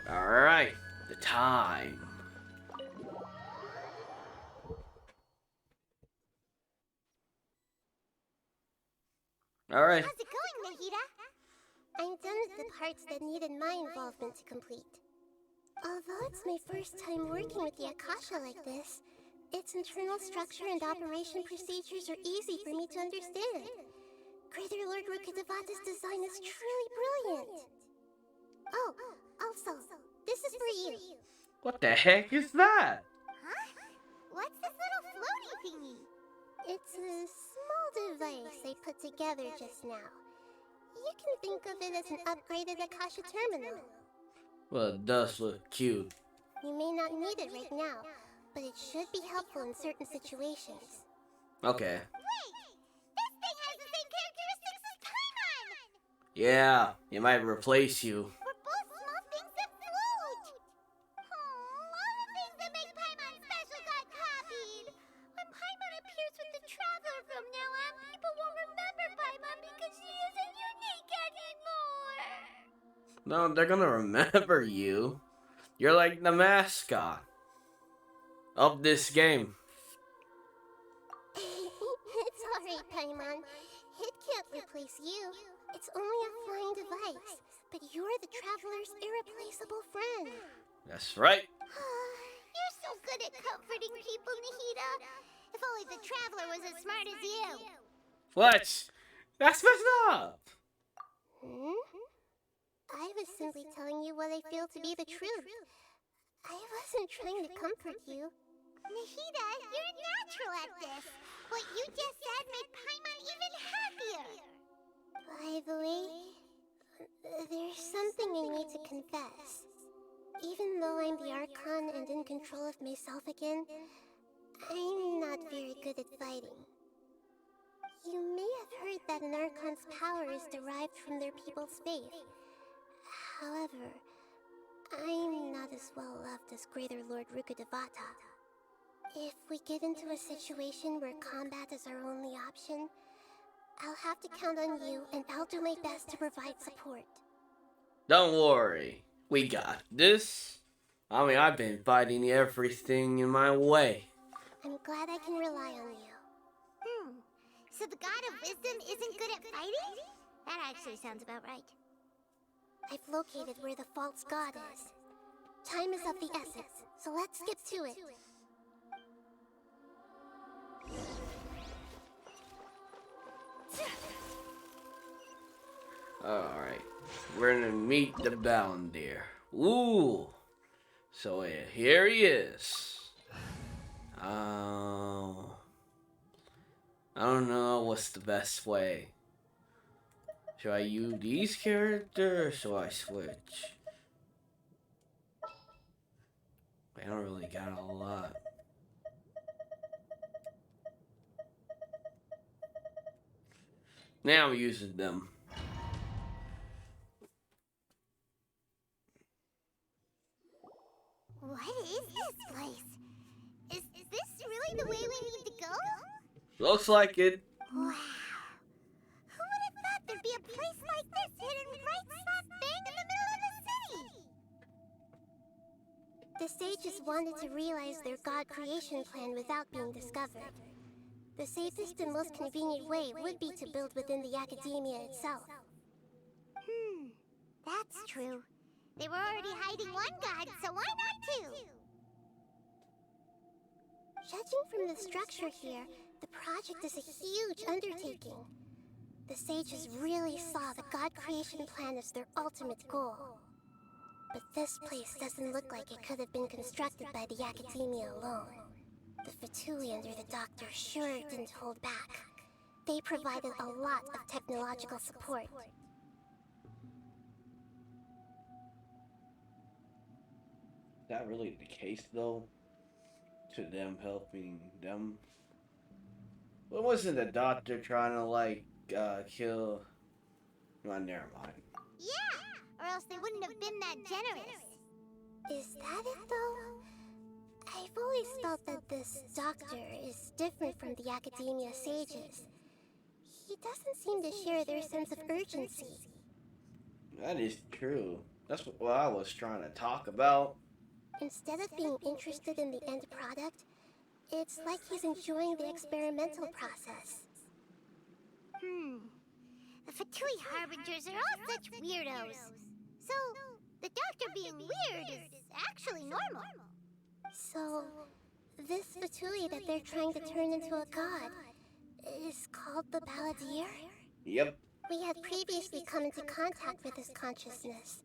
Alright, the time. Alright. How's it going, Nahida? I'm done with the parts that needed my involvement to complete. Although it's my first time working with the Akasha like this, its internal structure and operation procedures are easy for me to understand. Greater Lord Rukkhadevata's design is truly brilliant. Oh, also, this is for you. What the heck is that? Huh? What's this little floaty thingy? It's a small device I put together just now. You can think of it as an upgraded Akasha terminal. Well, it does look cute. You may not need it right now, but it should be helpful in certain situations. Okay. Wait! This thing has the same characteristics as Paimon! Yeah, it might replace you. We're both small things that float! Oh, all the things that make Paimon special got copied! When Paimon appears with the Traveler from now on, people won't remember Paimon because she isn't unique anymore! No, they're gonna remember you. You're like the mascot of this game. It's alright, Paimon. It can't replace you. It's only a flying device, but you're the Traveler's irreplaceable friend. That's right. You're so good at comforting people, Nahida. If only the Traveler was as smart as you. What? That's messed up. I was simply telling you what I feel to be the truth. I wasn't trying to comfort you. Nahida, you're natural at this. What you just said made Paimon even happier. By the way, there's something I need to confess. Even though I'm the Archon and in control of myself again, I'm not very good at fighting. You may have heard that an Archon's power is derived from their people's faith. However, I'm not as well loved as Greater Lord Rukkhadevata. If we get into a situation where combat is our only option, I'll have to count on you, and I'll do my best to provide support. Don't worry. We got this. I mean, I've been fighting everything in my way. I'm glad I can rely on you. So the God of Wisdom isn't good at fighting? That actually sounds about right. I've located where the false god is. Time is of the essence, so let's get to it. Alright. We're gonna meet the Balandir. Ooh. So here he is. I don't know what's the best way. Should I use these characters or should I switch? I don't really got a lot. Now I'm using them. What is this place? Is this really the way we need to go? Looks like it. Wow. Who would have thought there'd be a place like this hidden right slap bang in the middle of the city? The sages wanted to realize their god creation plan without being discovered. The safest and most convenient way would be to build within the academia itself. That's true. They were already hiding one god, so why not two? Judging from the structure here, the project is a huge undertaking. The sages really saw the god creation plan as their ultimate goal. But this place doesn't look like it could have been constructed by the academia alone. The Fatui under the Doctor sure didn't hold back. They provided a lot of technological support. Is that really the case though? To them helping them? But wasn't the Doctor trying to like kill? Well, never mind. Yeah, or else they wouldn't have been that generous. Is that it though? I've always felt that this Doctor is different from the academia sages. He doesn't seem to share their sense of urgency. That is true. That's what I was trying to talk about. Instead of being interested in the end product, it's like he's enjoying the experimental process. The Fatui Harbingers are all such weirdos. So, the doctor being weird is actually normal. So, this Fatui that they're trying to turn into a god is called the Balladeer? Yep. We had previously come into contact with his consciousness.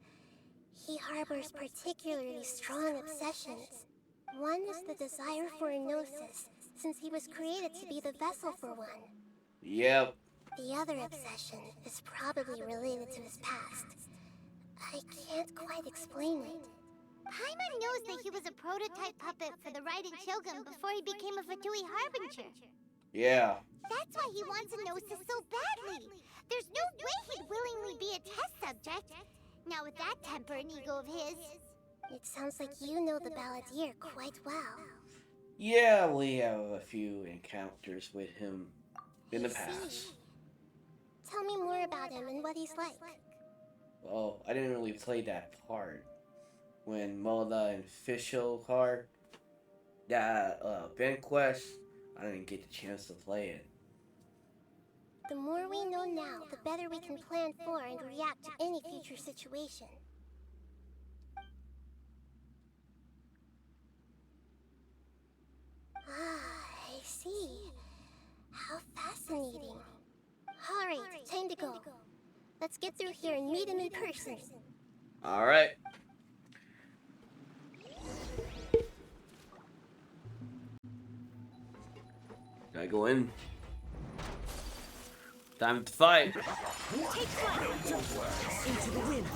He harbors particularly strong obsessions. One is the desire for a gnosis, since he was created to be the vessel for one. Yep. The other obsession is probably related to his past. I can't quite explain it. Paimon knows that he was a prototype puppet for the Raiden Shogun before he became a Fatui Harbinger. Yeah. That's why he wants a gnosis so badly. There's no way he'd willingly be a test subject. Now with that temper and ego of his. It sounds like you know the Balladeer quite well. Yeah, we have a few encounters with him in the past. Tell me more about him and what he's like. Well, I didn't really play that part. When Mola and Fischl card, that Quest, I didn't get the chance to play it. The more we know now, the better we can plan for and react to any future situation. Ah, I see. How fascinating. Alright, time to go. Let's get through here and meet him in person. Alright. Gotta go in. Time to fight. Take flight into the wind.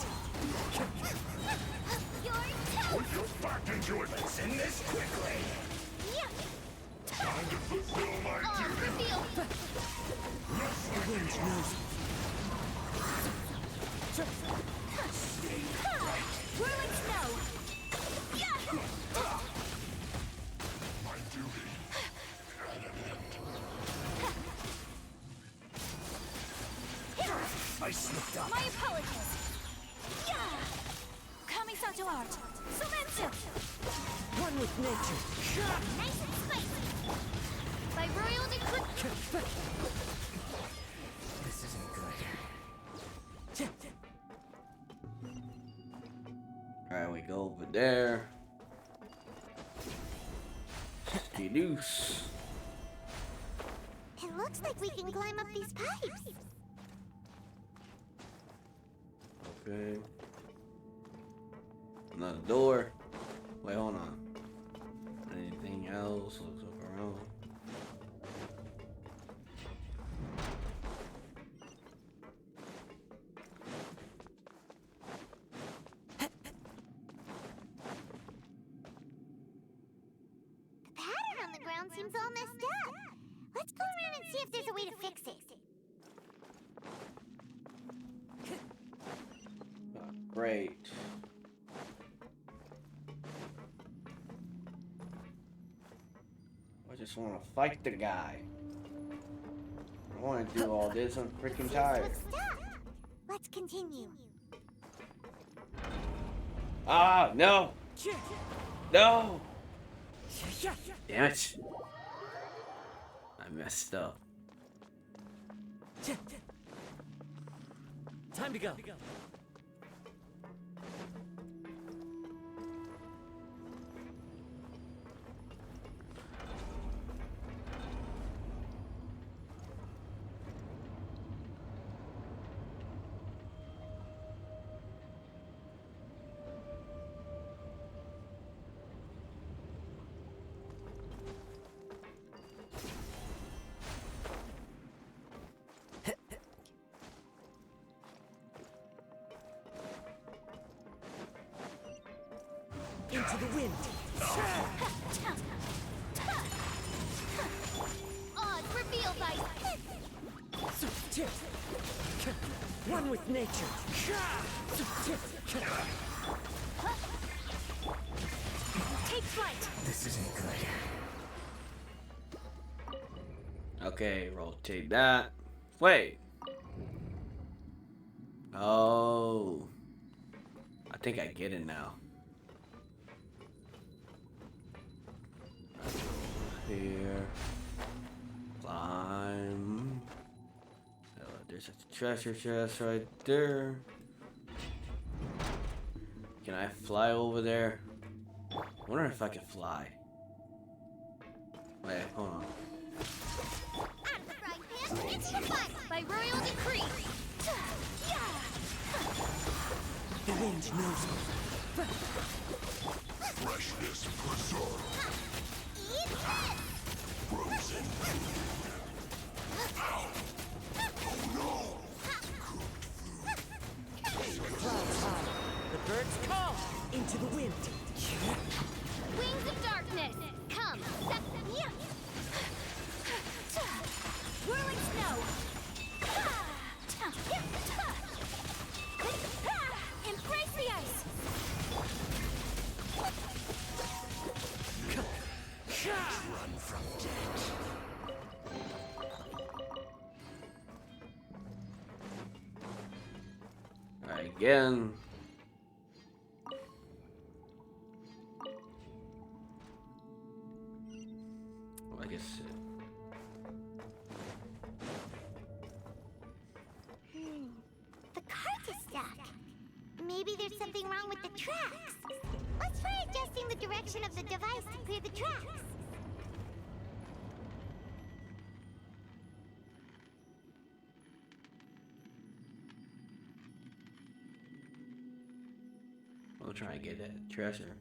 Put your back into it. Let's end this quickly. Time to fulfill my duty. The wind knows it. Whirling snow. My duty at an end. I slipped up. My apologies. Kamisato art. Sumeru. One with nature. Nice and spicy. By royal decree. This isn't good. Alright, we go over there. Loose. It looks like we can climb up these pipes. Okay. Another door. Wait, hold on. Anything else? Looks up around. The pattern on the ground seems all messed up. Let's go around and see if there's a way to fix it. Great. I just want to fight the guy. I want to do all this. I'm freaking tired. Stop. Let's continue. Ah, no! No! Damn it. I messed up. Time to go. Into the wind. Odds reveal by One with nature. take flight. This isn't good. Okay, rotate that. Wait. Oh. I think I get it now. Here. Climb. There's a treasure chest right there. Can I fly over there? I wonder if I can fly. Wait, hold on. It's the fight by royal decree. The wind knows me. Freshness preserved. Eat this! Frozen food. Ow! Oh no! Clouds high. The birds call into the wind. Wings of darkness. Come. Whirling snow. Embrace the ice. Run from death. Alright, again. Well, I guess. The cart is stuck. Maybe there's something wrong with the tracks. Let's try adjusting the direction of the device to clear the tracks. We'll try and get that treasure.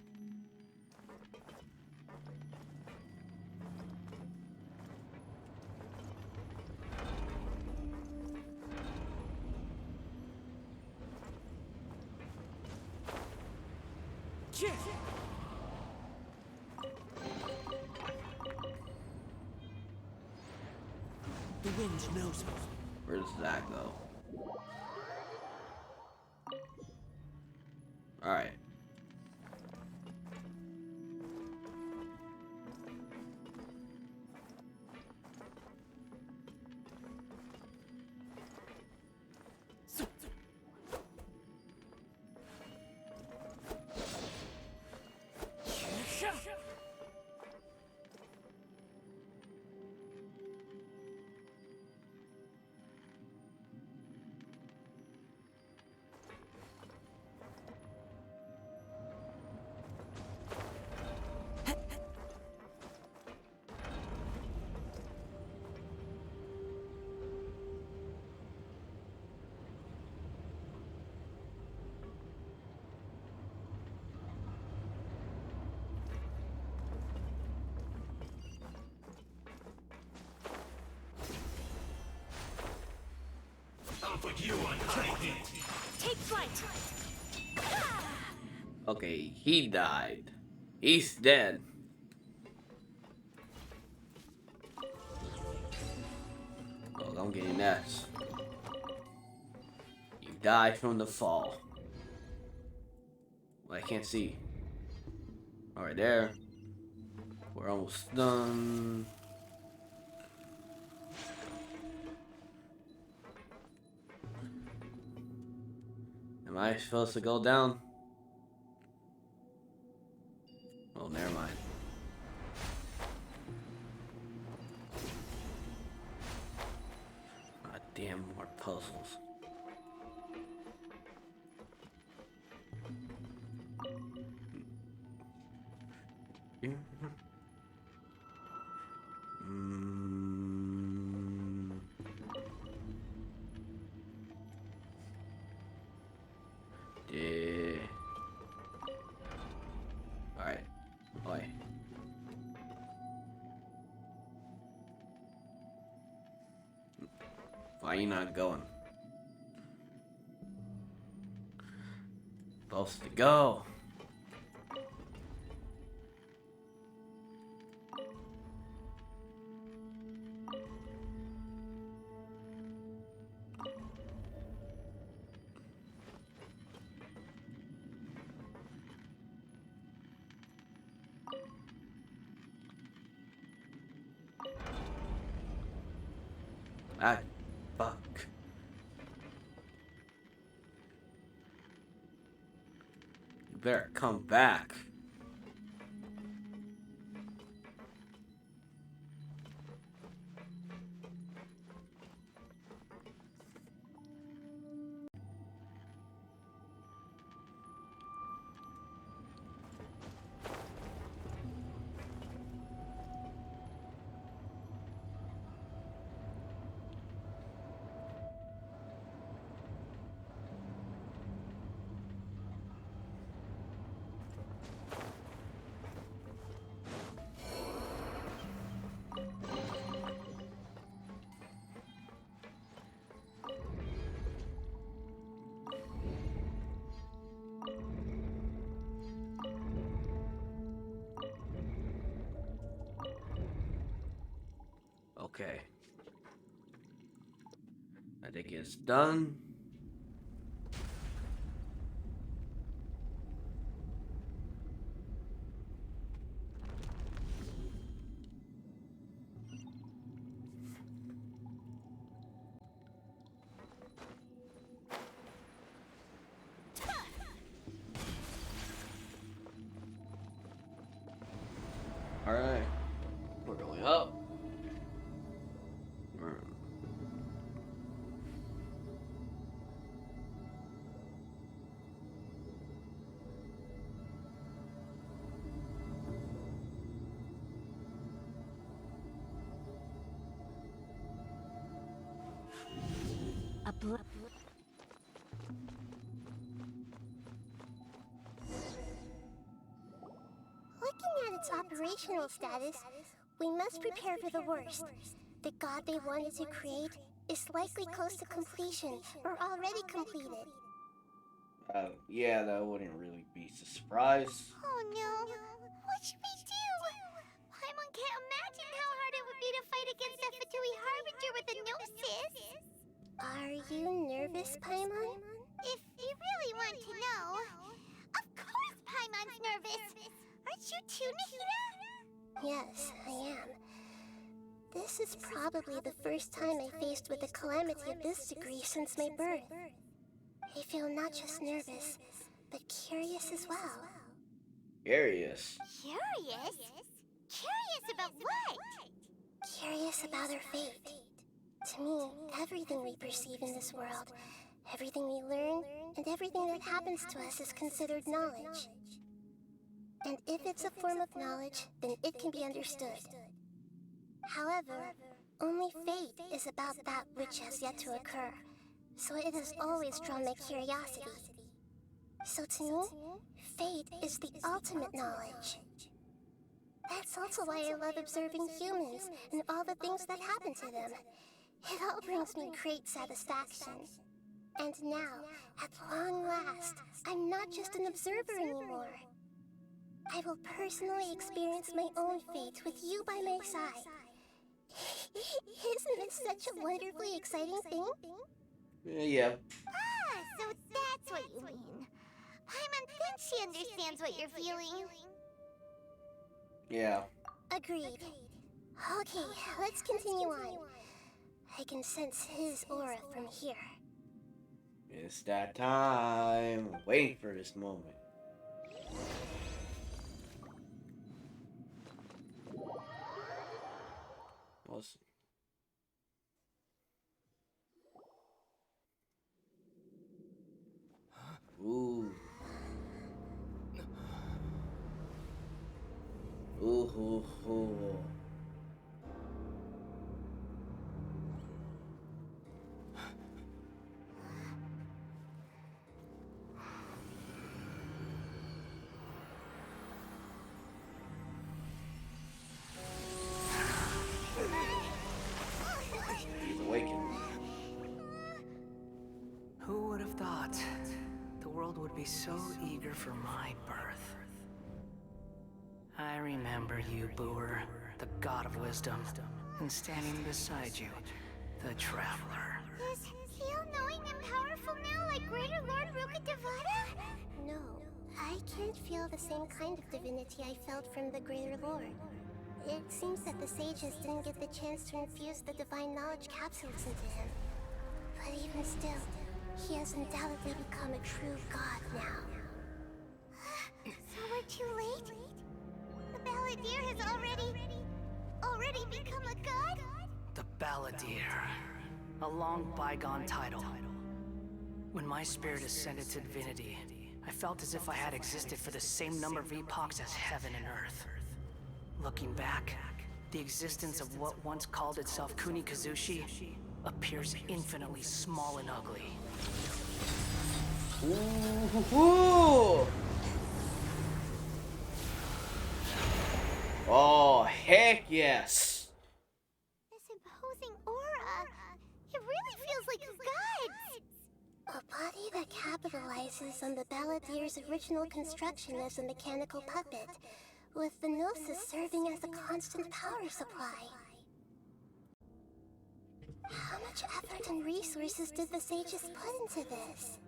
The wind knows me. Where does that go? Alright. I'll put you on high heat. Take flight. Okay, he died. He's dead. Well, I'm getting that. You died from the fall. Well, I can't see. Alright, there. We're almost done. Am I supposed to go down? Oh, never mind. Ah, damn, more puzzles. Mm. Yeah. Alright. Oi. Why are you not going? Supposed to go. Ah, fuck. better come back. Okay. I think it's done. Alright. We're going up. Looking at its operational status, we must prepare for the worst. The god they wanted to create is likely close to completion or already completed. Yeah, that wouldn't really be a surprise. Oh no, what should we do? Paimon can't imagine how hard it would be to fight against that Fatui Harbinger with a gnosis. Are you nervous, Paimon? If you really want to know, of course Paimon's nervous. Aren't you too, Nahida? Yes, I am. This is probably the first time I faced with a calamity of this degree since my birth. I feel not just nervous, but curious as well. Curious. Curious? Curious about what? Curious about our fate. To me, everything we perceive in this world, everything we learn, and everything that happens to us is considered knowledge. And if it's a form of knowledge, then it can be understood. However, only fate is about that which has yet to occur, so it has always drawn my curiosity. So to me, fate is the ultimate knowledge. That's also why I love observing humans and all the things that happen to them. It all brings me great satisfaction. And now, at long last, I'm not just an observer anymore. I will personally experience my own fate with you by my side. Isn't this such a wonderfully exciting thing? Yeah. Ah, so that's what you mean. Paimon thinks she understands what you're feeling. Yeah. Agreed. Okay, let's continue on. I can sense his aura from here. It's that time. Waiting for this moment. Awesome. Ooh. Ooh. Ooh. He's awakened. Who would have thought the world would be so eager for my birth? I remember you, Booer, the god of wisdom, and standing beside you, the traveler. Is he all-knowing and powerful now like Greater Lord Rukkhadevata? No, I can't feel the same kind of divinity I felt from the Greater Lord. It seems that the sages didn't get the chance to infuse the divine knowledge capsules into him. But even still, he has undoubtedly become a true god now. Balladeer. A long bygone title. When my spirit ascended to divinity, I felt as if I had existed for the same number of epochs as heaven and earth. Looking back, the existence of what once called itself Kunikazushi appears infinitely small and ugly. Ooh. Oh, heck yes. This imposing aura. It really feels like gods. A body that capitalizes on the Balladeer's original construction as a mechanical puppet, with the Gnosis serving as a constant power supply. How much effort and resources did the sages put into this?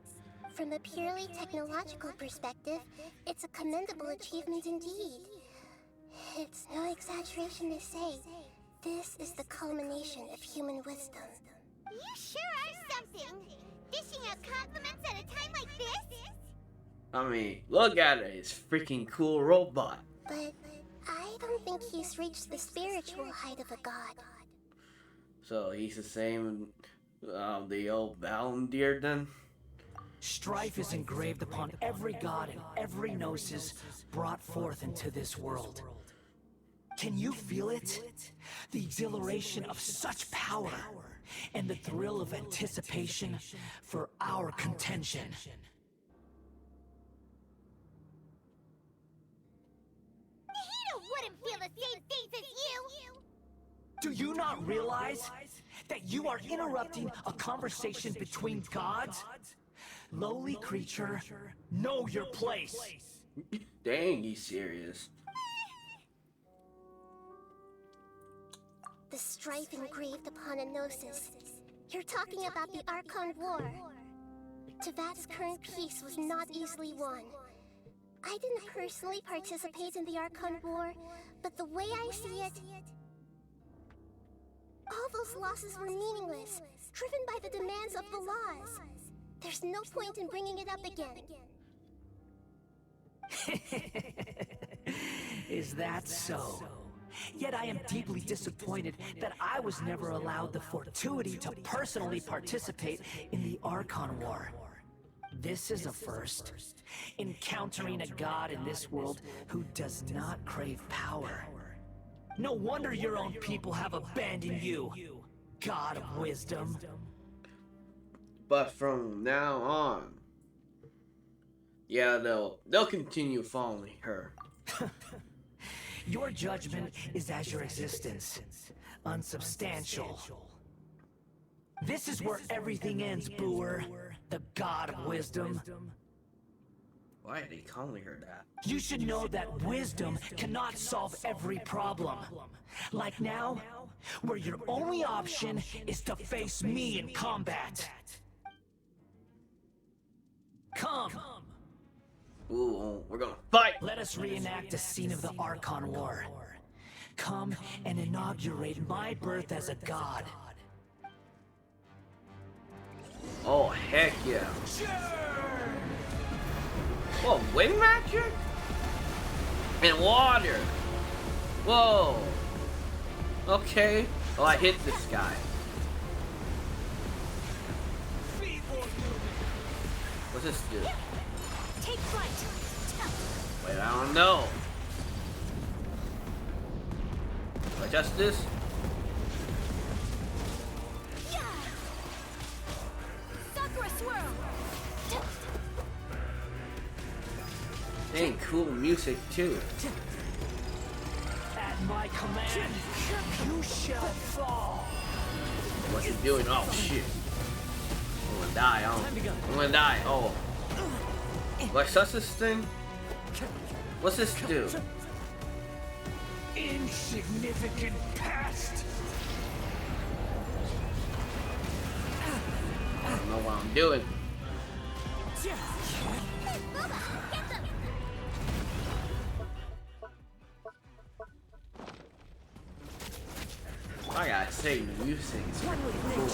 From a purely technological perspective, it's a commendable achievement indeed. It's no exaggeration to say, this is the culmination of human wisdom. You sure are something! Dishing out compliments at a time like this? I mean, look at it. It's freaking cool robot. But I don't think he's reached the spiritual height of a god. So he's the same, the old Balladeer then? Strife is engraved upon every god and every gnosis brought forth into this world. Can you feel it? The exhilaration of such power and the thrill of anticipation for our contention. Nahida wouldn't feel the same things as you! Do you not realize that you are interrupting a conversation between gods? Lowly creature, know your place. Dang, he's serious. The strife engraved upon a gnosis. You're talking about the Archon War. Tevat's current peace was not easily won. I didn't personally participate in the Archon War, but the way I see it, all those losses were meaningless, driven by the demands of the laws. There's no point in bringing it up again. Is that so? Yet I am deeply disappointed that I was never allowed the fortuity to personally participate in the Archon War. This is a first. Encountering a god in this world who does not crave power. No wonder your own people have abandoned you, God of Wisdom. But from now on, yeah, they'll continue following her. Your judgment is as your existence, unsubstantial. This is where everything ends, Booer, the God of Wisdom. Why are they calling her that? You should know that wisdom cannot solve every problem. Like now, where your only option is to face me in combat. Come! Ooh, we're gonna fight! Let us reenact the scene of the Archon War. Come and inaugurate my birth as a god. Oh, heck yeah. Whoa, wind magic? And water. Whoa. Okay. Oh, I hit this guy. What's this do? Take flight. Wait, I don't know. Do I touch this? Sakura swirl. Dang, cool music too. At my command, you shall fall. What you doing? Oh shit. I'm gonna die, I'm gonna die. Oh. Do I suss this thing? What's this do? Insignificant pest. I don't know what I'm doing. I gotta say, music is cool.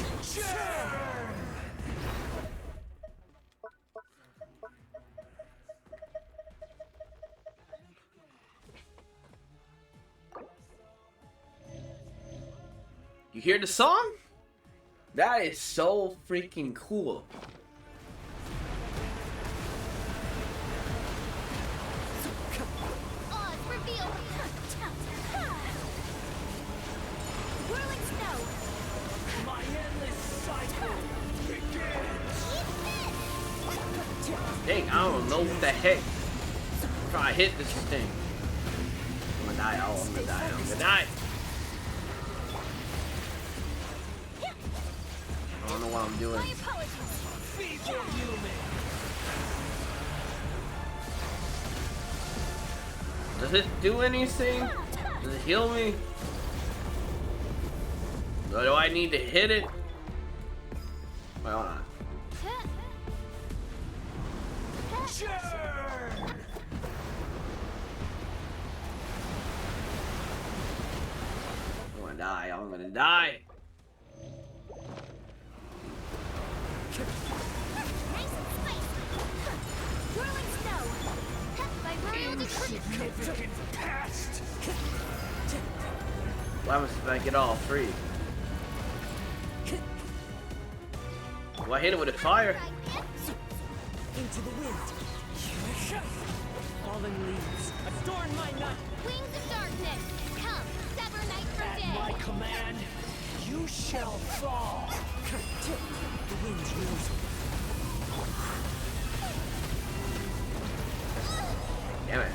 You hear the song? That is so freaking cool. Oz, reveal. Whirling snow. My endless cycle begins! Dang, I don't know what the heck. Try to hit this thing. I'm gonna die. Oh, I'm gonna die. I'm gonna die. I don't know what I'm doing. My apologies. Feeble human! Does it do anything? Does it heal me? Or do I need to hit it? Wait, hold on. Churn! I'm gonna die. I'm gonna die. Nice and spicy. Whirling snow. Vibroidal decree. Insignificant past! What happens if I get all three? Do I hit it with a fire? Into the wind. Fallen leaves. Adorn my night. Wings of darkness. Come, sever night from At day. my command, you shall fall! The wind knows me. Damn it.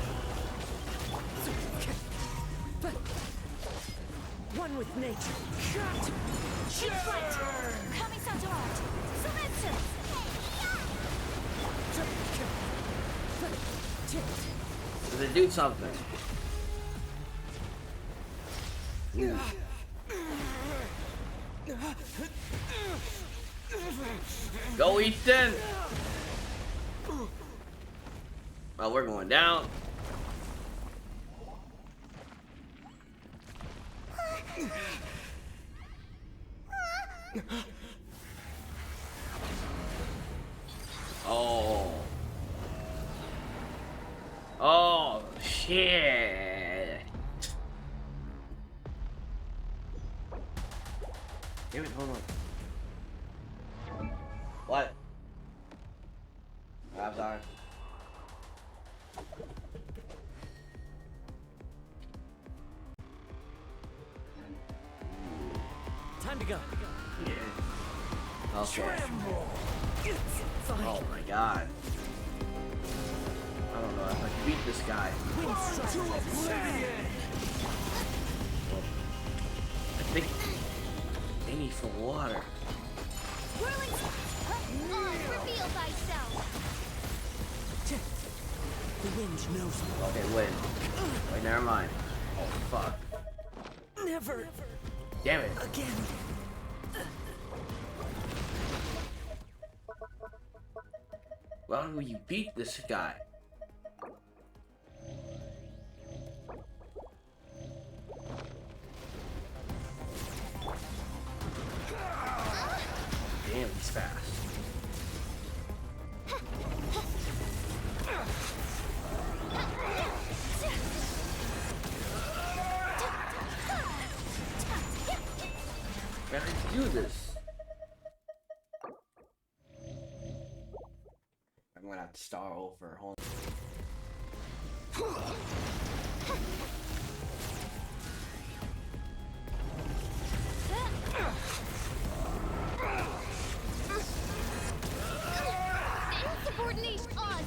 One with nature. Fight. Coming Santorat. Sumeru. Does it do something? Go, Ethan! Well, we're going down. Oh. Oh, shit. Damn it, hold on. What? I'm sorry. Time to go. Yeah. Okay. Tremble! Oh my god. I don't know if I can beat this guy. To oblivion! I think they need some water. Whirling Oz, reveal thyself. The wind knows me. Okay, wait. Wait, never mind. Oh, fuck. Never Damn it. again. Why don't you beat this guy? Damn, he's fast. Man, I can do this. I'm gonna have to start over. Hold on. Insubordination. Oz,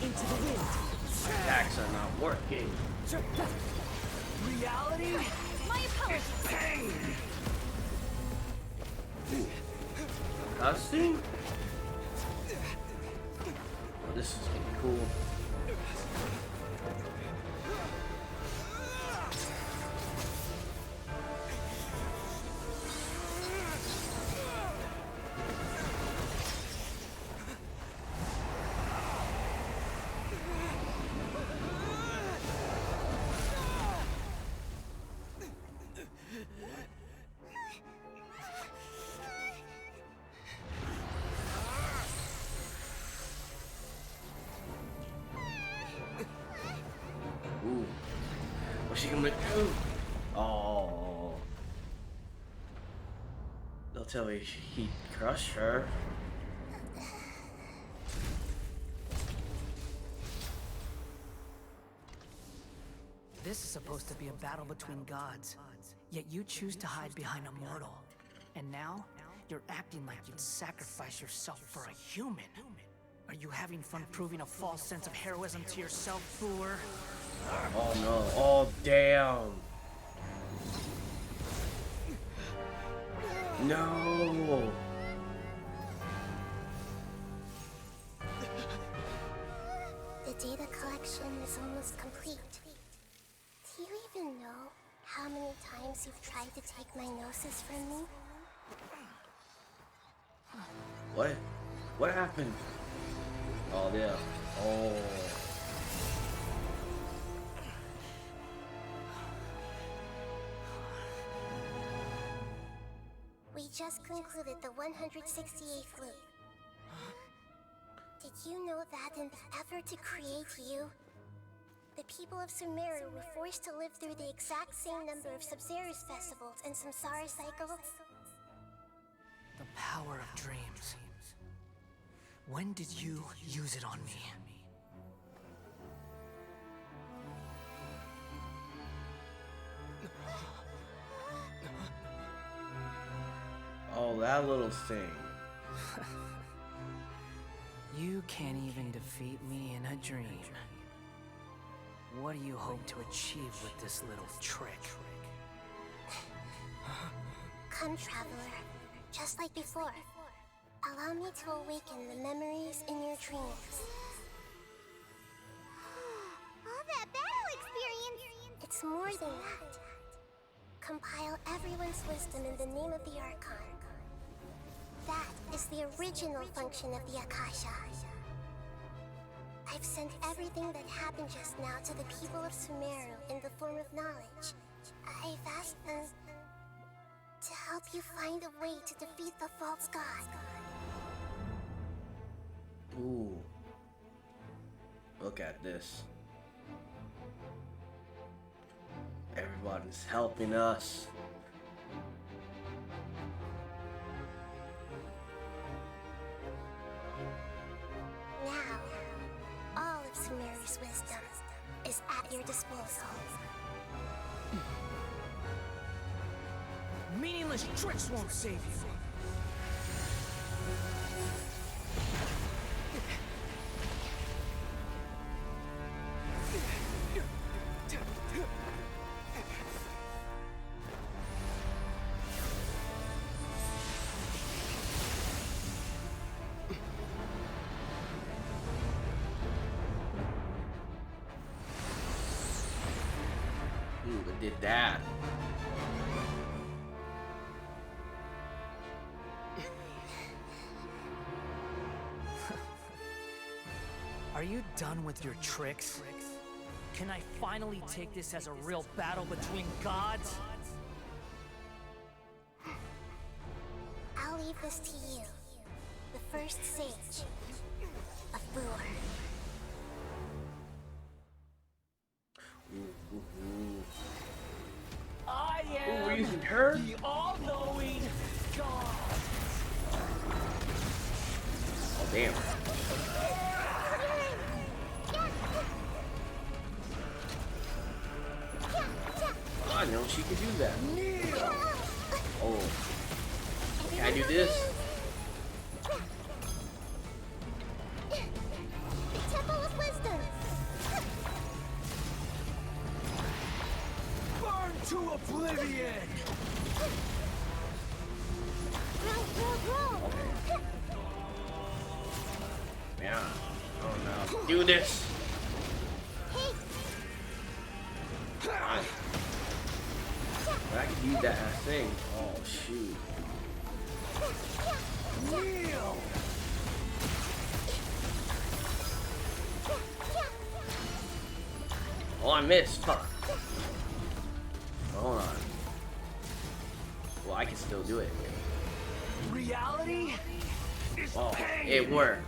Into the wind. Attacks are not working. Reality? my apologies. Pain! Cutscene? Oh, this is getting cool. she gonna do? Oh. Don't tell me he crushed her. This is supposed to be a battle between gods, yet you choose to hide behind a mortal. And now, you're acting like you'd sacrifice yourself for a human. Are you having fun proving a false sense of heroism to yourself, Boor? Oh no, oh damn. No. The data collection is almost complete. Do you even know how many times you've tried to take my gnosis from me? What? What happened? Oh yeah. Oh. We just concluded the 168th loop. Did you know that in the effort to create you, the people of Sumeru were forced to live through the exact same number of Sub-Zerus festivals and samsara cycles? The power of dreams. When did you use it on me? Oh, that little thing. You can't even defeat me in a dream. What do you hope to achieve with this little trick? Come, traveler. Just like before. Allow me to awaken the memories in your dreams. All that battle experience! It's more than that. Compile everyone's wisdom in the name of the Archon. That is the original function of the Akasha. I've sent everything that happened just now to the people of Sumeru in the form of knowledge. I've asked them to help you find a way to defeat the false god. Ooh. Look at this. Everybody's helping us. Now, all of Sumeru's wisdom is at your disposal. Meaningless tricks won't save you. Ooh, it did that. Are you done with your tricks? Can I finally take this as a real battle between gods? I'll leave this to you, the first sage of Boor. Ooh, ooh, ooh. I Ooh, am we're using her? the all-knowing God. Oh, damn. Oh, I know she could do that. Oh. Can I do this? Temple of Wisdom! Burn to oblivion! Roll! Yeah. Oh no. Do this. Hey! Fine. But I can use that thing. Oh shoot. Kneel! Oh, I missed. Fuck. Hold on. Well, I can still do it. Reality is Oh, pain! it worked.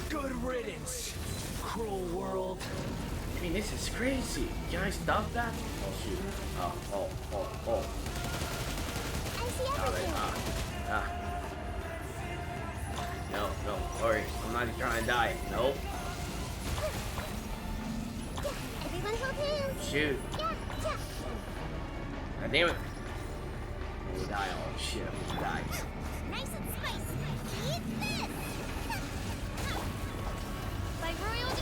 Good riddance, cruel world. I mean, this is crazy. Can I stop that? Oh shoot. Oh. I see everything. No, sorry. I'm not trying to die. Nope. Everyone hold hands. Shoot. Yeah. God damn it. We die. Oh shit. We die. Nice and spicy. Eat this. By royal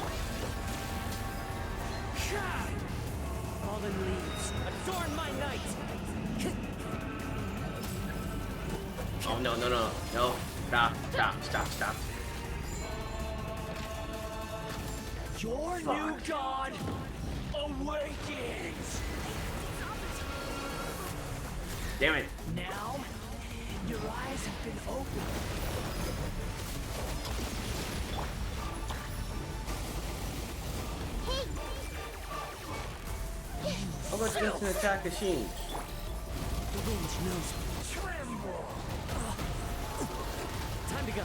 Fallen leaves, adorn my night! Oh no. Stop. Your new god awakens! Damn it. Now, your eyes have been opened. How about just an attack machine? The wind knows me. Tremble! Time to go.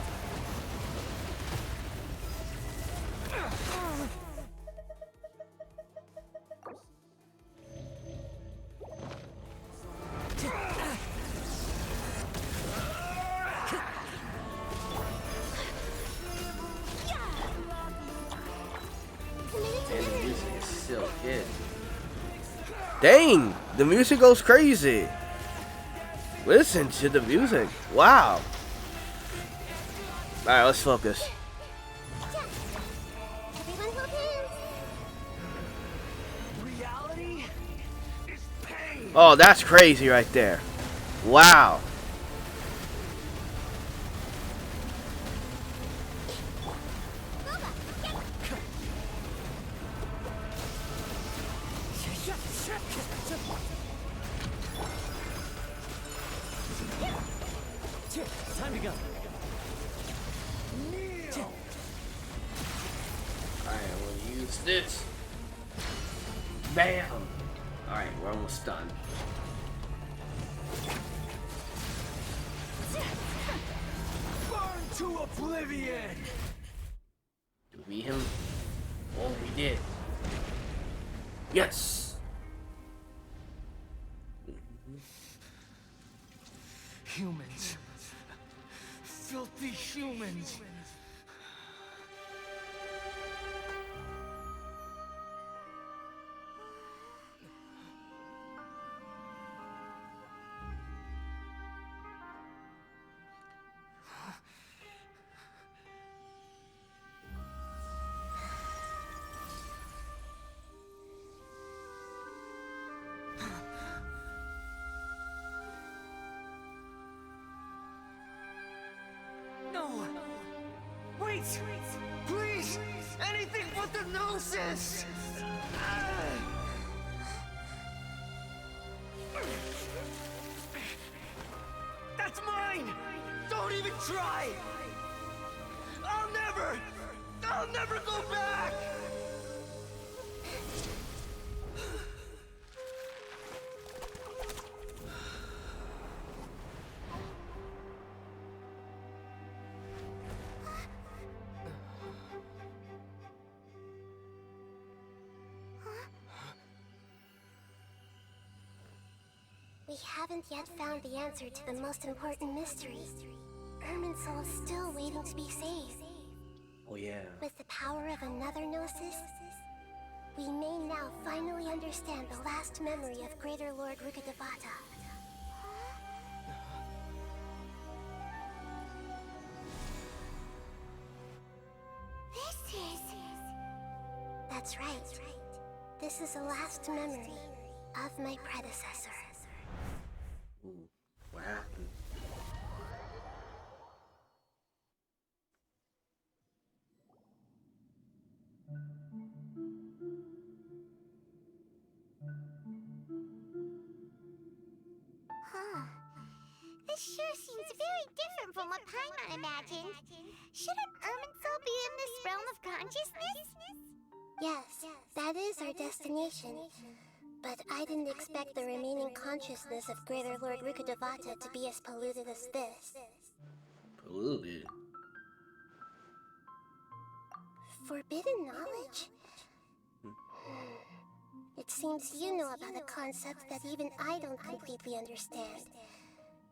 And the music is still good. Dang! The music goes crazy. Listen to the music. Wow. Alright, let's focus. Everyone hold hands. Reality is pain! Oh, that's crazy right there. Wow. Time to go. Alright, we'll use this. Bam! Alright, we're almost done. Burn to oblivion! Did we beat him? Oh, we did. Yes! Humans. Filthy humans. No! Wait! Please! Anything but the Gnosis! That's mine! Don't even try! I'll never go back! We haven't yet found the answer to the most important mystery. Irminsul is still waiting to be saved. Oh yeah. With the power of another Gnosis, we may now finally understand the last memory of Greater Lord Rukkhadevata. This is... That's right. This is the last memory of my predecessor. Ooh, what happened? This sure seems very different from what Paimon imagined. Shouldn't Irminsul be in this realm of consciousness? Yes, that is our destination. But I didn't expect the remaining consciousness of Greater Lord Rukkhadevata to be as polluted as this. Polluted? Forbidden knowledge? It seems you know about a concept that even I don't completely understand.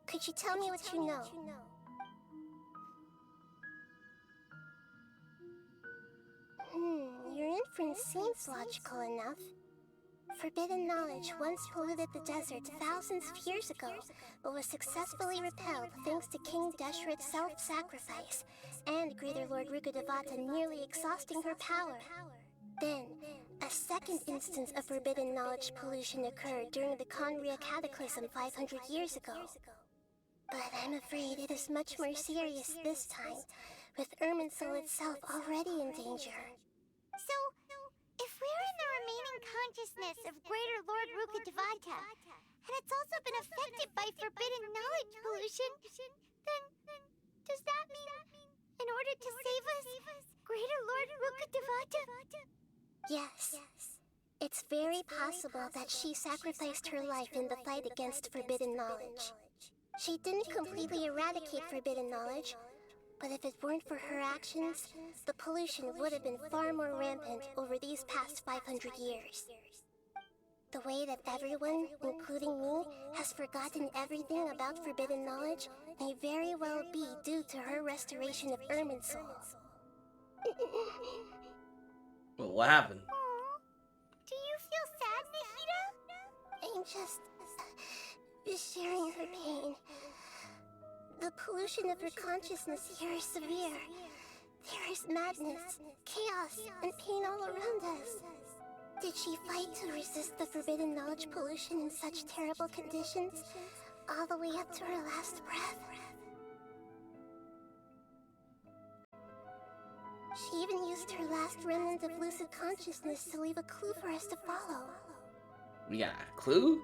Could you tell me what you know? Your inference seems logical enough. Forbidden knowledge once polluted the desert thousands of years ago, but was successfully repelled thanks to King Deshret's self-sacrifice, and Greater Lord Rukkhadevata nearly exhausting her power. Then, a second instance of forbidden knowledge pollution occurred during the Conria Cataclysm 500 years ago. But I'm afraid it is much more serious this time, with Irminsul itself already in danger. So, if we're in the remaining consciousness of Greater Lord Rukkhadevata, and it's also been affected by forbidden knowledge pollution, then does that mean, in order to save us, Greater Lord Rukkhadevata? Yes. It's very possible that she sacrificed her life in the fight against forbidden knowledge. She didn't completely eradicate forbidden knowledge, but if it weren't for her actions, the pollution would have been far more rampant over these past 500 years. The way that everyone, including me, has forgotten everything about forbidden knowledge may very well be due to her restoration of Irminsul. Well, what happened? Do you feel sad, Nahida? I'm just sharing her pain. The pollution of her consciousness here is severe. There is madness, chaos, and pain all around us. Did she fight to resist the forbidden knowledge pollution in such terrible conditions, all the way up to her last breath? She even used her last remnant of lucid consciousness to leave a clue for us to follow. We got a clue?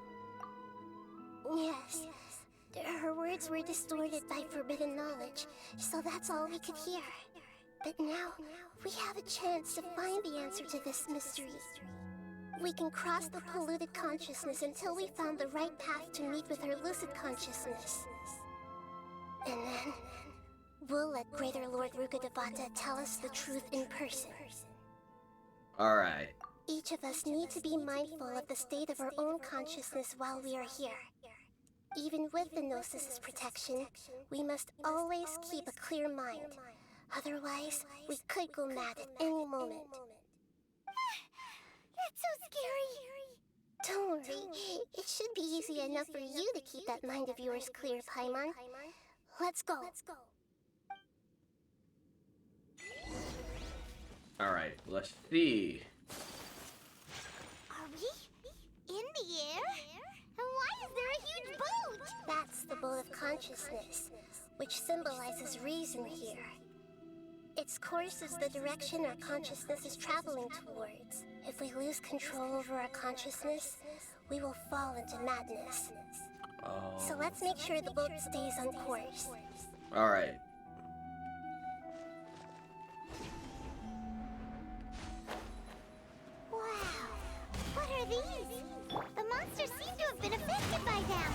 Yes. Her words were distorted by forbidden knowledge, so that's all we could hear. But now, we have a chance to find the answer to this mystery. We can cross the polluted consciousness until we found the right path to meet with her lucid consciousness. And then, we'll let Greater Lord Rukkhadevata tell us the truth in person. Alright. Each of us need to be mindful of the state of our own consciousness while we are here. Even with the Gnosis' protection, we must always keep a clear mind. Otherwise, we could go mad at any moment. That's so scary. Don't worry, it should be easy enough for you to keep that mind of yours clear, Paimon. Let's go. Alright, let's see. Are we in the air? And why is there a huge boat? That's the boat of consciousness, which symbolizes reason here. Its course is the direction our consciousness is traveling towards. If we lose control over our consciousness, we will fall into madness. So let's make sure the boat stays on course. Alright. Wow. What are these? The monsters seem to have been affected by them.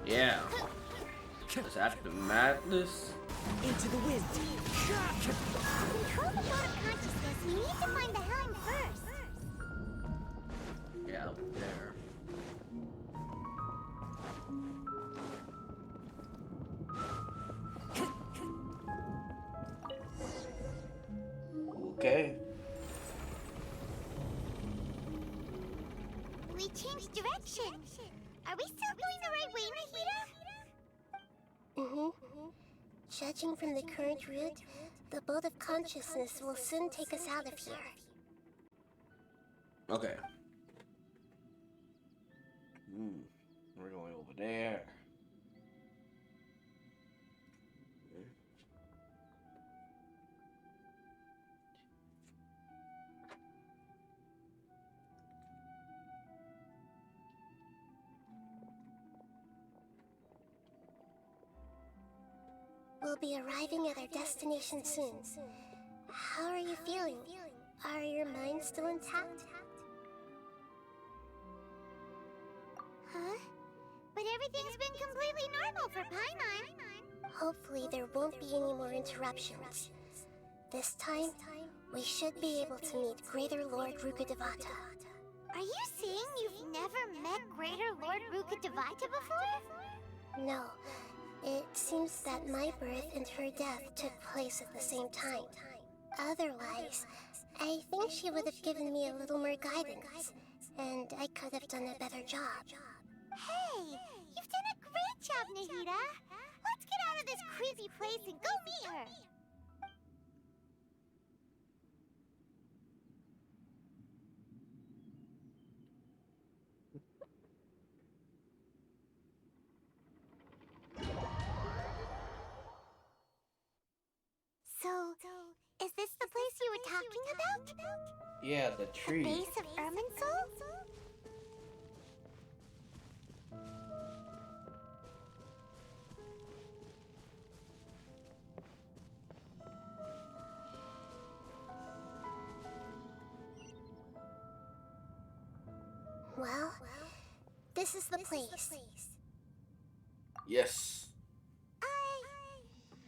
Yeah. Is that the madness? Into the wind. To control the boat of consciousness, we need to find the helm first. Yeah, up there. Okay. We changed direction. Are we still going the right way, Nahida? Judging from the current route, the boat of consciousness will soon take us out of here. Okay. We're going over there. We'll be arriving at our destination soon. How are you feeling? Are your minds still intact? Huh? But everything's been completely normal for Paimon. Hopefully there won't be any more interruptions. This time, we should be able to meet Greater Lord Rukkhadevata. Are you saying you've never met Greater Lord Rukkhadevata before? No, it seems that my birth and her death took place at the same time. Otherwise, I think she would have given me a little more guidance, and I could have done a better job. Hey, you've done a great job, Nahida. Let's get out of this creepy place and go meet her. So, is this the place you were talking about? Yeah, the tree. Base of Irminsul? Well, this is the place. Yes.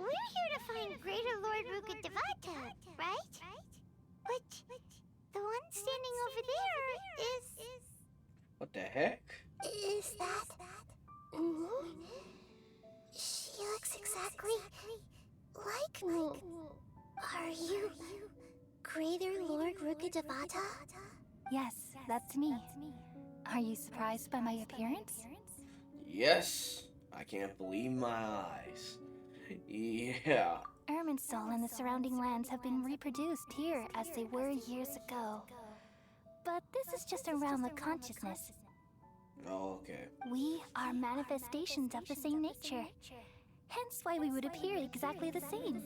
We're here to find Greater Lord Rukkhadevata, right? But the one standing over there is... What the heck? Is that... me? She looks exactly like me. Are you Greater Lord Rukkhadevata? Yes, that's me. Are you surprised by my appearance? Yes. I can't believe my eyes. Yeah. Irminsul and the surrounding lands have been reproduced here as they were years ago. But this is just a realm of consciousness. Oh, okay. We are manifestations of the same nature. Hence why we would appear exactly the same.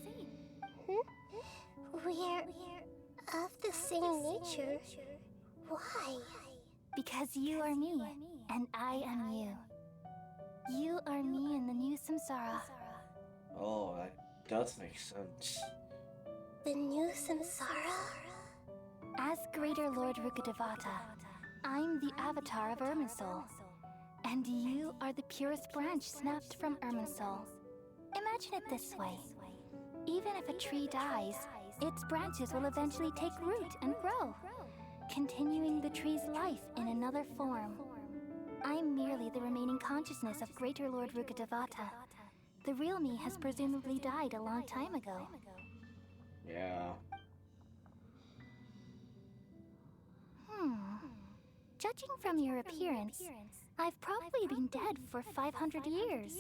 We're of the same nature. Why? Because you are me, and I am you. You are me in the new samsara. Oh, that does make sense. The new samsara? As Greater Lord Rukkhadevata, I'm the avatar of Irminsul. And you are the purest branch snapped from Irminsul. Imagine it this way. Even if a tree dies, its branches will eventually take root and grow, continuing the tree's life in another form. I'm merely the remaining consciousness of Greater Lord Rukkhadevata. The real me has presumably died a long time ago. Yeah. Judging from your appearance, I've probably been dead for 500 years.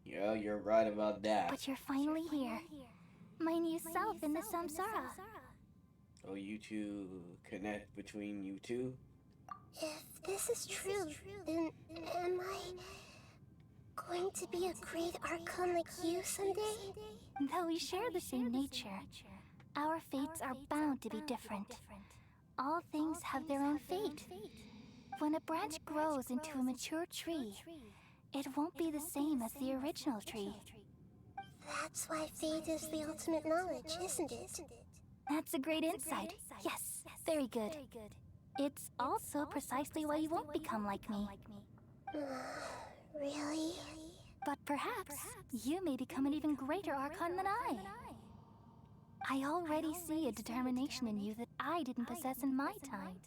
Yeah, you're right about that. But you're finally here. My new self in the samsara. Oh, you two connect between you two? If this is true, then am I going to be a great archon like you someday? Though we share the same nature, our fates are bound to be different. All things have their own fate. When a branch grows into a mature tree, it won't be the same as the original tree. That's why fate is the ultimate knowledge, isn't it? That's a great insight. Yes, very good. It's also precisely why you won't become like me. Really? But perhaps you may become an even greater archon than I. I already see a determination in you that I didn't possess in my time.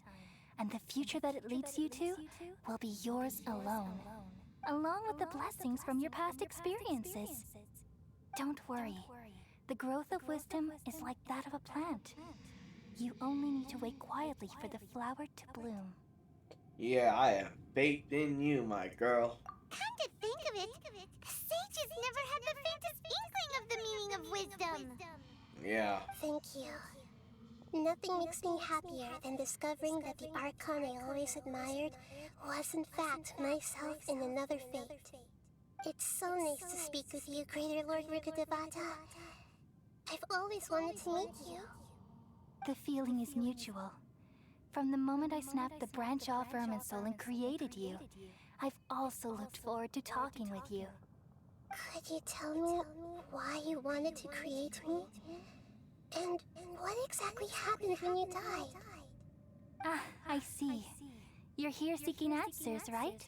And the future that it leads you to will be yours alone, along with the blessings from your past experiences. Don't worry. The growth of wisdom is like that of a plant. You only need to wait quietly for the flower to bloom. Yeah, I have faith in you, my girl. Come to think of it, the sages never had the faintest inkling of the meaning of wisdom. Yeah. Thank you. Nothing makes me happier than discovering that the archon I always admired was in fact myself in another fate. It's so nice to speak with you, Greater Lord Rukkhadevata. I've always wanted to meet you. The feeling is mutual. From the moment I snapped the branch off Irminsul and created you, I've also looked forward to talking with you. Could you tell me why you wanted to create me? And what exactly happened when you died? Ah, I see. You're here seeking answers, right?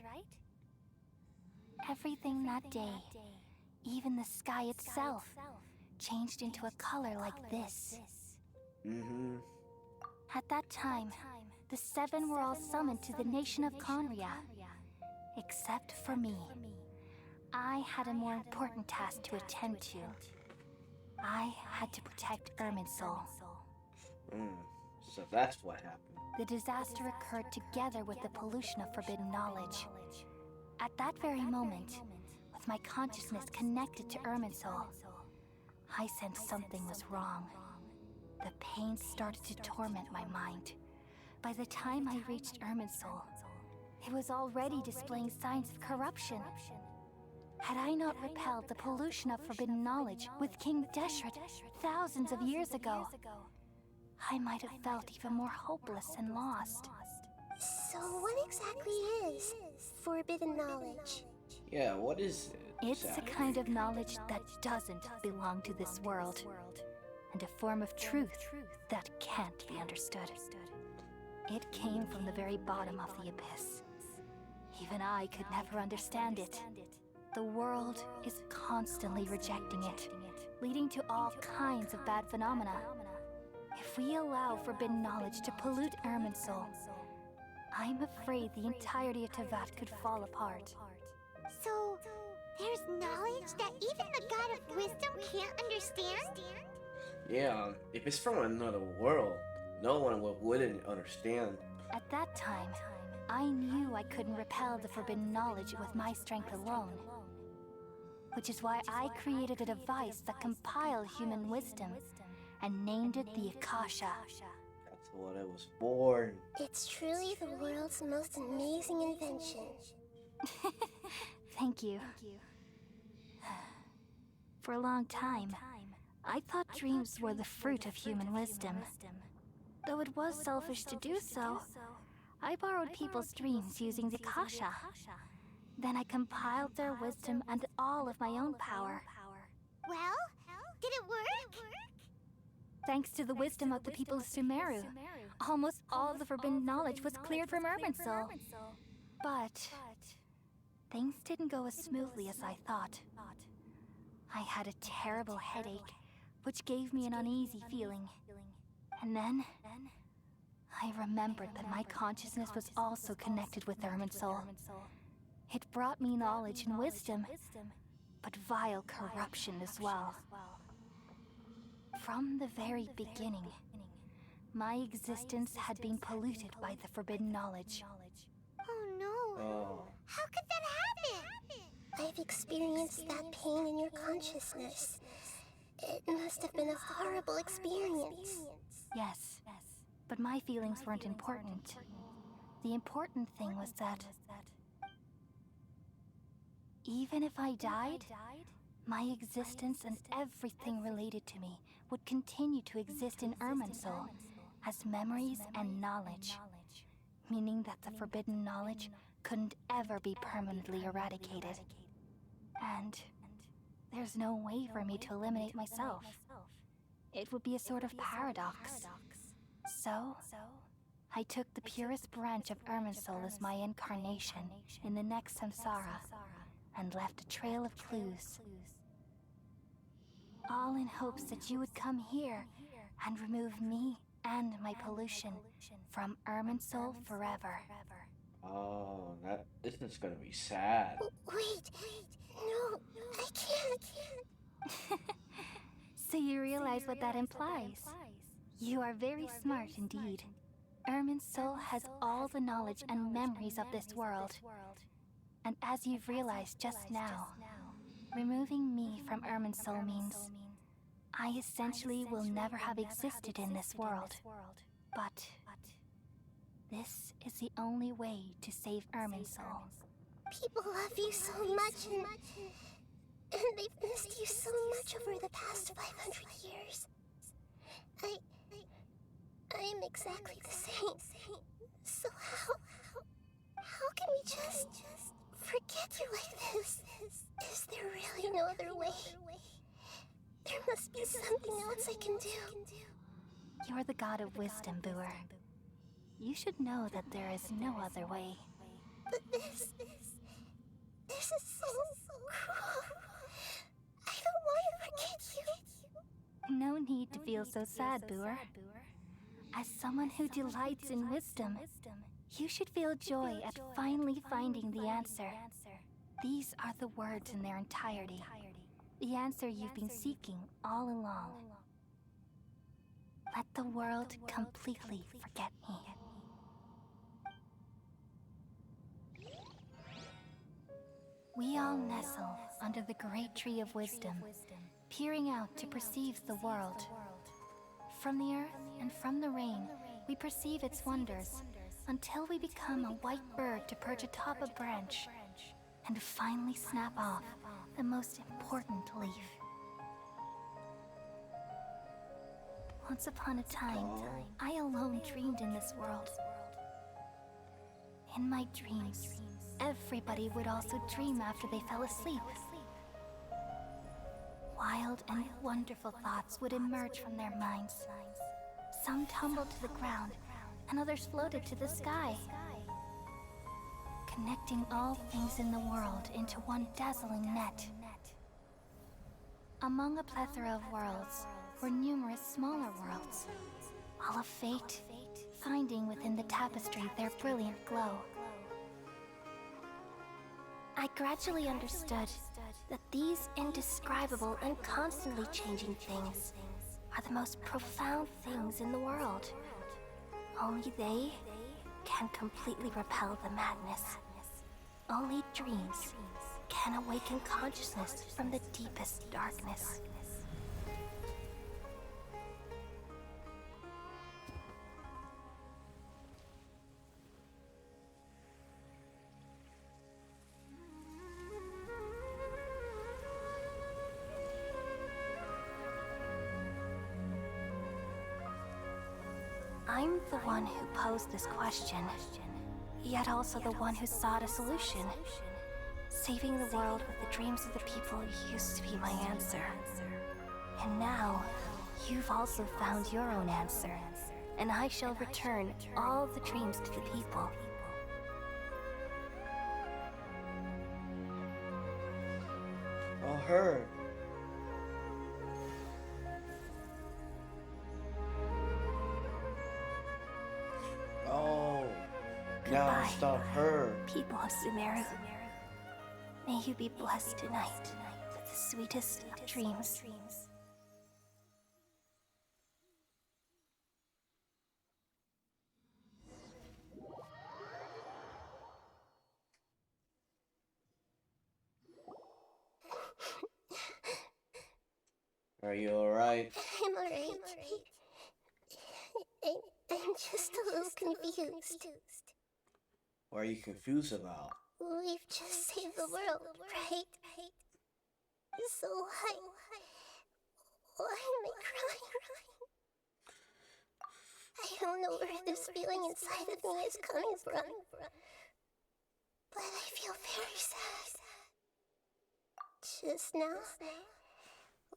Everything that day, even the sky itself, changed into a color like this. Mm-hmm. At that time, the seven were all summoned to the nation of Conria. Except for me. I had a more important task to attend to. I had to protect Irminsul. So that's what happened. The disaster occurred together with the pollution of forbidden knowledge. At that very moment, with my consciousness connected to Irminsul, I sensed something was wrong. The pain started to torment my mind. By the time I reached Irminsul, it was already displaying signs of corruption. Had I not repelled the pollution of forbidden knowledge with King Deshret thousands of years ago, I might have felt even more hopeless and lost. So what exactly is forbidden knowledge? Yeah, what is it? It's a exactly? kind of knowledge that doesn't belong to this world, and a form of truth that can't be understood. It came from the very bottom of the abyss. Even I could never understand it. The world is constantly rejecting it, leading to all kinds of bad phenomena. If we allow forbidden knowledge to pollute Irminsul, I'm afraid the entirety of Tevat could fall apart. So, there's knowledge that even the God of Wisdom can't understand? Yeah, if it's from another world, no one wouldn't understand. At that time, I knew I couldn't repel the forbidden knowledge with my strength alone. Which is why I created a device that compiled human wisdom and named it the Akasha. That's what it was born. It's truly the world's most amazing invention. Thank you. For a long time, I thought dreams were the fruit of human wisdom. Though it was selfish to do so, I borrowed people's dreams using the Akasha. Then I compiled their wisdom and all of my own power. Well, did it work? Thanks to the wisdom of the people of Sumeru, almost all the forbidden knowledge was cleared from Irminsul. But things didn't go as smoothly as I thought. I had a terrible headache, which gave me an uneasy feeling. And then I remembered that my consciousness was also connected with Irminsul. It brought me knowledge and wisdom, but vile corruption as well. From the very beginning, my existence had been polluted by the forbidden knowledge. Oh no. Oh. How could that happen? I've experienced that pain in your consciousness. It must have been a horrible experience. Yes, but my feelings weren't important. The important thing was that even if I died, my existence and everything related to me would continue to exist in Irminsul as memories and knowledge, meaning that the forbidden knowledge couldn't ever be permanently eradicated. And there's no way for me to eliminate myself. It would be a sort of paradox. So, I took the purest branch of Irminsul as my incarnation in the next samsara and left a trail of clues. All in hopes that you would come here and remove me and my pollution from Irminsul forever. Oh, this is gonna be sad. Wait, no, I can't. So you realize what that implies? You are very smart indeed. Irminsul has all the knowledge and memories of this world. And as you've realized just now, removing me from Irminsul means I essentially will never have existed in this world. But this is the only way to save Irminsul. People love you so much, and they've missed you so much over the past 500 years. I am exactly the same. So how can we just forget you like this? Is there really no other way? There must be something else I can do. You're the god of wisdom, Booer. You should know that there is no other way. But this is so cruel. I don't want to forget you. No need to feel so sad, Boer. As someone who delights in wisdom, you should feel joy at finally finding the answer. These are the words in their entirety. The answer you've been seeking all along. Let the world completely forget me. We all nestle under the great tree of wisdom, peering out to perceive the world. From the earth and from the rain, we perceive its wonders, until we become a white bird to perch atop a branch, and finally snap off the most important leaf. Once upon a time, I alone dreamed in this world. In my dreams, everybody would also dream after they fell asleep. Wild and wonderful thoughts would emerge from their minds. Some tumbled to the ground, and others floated to the sky, connecting all things in the world into one dazzling net. Among a plethora of worlds were numerous smaller worlds, all of fate, finding within the tapestry their brilliant glow. I gradually understood that these indescribable and constantly changing things are the most profound things in the world. Only they can completely repel the madness. Only dreams can awaken consciousness from the deepest darkness. I'm the one who posed this question, yet also the one who sought a solution. Saving the world with the dreams of the people used to be my answer. And now, you've also found your own answer, and I shall return all the dreams to the people. Oh, her. Oh, now Goodbye, stop her. people of Sumeru. May you be blessed tonight with the sweetest of dreams. Are you alright? I'm alright. I'm just a little confused. What are you confused about? We've just saved the world, right? So why am I crying? I don't know where this feeling inside of me is coming from, but I feel very sad. Just now,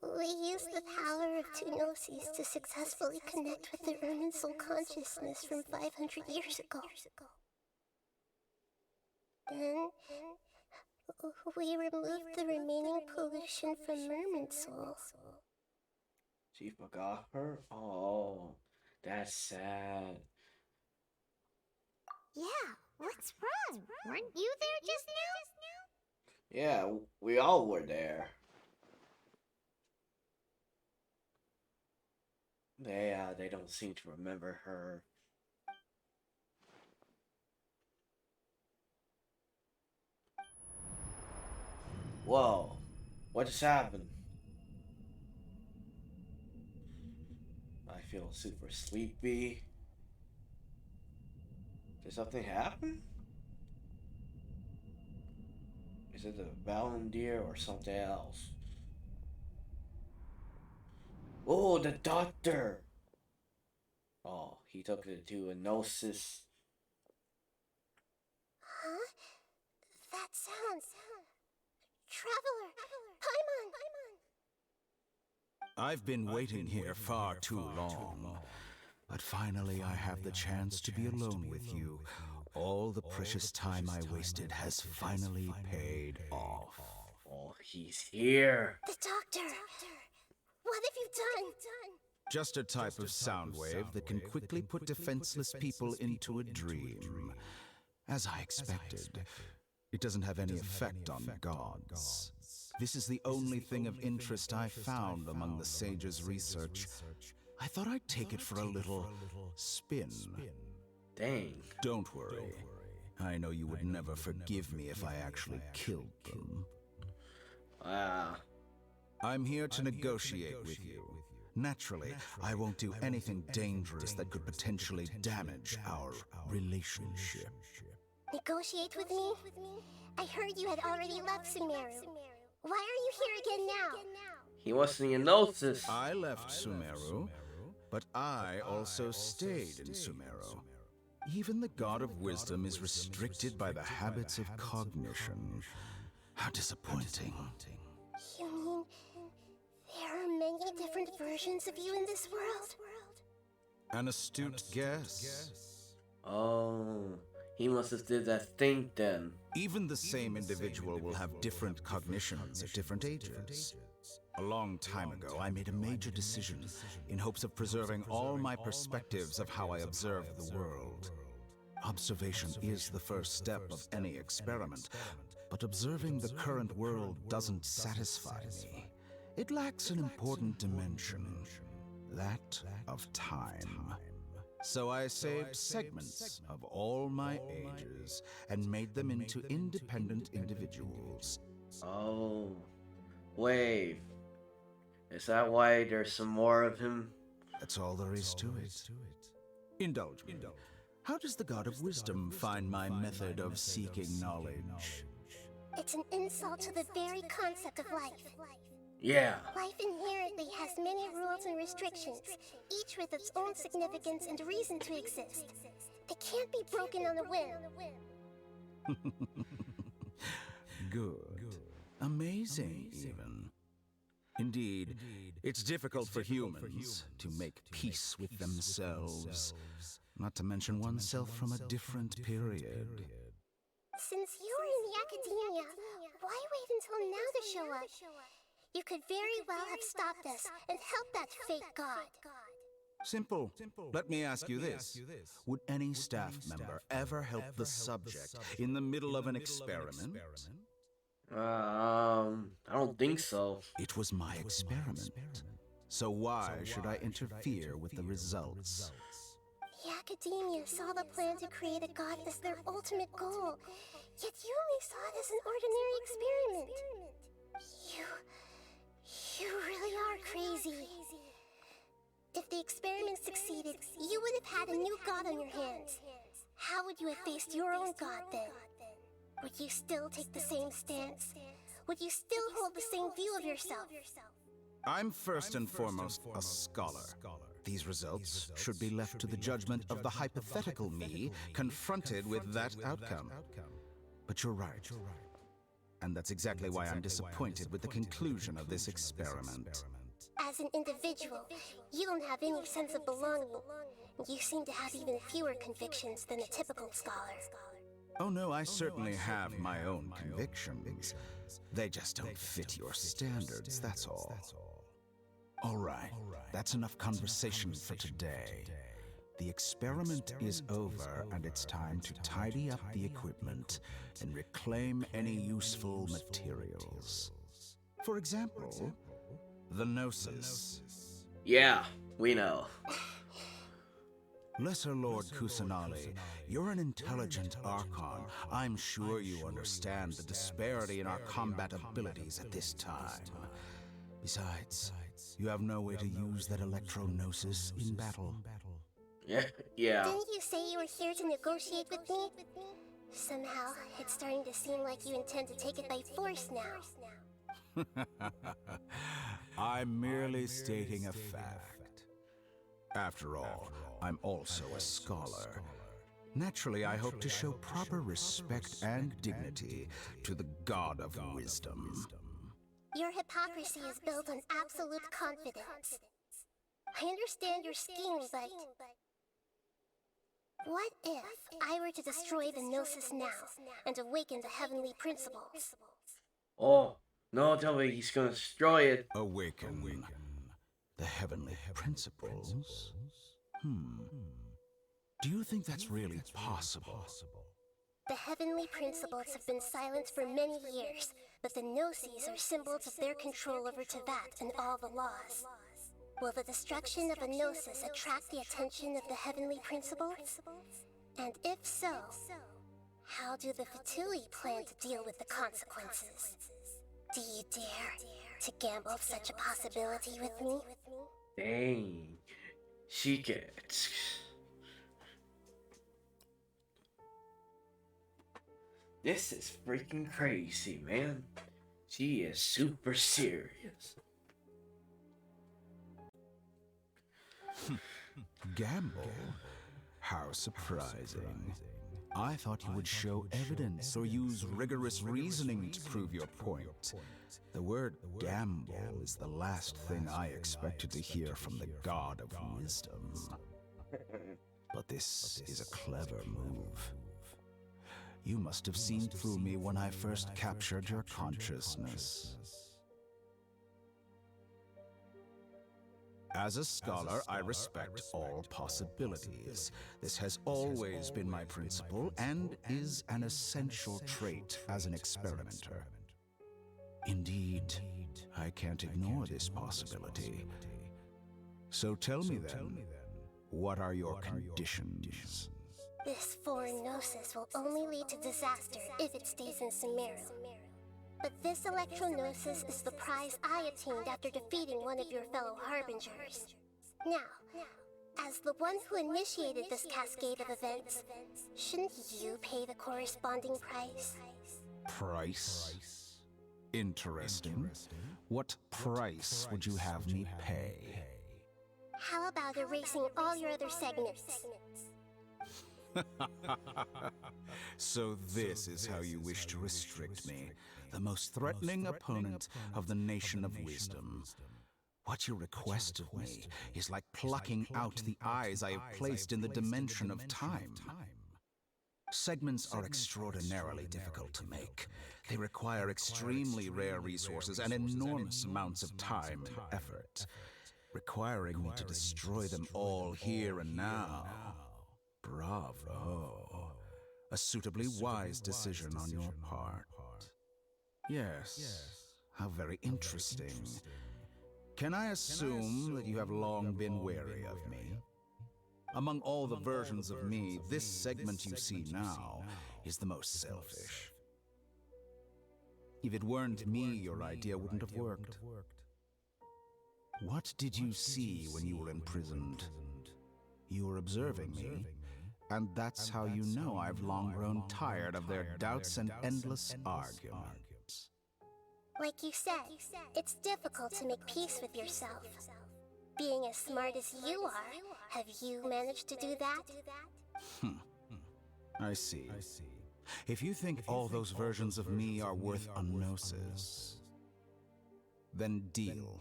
we used the power of two gnosis to successfully connect with the Ermin soul consciousness from 500 years ago. Then, we removed the remaining pollution from Merman soul. She forgot her? Oh, that's sad. Yeah, what's wrong? Weren't you there just now? Yeah, we all were there. They don't seem to remember her. Whoa, what just happened? I feel super sleepy. Did something happen? Is it the Valendeer or something else? Oh, the doctor! Oh, he took it to a gnosis. Huh? That sounds... Traveler! Paimon! I've been waiting here far too long, but finally I have the chance to be alone with you. All the precious time I wasted has finally paid off. Oh, he's here. The doctor! What have you done? Just a type of sound wave that can quickly put defenseless people into a dream. As I expected, it doesn't have any effect on gods. This is the only thing of interest I found among the sage's research. I thought I'd take it for a little spin. Dang. Don't worry. I know you would never forgive me if I actually killed them. Wow. I'm here to negotiate with you. Naturally, I won't do anything dangerous that could potentially damage our relationship. Negotiate with me? I heard you had already left Sumeru. Why are you here again now? He wasn't even noticed. I left Sumeru, but I also stayed in Sumeru. Even the God of Wisdom is restricted by the habits of cognition. How disappointing. You mean there are many different versions of you in this world? An astute guess. Oh, he must have did that thing then. Even the same individual will have different cognitions at different ages. A long time ago, I made a major decision in hopes of preserving all my perspectives of how I observe the world. Observation is the first step of any experiment, but observing the current world doesn't satisfy me. It lacks an important dimension, that of time. So I saved segments of all my ages and made them into independent individuals. Oh, wait. Is that why there's some more of him? That's all there is to it. Indulge me. How does the God of Wisdom find my method of seeking knowledge? It's an insult to the very concept of life. Yeah. Life inherently has many rules and restrictions, each with its own significance and reason to exist. They can't be broken on a whim. Good. Amazing, even. Indeed, it's difficult for humans to make peace with themselves, not to mention oneself from a different period. Since you were in the academia, why wait until now to show up? You could very well have stopped us and helped that fake god. Simple. Let me ask you this. Would any staff member ever help the subject in the middle of an experiment? I don't think so. It was my experiment. So why should I interfere with the results? The academia saw the plan to create a god as their ultimate goal, yet you only saw it as an ordinary experiment. You really are crazy. If the experiment succeeded, you would have had a new god on your hands. How would you have faced your own god then? Would you still take the same stance? Would you still hold the same view of yourself? I'm first and foremost a scholar. These results should be left to the judgment of the hypothetical me confronted with that outcome. But you're right. And that's exactly why I'm disappointed with the conclusion of this experiment. As an individual, you don't have any sense of belonging. You seem to have even fewer convictions than a typical scholar. Oh no, I certainly have my own convictions. They just don't fit your standards, that's all. All right, that's enough conversation for today. The experiment is over, and it's time to tidy up the equipment and reclaim any useful materials. For example, the Gnosis. Yeah, we know. Lesser Lord Kusanali, you're an intelligent Archon. I'm sure you understand the disparity in our combat abilities at this time. Besides, you have no way to use that Electro-Gnosis in battle. Yeah. Didn't you say you were here to negotiate with me? Somehow, it's starting to seem like you intend to take it by force now. I'm merely stating a fact. After all, I'm also a scholar. Naturally, I hope to show proper respect and dignity to the God of Wisdom. Your hypocrisy is built on absolute confidence. I understand your scheme, but... what if I were to destroy the Gnosis now and awaken the heavenly principles? Oh, no, tell me he's gonna destroy it. Awaken. The heavenly principles? Do you think that's really possible? The heavenly principles have been silent for many years, but the Gnosis are symbols of their control over Teyvat and all the laws. Will the destruction of a Gnosis attract the attention of the heavenly principles? And if so, how do the Fatui plan to deal with the consequences? Do you dare to gamble such a possibility with me? Dang. She gets. This is freaking crazy, man. She is super serious. Gamble? How surprising. I thought you would show evidence or use rigorous reasoning to prove your point. The word gamble is the last thing I expected to hear from the god of wisdom. But this is a clever move. You must have seen through me when I first captured your consciousness. As a scholar, I respect all possibilities. This has always been my principle and is an essential trait as an experimenter. Indeed, I can't ignore this possibility. So tell me then, what are your conditions? This foreign Gnosis will only lead to disaster if it stays in Sumeru. But this Electro-Gnosis is the prize I obtained after defeating one of your fellow Harbingers. Now, as the one who initiated this cascade of events, shouldn't you pay the corresponding price? Price? Interesting. What price would you have me pay? How about erasing all your other segments? So this is how you wish to restrict me, the most threatening opponent of the Nation of Wisdom. What you request of me is like plucking out the eyes I have placed in the dimension of time. Segments are extraordinarily difficult to make. They require extremely rare resources and enormous amounts of time and effort, requiring me to destroy them all here and now. Bravo. A suitably wise decision on your part. Yes. How very interesting. Can I assume that you have long been wary of me? Among all the versions of me, this segment you see now is the most selfish. If it weren't me, your idea wouldn't have worked. What did you see when you were imprisoned? You were observing me, and that's how you know I've long grown tired of their doubts and endless arguments. Like you said, it's difficult to make peace with yourself. Being as smart as you are, have you managed to do that? I see. If you think all those versions of me are worth a gnosis, then deal.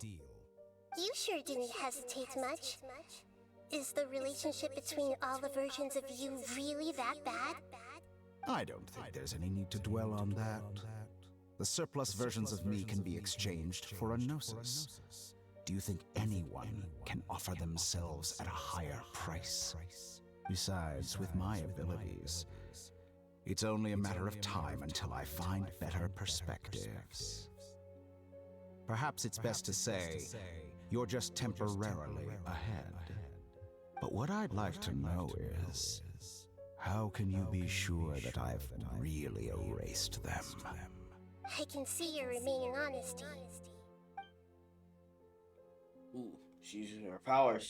You sure didn't hesitate much. Is the relationship between all the versions of you really that bad? I don't think there's any need to dwell on that. The surplus versions of me can be exchanged for a gnosis. Do you think anyone can offer themselves at a higher price? Besides, with my abilities, it's only a matter of time until I find better perspectives. Perhaps it's best to say, you're just temporarily ahead. But what I'd like to know is, how can you be sure that I've really erased them? I can see your remaining honesty. Ooh, she's using her powers.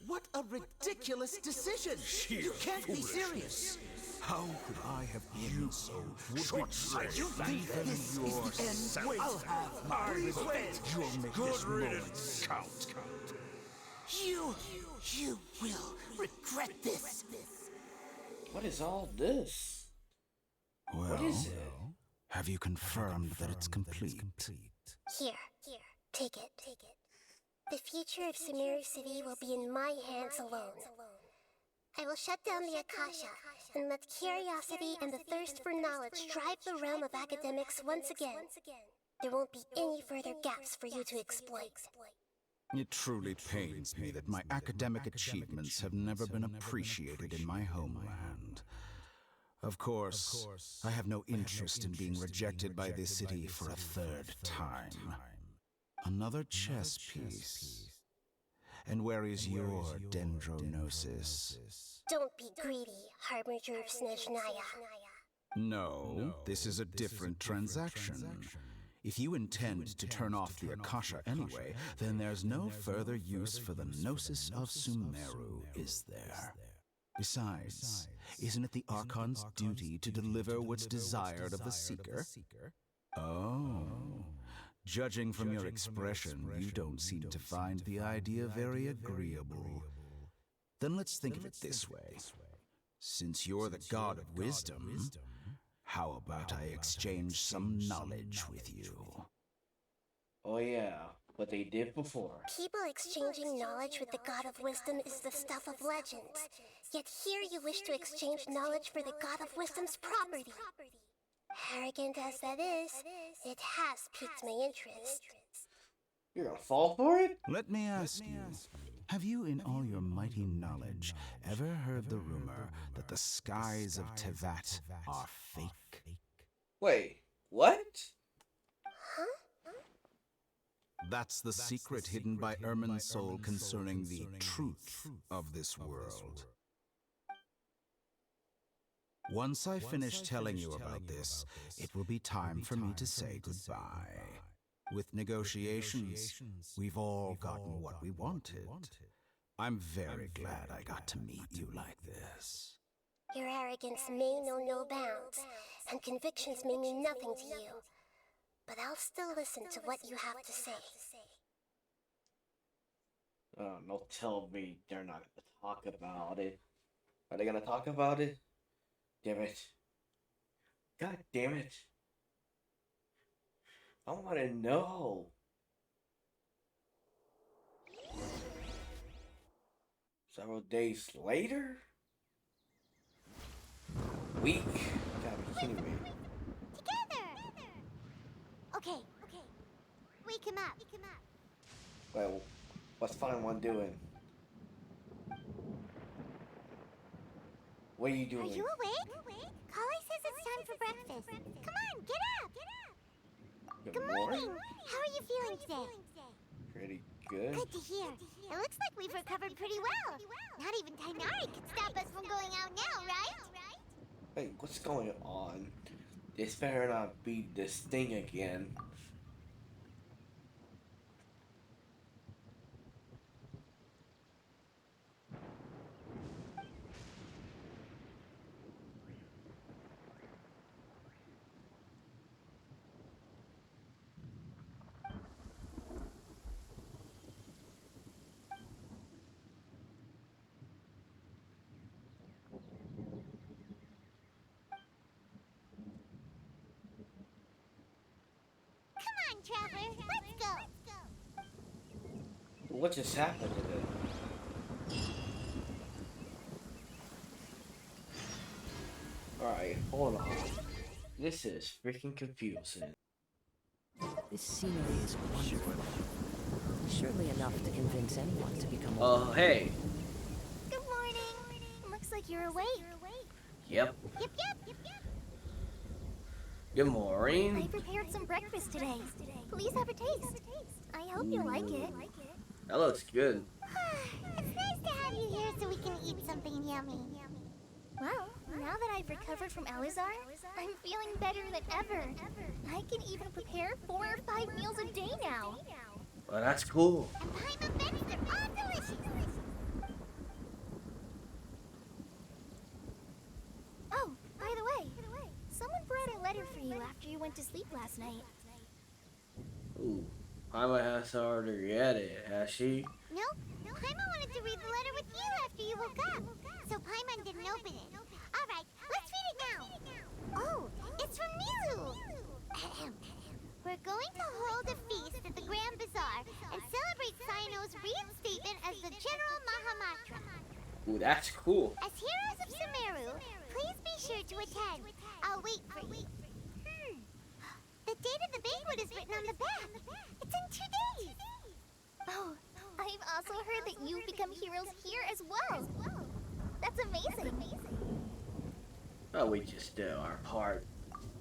What a ridiculous decision! You can't be serious! How could I have been so short-sighted? This is the end. I'll have my revenge. You'll make this moment count. You will regret this. What is all this? Well, What is it? have you confirmed that it's complete? Here, take it. The future of Sumeru City will be in my hands alone. I will shut down the Akasha and let curiosity and the thirst for knowledge drive the realm of academics once again. there won't be any further gaps for you to exploit. It truly pains me that my academic achievements have never been appreciated in my homeland. Of course, I have no interest in being rejected by this city for a third time. Another chess piece. And where is your dendronosis? Don't be greedy, Harbinger of Snezhnaya. No, this is a different transaction. If you intend to turn off the Akasha anyway, then there's no further use for the Gnosis of Sumeru, is there? Besides, isn't it the Archon's duty to deliver what's desired of the Seeker? Oh. Judging from your expression, you don't seem to find the idea very agreeable. Then let's think of it this way. Since you're the god of wisdom, how about I exchange some knowledge with you? Oh yeah, what they did before. People exchanging knowledge with the God of Wisdom is the stuff of legends. Yet here you wish to exchange knowledge for the God of Wisdom's property. Arrogant as that is, it has piqued my interest. You're gonna fall for it? Let me ask you, have you in all your mighty knowledge ever heard the rumor that the skies of Tevat are fake? Wait, what? That's the secret hidden by Irminsul concerning the truth of this world. Once I finish telling you about this, it will be time for me to say goodbye. With negotiations, we've all gotten what we wanted. I'm very glad I got to meet you like this. Your arrogance may know no bounds, and convictions may mean nothing to you. But I'll still listen to what you have to say. Don't tell me they're not gonna talk about it. Are they gonna talk about it? Damn it. God damn it. I wanna know. Several days later? Week? Gotta be kidding me. Together! Okay. Wake him up. Well, what's Fine doing? What are you doing? Are you awake? Kali says it's time for breakfast. Come on, get up! Good morning! How are you feeling today? Pretty good. Good to hear. It looks like we've recovered pretty well. Not even Tainari could stop us from going out now, right? Hey, what's going on? This better not be this thing again. Come on, Trevor. Let's go. What just happened today? Alright, hold on. This is freaking confusing. This scenery is wonderful. Surely enough to convince anyone to become Oh, hey. Good morning. Looks like you're awake. Yep. Yep. Good I morning. prepared some breakfast today. Please have a taste. I hope you like it. That looks good. It's nice to have you here so we can eat something yummy. Well, now that I've recovered from Alizar, I'm feeling better than ever. I can even prepare 4 or 5 meals a day now. Well, that's cool. And Paimon Bennies are all delicious. Oh, by the way, someone brought a letter for you after you went to sleep last night. Ooh. Paimon has already read it, has she? Nope. Paimon wanted to read the letter with you after you woke up. So Paimon didn't open it. Alright, let's read it now. Oh, it's from Miru. We're going to hold a feast at the Grand Bazaar and celebrate Sino's reinstatement as the General Mahamatra. Ooh, that's cool. As heroes of Sumeru, please be sure to attend. I'll wait for you. The date of the banquet is written on the back. It's in 2 days. Oh, I've also heard that you've become heroes here as well. That's amazing. Oh, we just do our part.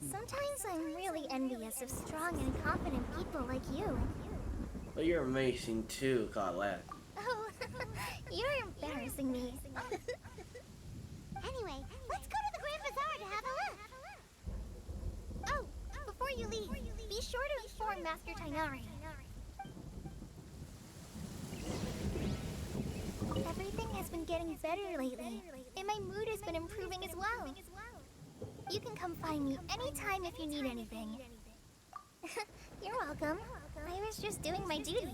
Sometimes I'm really envious of strong and confident people like you. But you're amazing too, Colette. Oh, you're embarrassing me. Anyway, let's go to the Grand Bazaar to have a look. Oh, before you leave, be sure to inform Master Tainari. Everything has been getting better lately, and my mood has been improving as well. You can come find me anytime if you need anything. You're welcome. I was just doing my duty.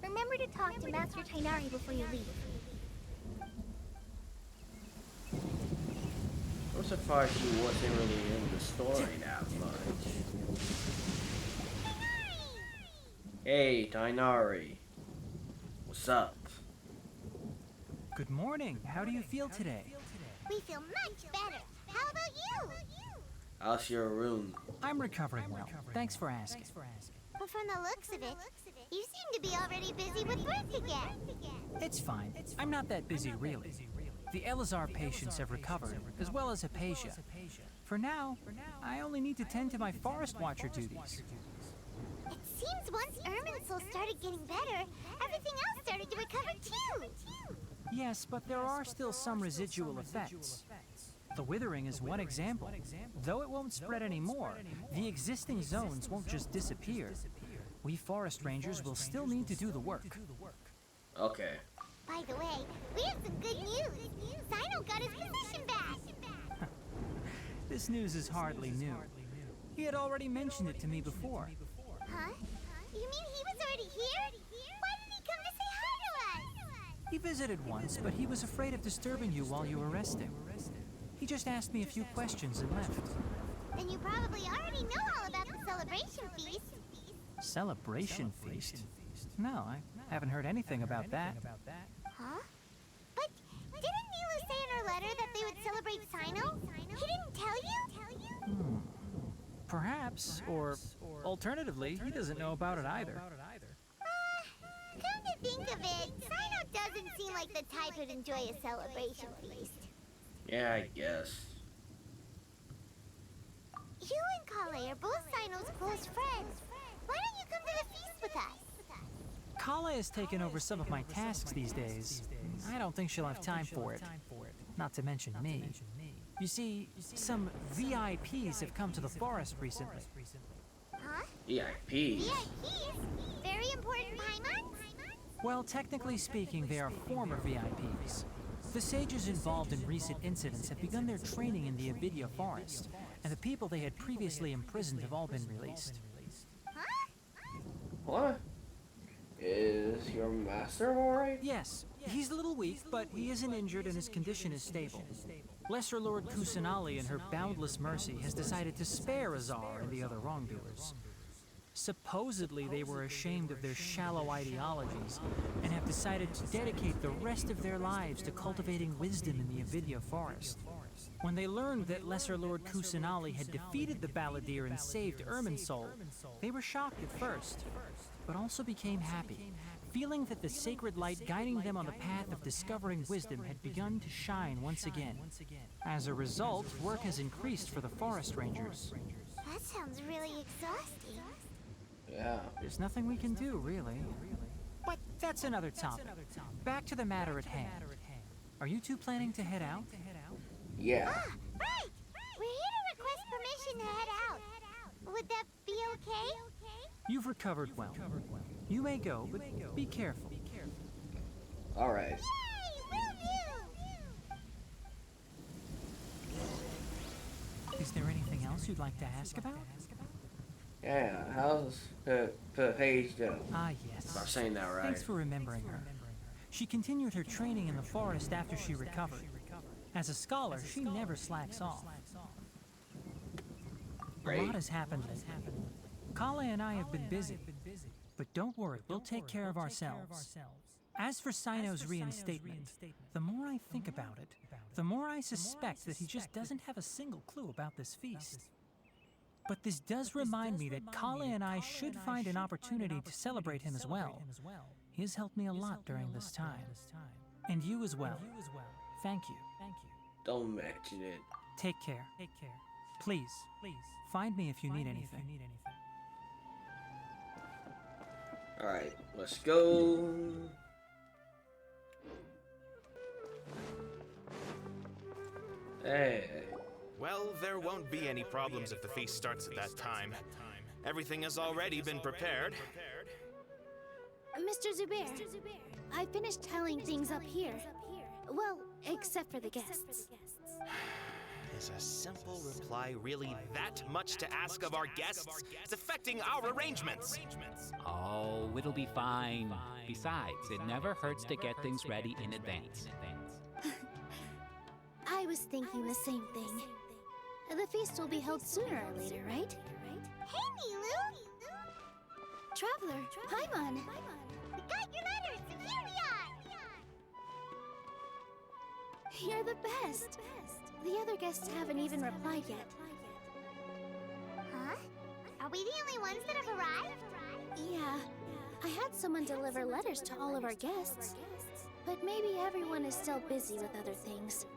Remember to talk to Master Tainari before you leave. I'm surprised she wasn't really in the story that much. Hey, Tainari. What's up? Good morning. How do you feel today? We feel much better. How about you? How's your room? I'm recovering well. Thanks for asking. But from the looks of it, you seem to be already busy with work again. It's fine. I'm not that busy, really. The Elazar patients have recovered, as well as Hypatia. For now, I only need to tend to my Forest Watcher duties. It seems once Irminsul started getting better, everything else started to recover too. Yes, but there are still some residual effects. The withering is one example. Though it won't spread anymore, the existing zones won't just disappear. We forest rangers will still need to do the work. Okay. By the way, we have some good news. Sino got his position back. This news is hardly new. He had already mentioned it to me before. Huh? You mean he was already here? Why didn't he come to say hi to us? He visited once, but he was afraid of disturbing you while you were resting. He just asked me a few questions and left. Then you probably already know all about the celebration feast. Celebration feast? No, I haven't heard anything about that. Huh? But didn't Nilu say in her letter that they would celebrate Sino? He didn't tell you? Perhaps, or alternatively, he doesn't know about it either. Come to think of it, Sino doesn't seem like the type who'd enjoy a celebration feast. Yeah, I guess. You and Kale are both Sino's close friends. Why don't you come to the feast with us? Kala has taken over some of my tasks these days. I don't think she'll have time for it. Not to mention me. You see, some VIPs have come to the forest recently. Huh? EIPs? VIPs? Very important Paimons? Well, technically speaking, they are former VIPs. The sages involved in recent incidents have begun their training in the Avidya forest, and the people they had previously imprisoned have all been released. Huh? What? Is your master alright? Yes, he's a little weak, but he isn't injured and his condition is stable. Lesser Lord Kusanali, in her boundless mercy, has decided to spare Azar and the other wrongdoers. Supposedly, they were ashamed of their shallow ideologies and have decided to dedicate the rest of their lives to cultivating wisdom in the Avidya forest. When they learned that Lesser Lord Kusanali had defeated the Balladeer and saved Irminsul, they were shocked at first, but also became happy, feeling that the sacred light guiding them on the path of discovering wisdom had begun to shine once again. As a result, work has increased for the forest rangers. That sounds really exhausting. Yeah. There's nothing we can do, really. But that's another topic. Back to the matter at hand. Are you two planning to head out? Yeah. Ah, right! We're here to request permission to head out. Would that be okay? You've recovered well. You may go, but be careful. Alright. Yay! Will do! Is there anything else you'd like to ask about? Yeah, how's Paige doing? Ah, yes. If I'm saying that right. Thanks for remembering her. She continued her training in the forest after she recovered. As a scholar, she never slacks off. A lot has happened lately. Kala and I have been busy. But don't worry, we'll take care of ourselves. As for Sino's reinstatement, the more I think about it, the more I suspect that he just doesn't have a single clue about this feast. But this does remind me that Kale and I should find an opportunity to celebrate him as well. He has helped me a lot during this time. And you as well. Thank you. Don't mention it. Take care. Please, find me if you need anything. Alright, let's go. Hey. Well, there won't be any problems if the feast starts at that time. Everything has already been prepared. Mr. Zubair, I finished tallying things up here. Well, except for the guests. Is a simple reply really that much to ask of our guests? It's affecting our arrangements. Oh, it'll be fine. Besides, it never hurts to get things ready in advance. I was thinking the same thing. The feast will be held sooner or later, right? Hey, Nilu! Traveler, Paimon! We got your letters! Here we are! You're the best! The other guests haven't even replied yet. Huh? Are we the only ones that have arrived? Yeah. I had someone deliver letters to all of our guests. But maybe everyone is still busy with other things.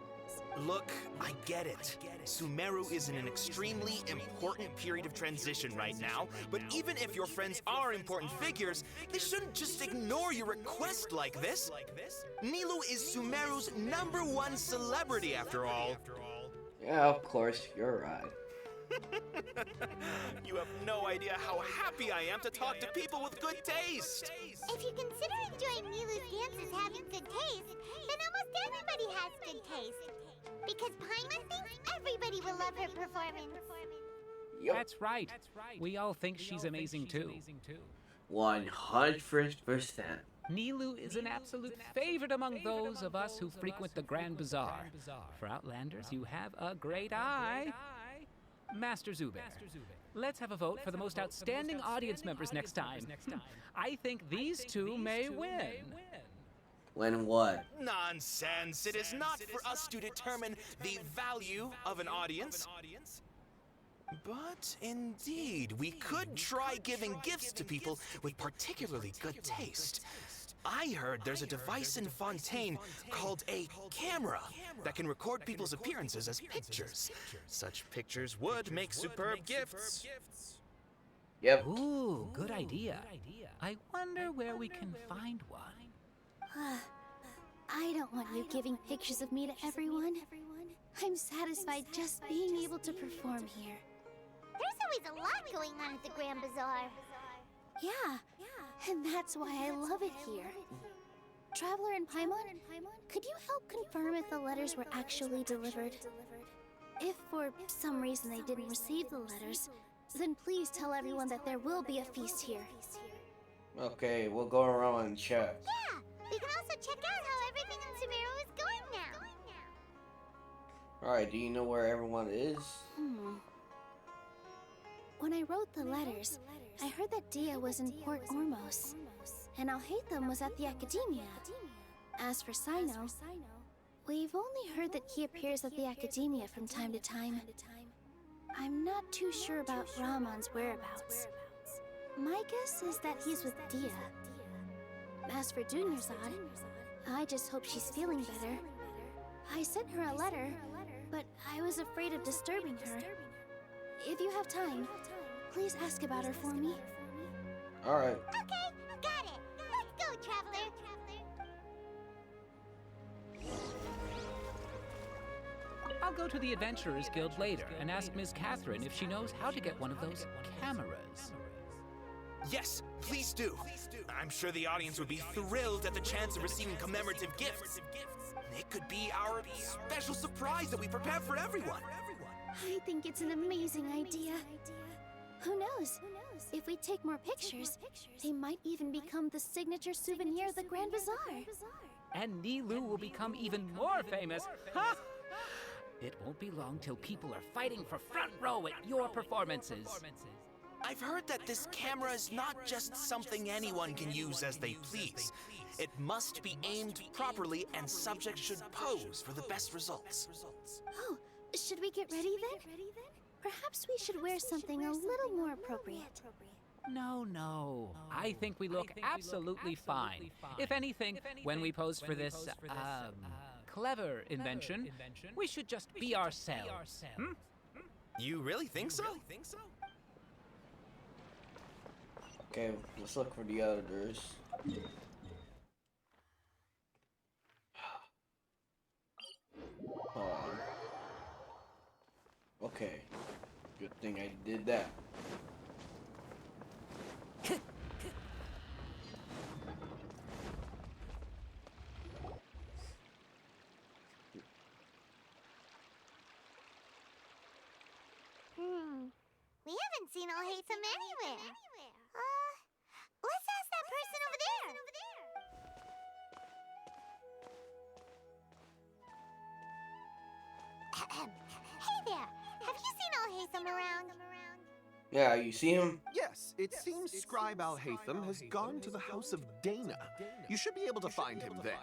Look, I get it. Sumeru is in an extremely important period of transition right now, but even if your friends are important figures, they shouldn't just ignore your request like this. Nilou is Sumeru's #1 celebrity after all. Yeah, of course, you're right. You have no idea how happy I am to talk to people with good taste. If you consider enjoying Nilu's dance as having good taste, then almost everybody has good taste. Because Paimon thinks everybody will love her performance. Yep. That's right. We all think she's amazing too. 100%. Nilou is an absolute favorite among those of us who frequent the Grand Bazaar. For Outlanders, you have a great eye. Master Zubair, let's have a vote for the most outstanding audience members next time. I think these two may win. When what? Nonsense! It is not for us to determine the value of an audience. But indeed, we could try giving gifts to people with particularly good taste. I heard there's a device in Fontaine called a camera that can record people's appearances as pictures. Such pictures would make superb gifts. Yep. Ooh, good idea. I wonder where we can find one. I don't want you giving pictures of me to everyone. I'm satisfied just being able to perform here. There's always a lot going on at the Grand Bazaar. Yeah, and that's why I love it here. Traveler and Paimon, could you help confirm if the letters were actually delivered? If for some reason they didn't receive the letters, then please tell everyone that there will be a feast here. Okay, we'll go around and check. Yeah, we can also check out how everything in Sumeru is going now. Alright, do you know where everyone is? When I wrote the letters, I heard that Dia was in Port Ormos, and Alhaitham was at the Academia. As for Sino, we've only heard that he appears at the Academia from time to time. I'm not too sure about Ramon's whereabouts. My guess is that he's with Dia. As for Dunyarzad, I just hope she's feeling better. I sent her a letter, but I was afraid of disturbing her. If you have time, please ask about her for me. Alright. Okay, got it. Let's go, Traveler. I'll go to the Adventurers Guild later and ask Ms. Catherine if she knows how to get one of those cameras. Yes, please do. I'm sure the audience would be thrilled at the chance of receiving commemorative gifts. It could be our special surprise that we prepare for everyone. I think it's an amazing idea. Who knows? If we take more pictures, they might even become the signature souvenir of the Grand Bazaar. And Nilou will become even more famous. Ha! It won't be long till people are fighting for front row at your performances. I've heard that this camera is not just something anyone can use as they please. It must be aimed properly, and subjects should pose for the best results. Oh, should we get ready then? Perhaps we should wear something a little more appropriate. No. I think we look absolutely fine. If anything, when we pose for this, clever invention, we should just be ourselves. Hmm? You really think so? Okay, let's look for the others. Hold on. Okay. Good thing I did that. We haven't seen Alhaitham anywhere. Let's ask that person over there. Hey there, have you seen Alhaitham around? Yeah, you see him? Yes, it seems Scribe Alhaitham has gone to the House of Dana. You should be able to find him there.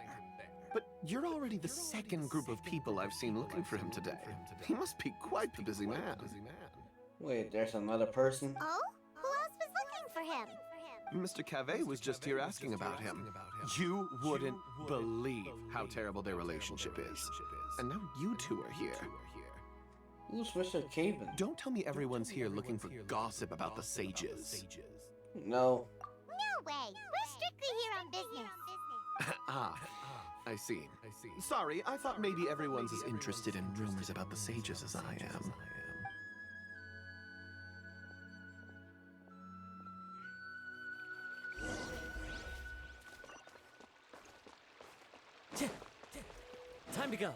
But you're already the second group of people I've seen looking for him today. He must be quite the busy man. Wait, there's another person? Oh? Who else was looking for him? Mr. Cave was just here asking about him. You wouldn't believe how terrible their relationship is. And now you two are here. Who's Mr. Caven? Don't tell me everyone's here looking for gossip about the sages. No. No way. We're strictly here on business. I see. Sorry, I thought maybe everyone's as interested in rumors about the sages as I am. Time to go.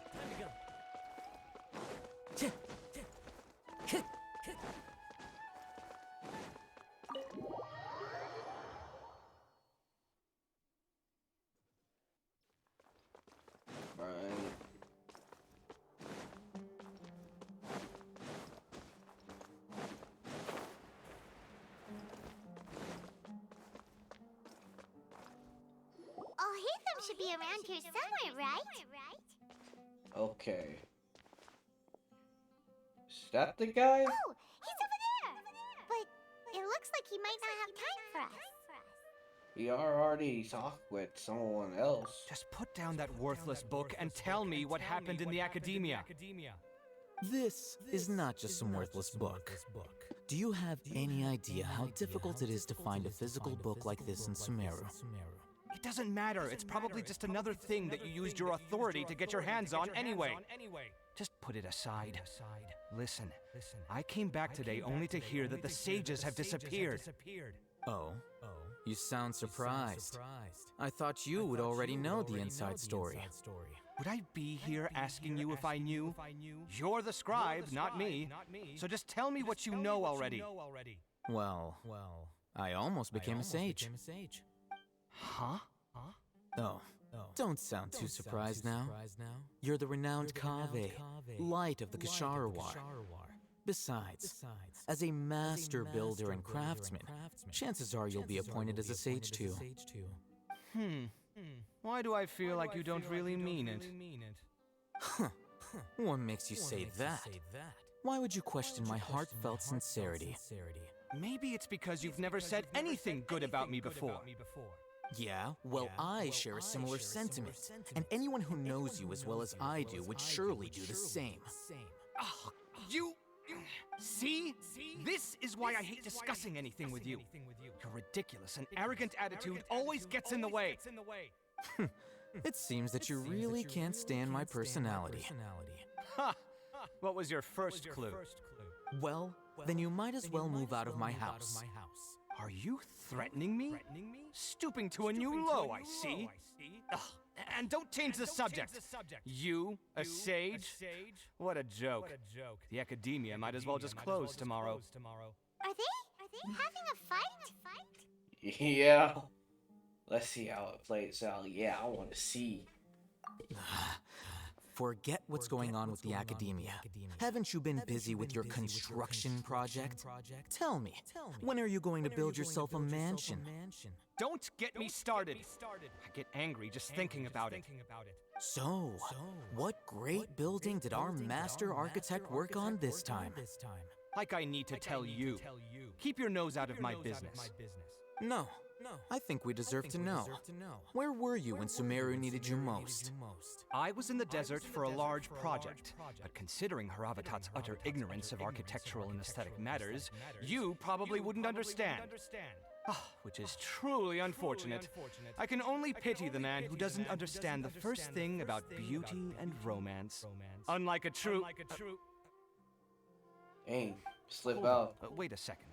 Alhaitham should be around here somewhere, right? Okay. Is that the guy? Oh, he's over there! But it looks like he might not have time for us. We already talked with someone else. Just put down that worthless book and tell me what happened in the academia. This is not just some worthless book. Do you have any idea how difficult it is to find a physical book like this in Sumeru? It doesn't matter. It's probably just another thing that you used your authority to get your hands on anyway. Just put it aside. Listen, I came back today only to hear that the sages have disappeared. Oh? You sound surprised. I thought you would already know the inside story. Would I be here asking you if I knew? You're the scribe, not me. So just tell me what you know already. Well, I almost became a sage. Huh? Oh, don't sound too surprised now. You're the renowned Kaveh, light of the Ksharawar. Besides, as a master builder and craftsman, chances are you'll be appointed as a sage too. Why do I feel like you don't really mean it? What makes you say that? Why would you question my heartfelt sincerity? Maybe it's because you've never said anything good about me before. Yeah, well, I share a similar sentiment, and anyone who knows you as well as I do would surely do the same. Oh, you... See? This is why I hate discussing anything with you. Your ridiculous and arrogant attitude always gets in the way. It seems that you really can't stand my personality. Ha! What was your first clue? Well, then you might as well move out of my house. Are you threatening me? Stooping to a new low, I see. Ugh. And don't change the subject. You, a sage? What a joke. The academia might as well just close tomorrow. Are they having a fight? Yeah. Let's see how it plays out. Yeah, I want to see. Forget what's going on with the academia. Haven't you been busy with your construction project? Tell me, when are you going to build yourself a mansion? Don't get me started. I get angry just thinking about it. So, what great building did our master architect work on this time? Like I need to tell you. Keep your nose out of my business. No. I think we deserve to know. Where were you when Sumeru needed you most? I was in the desert for a large project, but considering Haravatat's utter ignorance of architectural and aesthetic matters, you probably wouldn't understand. Which is truly unfortunate. I can only pity the man who doesn't understand the first thing about beauty and romance. Unlike a true... Dang, slip out. Wait a second.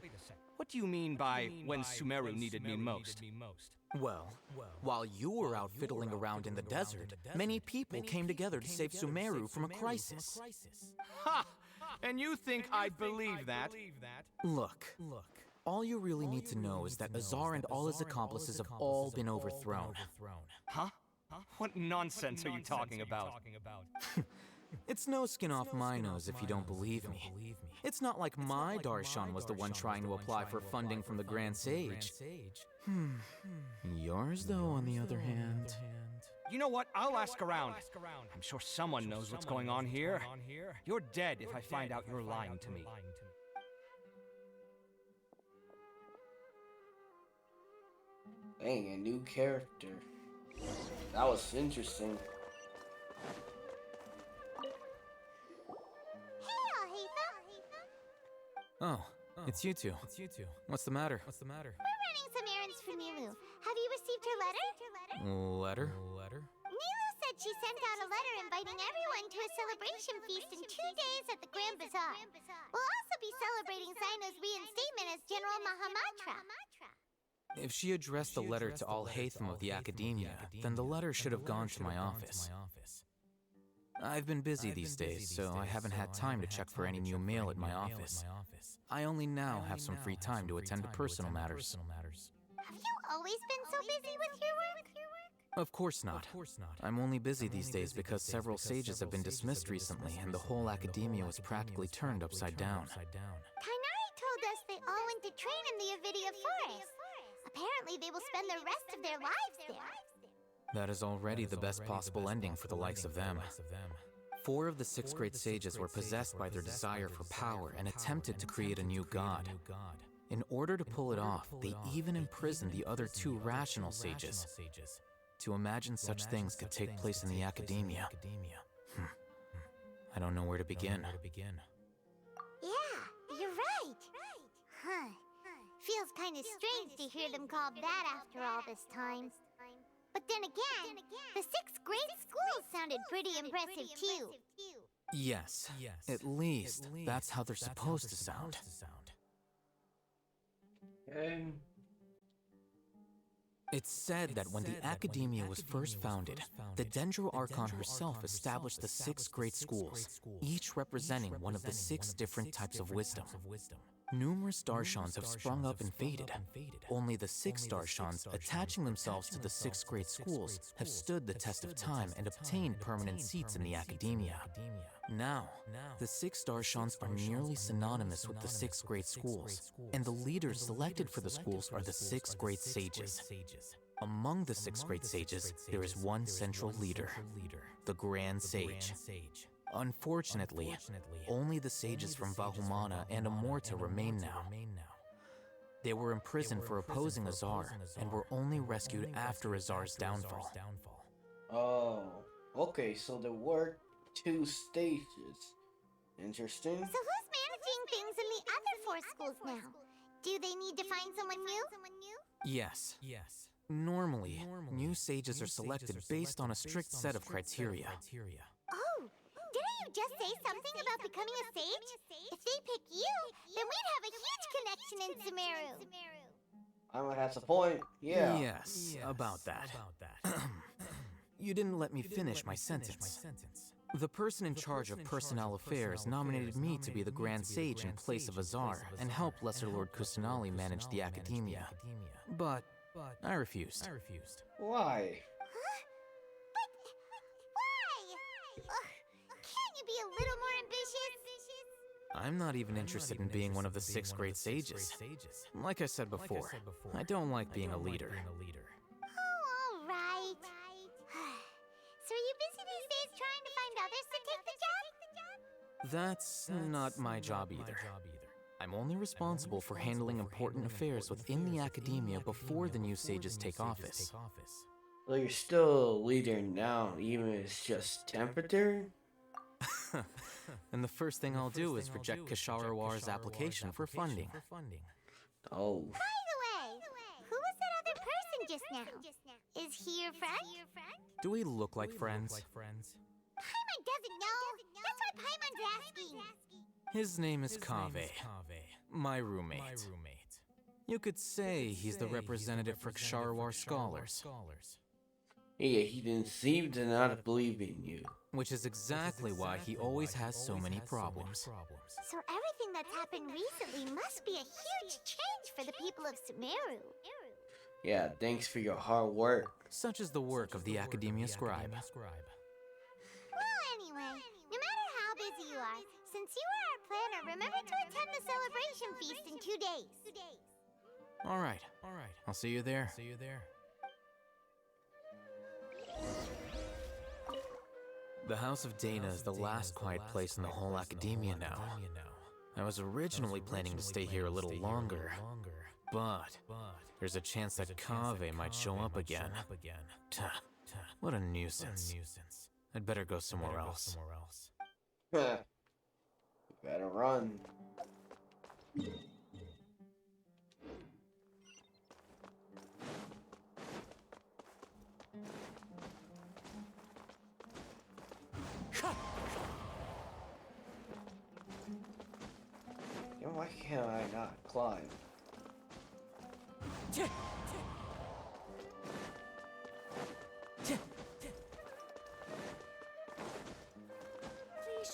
What do you mean by when Sumeru needed me most? Well, while you were out fiddling around in the desert, many people came together to save Sumeru from a crisis. Ha! And you think I'd believe that? Look. All you really need to know is that Azar and all his accomplices have all been overthrown. Huh? What nonsense are you talking about? It's no skin off my nose if you don't believe me. It's not like my Darshan was the one trying to apply for funding from the Grand Sage. Yours, though, on the other hand... You know what? I'll ask around. I'm sure someone knows what's going on here. You're dead if I find out you're lying to me. Dang, a new character. That was interesting. Oh, it's you two. What's the matter? We're running some errands for Nilu. Have you received her letter? Letter? Nilu said she sent out a letter inviting everyone to a celebration feast in 2 days at the Grand Bazaar. We'll also be celebrating Zaino's reinstatement as General Mahamatra. If she addressed the letter to all Hatham of the Academia, then the letter should have gone to my office. I've been busy these days, so I haven't had time to check for any new mail at my office. I only now have some free time to attend to personal matters. Have you always been so busy with your work? Of course not. I'm only busy these days because several sages have been dismissed recently and the whole Academia was practically turned upside down. Kainari told us they all went to train in the Avidia Forest. Apparently they will spend the rest of their lives there. That is already the best possible ending for the likes of them. 4 of the 6 great sages were possessed by their desire for power and attempted to create a new god. In order to pull it off, they even imprisoned the other 2 rational sages. To imagine such things could take place in the Academia. I don't know where to begin. Yeah, you're right. Huh. Feels kind of strange to hear them called that after all this time. But then again, the 6 great schools sounded pretty impressive too. Yes, at least that's how they're supposed to sound. It's said that when the Academia was first founded, the Dendro Archon herself established the 6 great schools, each representing one of the 6 different types of wisdom. Numerous Darshans have sprung up and faded. Only the 6 Darshans, attaching themselves to the 6 great schools, have stood the test of time and obtained permanent seats in the Academia. Now, the 6 Darshans are nearly synonymous with the 6 great schools, and the leaders selected for the schools are the 6 great sages. Among the 6 great sages, there is one central leader, the Grand Sage. Unfortunately, only the sages from Vahumana and Amorta remain now. They were imprisoned for opposing Azar, and were only rescued after Azar's downfall. Oh, okay, so there were 2 stages. Interesting. So who's managing things in the other 4 schools now? Do they need to find someone new? Yes. Normally, new sages are selected based on a strict set of criteria. Oh, didn't you just say something about becoming a sage? If they pick you, then we'd have a huge connection in Sumeru. I might have a point. Yeah. Yes, about that. You didn't let me finish my sentence. The person in charge of personnel affairs nominated me to be the Grand Sage in place of Azar and help Lesser Lord Kusanali manage the Academia. But I refused. Why? Huh? But why? Can't you be a little more ambitious? I'm not even interested in being one of the 6 great sages. Like I said before, I don't like being a leader. Oh, all right. So are you busy these days trying to find others to take the job? That's not my job either. I'm only responsible for handling important affairs within the academia before the new sages take office. Well, you're still a leader now, even if it's just temporary? And the first thing I'll do is reject Kasharawar's application for funding. Oh. By the way, who was that other person just now? Is he your friend? Do we look like friends? Paimon doesn't know. That's why Paimon's asking. His name is Kaveh, my roommate. You could say he's the representative for Ksharawar scholars. Yeah, he didn't seem to not believe in you. Which is exactly why he always has so many problems. So everything that's happened recently must be a huge change for the people of Sumeru. Yeah, thanks for your hard work. Such is the work of the Academia Scribe. Well, anyway, no matter how busy you are, since you are our planner, remember to attend the celebration feast in 2 days. All right. I'll see you there. The House of Dana is the last quiet place in the whole academia now. I was originally planning to stay here a little longer, but there's a chance that Kaveh might show up again. What a nuisance. I'd better go somewhere else. Better run. Why can't I not climb? Please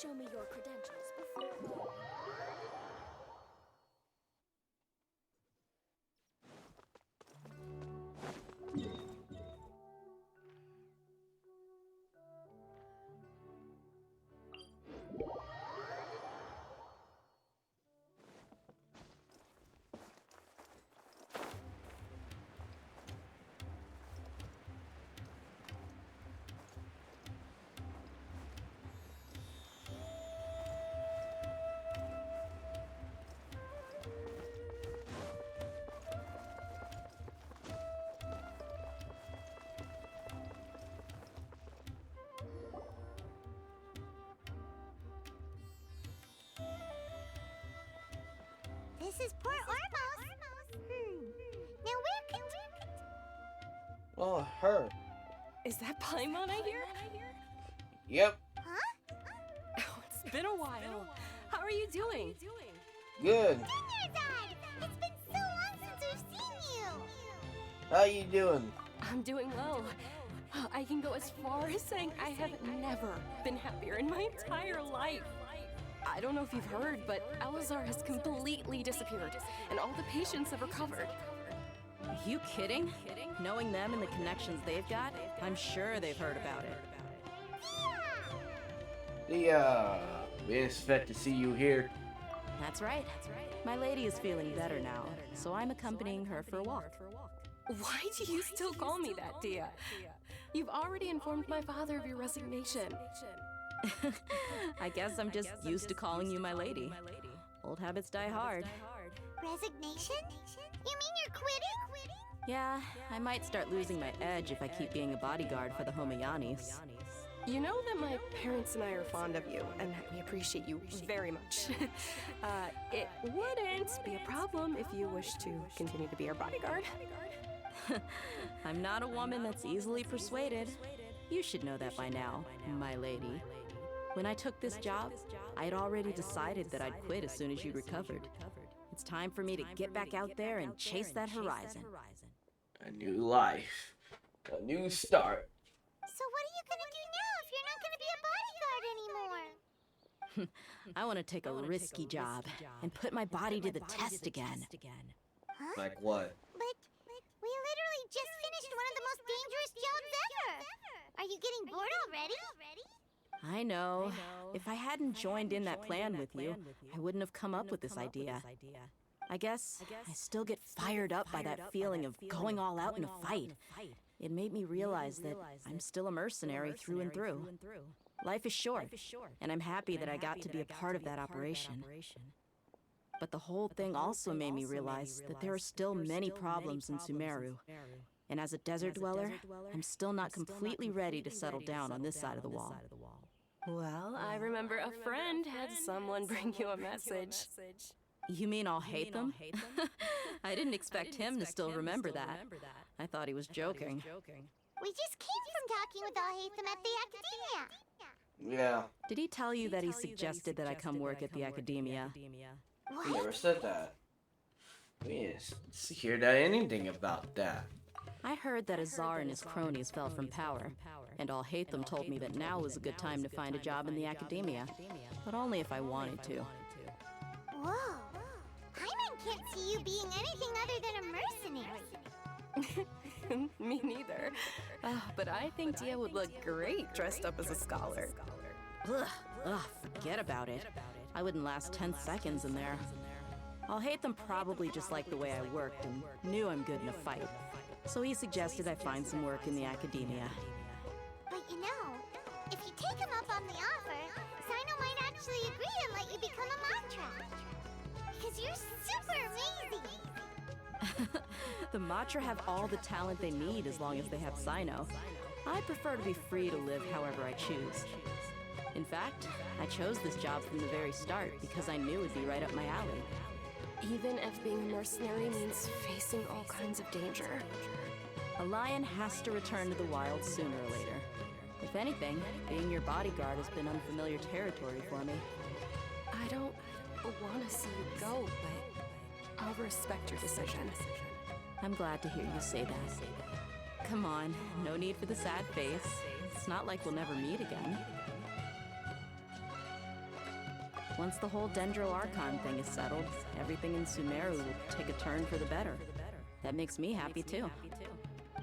show me your credentials before. This is Port Ormos. Now where can... Oh, her. Is that Paimon I hear? Yep. Huh? Oh, it's been a while. How are you doing? Good. Dad! It's been so long since we've seen you! How you doing? I'm doing well. I can go as far as saying I have never been happier in my entire life. I don't know if you've heard, but Elazar has completely disappeared, and all the patients have recovered. Are you kidding? Knowing them and the connections they've got, I'm sure they've heard about it. We didn't expect to see you here. That's right. My lady is feeling better now, so I'm accompanying her for a walk. Why do you still call me that, Dia? You've already informed my father of your resignation. I guess I'm just used to calling you my lady. Old habits die hard. Resignation? You mean you're quitting? Yeah, I might start losing my edge if I keep being a bodyguard for the Homayanis. You know that my parents and I are fond of you, and that we appreciate you very much. It wouldn't be a problem if you wish to continue to be our bodyguard. I'm not a woman that's easily persuaded. You should know that by now, my lady. When I took this job, I had already decided that I'd quit as soon as you recovered. It's time for me to get back out there and chase that horizon. A new life. A new start. So what are you gonna do now if you're not gonna be a bodyguard anymore? I want to take a risky job and put my body to the test again. Huh? Like what? But we literally just finished one of the most dangerous jobs ever! Are you getting bored already? I know. If I hadn't joined in that plan with you, I wouldn't have come up with this idea. I guess I still get fired up by that feeling of going all out in a fight. It made me realize that I'm still a mercenary through and through. Life is short, and I'm happy that I got to be a part of that operation. But the whole thing also made me realize that there are still many problems in Sumeru. And as a desert dweller, I'm still not completely ready to settle down on this side of the wall. Well, I remember a friend had someone bring you a message. You mean I'll hate them? I didn't expect him to still remember that. I thought he was joking. We just came from talking with All Hate Them at the Academia. Yeah. Did he tell you that he suggested that I come work at the Academia? We never said that. We didn't hear that anything about that. I heard that Azar and his cronies fell from power, and All Hate Them told me that now was a good time to find a job in the Academia, but only if I wanted to. Whoa. Paimon can't see you being anything other than a mercenary. Me neither. But I think Dia would look great dressed up as a scholar. Ugh, forget about it. I wouldn't last 10 seconds in there. All Hate Them probably just liked the way I worked and knew I'm good in a fight. So he suggested I find some work in the Academia. But you know, if you take him up on the offer, Sino might actually agree and let you become a Matra. Because you're super amazing! The Matra have all the talent they need as long as they have Sino. I prefer to be free to live however I choose. In fact, I chose this job from the very start because I knew it'd be right up my alley. Even if being a mercenary means facing all kinds of danger. A lion has to return to the wild sooner or later. If anything, being your bodyguard has been unfamiliar territory for me. I don't want to see you go, but I'll respect your decision. I'm glad to hear you say that. Come on, no need for the sad face. It's not like we'll never meet again. Once the whole Dendro Archon thing is settled, everything in Sumeru will take a turn for the better. That makes me happy too.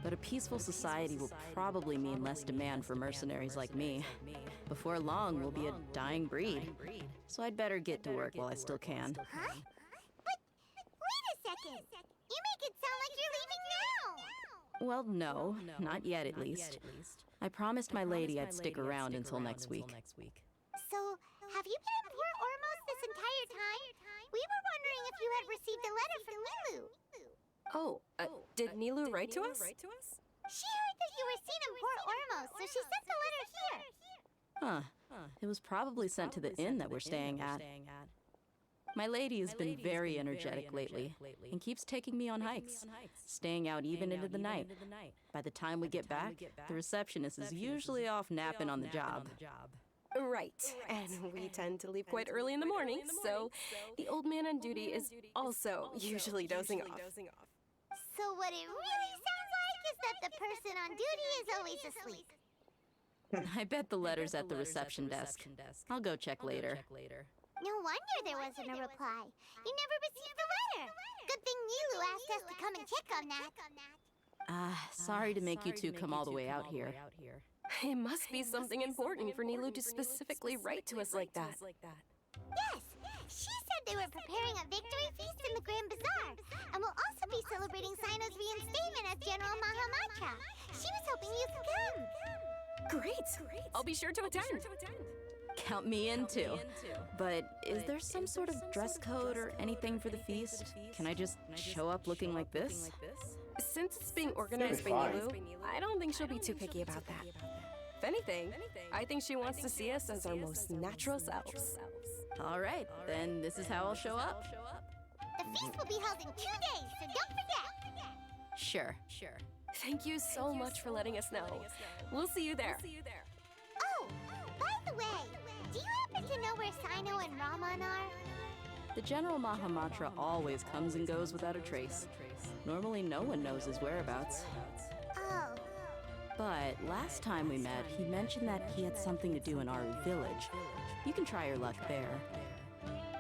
But a peaceful society will probably mean less demand for mercenaries like me. Before long, we'll be a dying breed. So I'd better get to work while I still can. Huh? But wait a second! You make it sound like you're leaving now! Well, no, not yet at least. I promised my lady I'd stick around until next week. So, have you been in Port Ormos this entire time? We were wondering if you had received a letter from Nilu. Oh, did Nilu write to us? She heard that you were seen in Port Ormos, so she sent the letter here. Huh. It was probably sent to the inn that we're staying at. My lady has been very energetic lately and keeps taking me on hikes, staying out even into the night. By the time we get back, the receptionist is usually off napping on the job. Right, and we tend to leave quite early in the morning, so the old man on duty is also usually dozing off. So what it really sounds like is that the person on duty is always asleep. I bet the letter's at the reception desk. I'll go check later. No wonder there wasn't a reply. You never received the letter. Good thing Nilu asked us to come and check on that. Sorry to make you two come all the way out here. It must be something important for Nilu to specifically write to us like that. Yes! She said they were preparing a victory feast in the Grand Bazaar, and will also be celebrating Sino's reinstatement as General Mahamatra. She was hoping you could come. Great! I'll be sure to attend. Count me in too. But is there some sort of dress code or anything for the feast? Can I just show up looking like this? Since it's being organized by Nilu, I don't think she'll be too picky about that. If anything, I think she wants to see us as our most natural selves. All right, then this is how I'll show up. The feast will be held in 2 days, so don't forget. Sure. Thank you so much for letting us know. We'll see you there. Oh, by the way, do you happen to know where Sino and Raman are? The General Mahamatra always comes and goes without a trace. Normally no one knows his whereabouts. Oh. But last time we met, he mentioned that he had something to do in Aru village. You can try your luck there.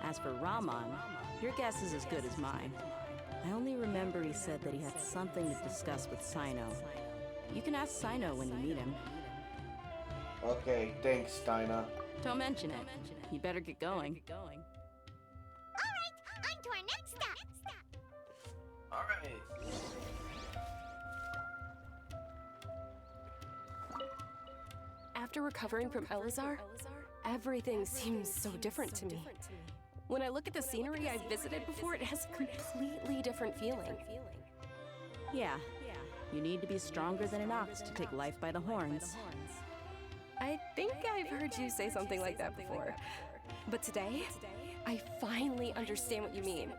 As for Raman, your guess is as good as mine. I only remember he said that he had something to discuss with Sino. You can ask Sino when you meet him. Okay, thanks, Steina. Don't mention it. You better get going. Alright, on to our next stop. Alright. After recovering from Elazar, everything seems so different to me. When I look at the scenery I've visited before, it has a completely different feeling. Yeah. You need to be stronger than an ox to take life by the horns. I think I've heard you say something like that before. But today, I finally understand what you mean.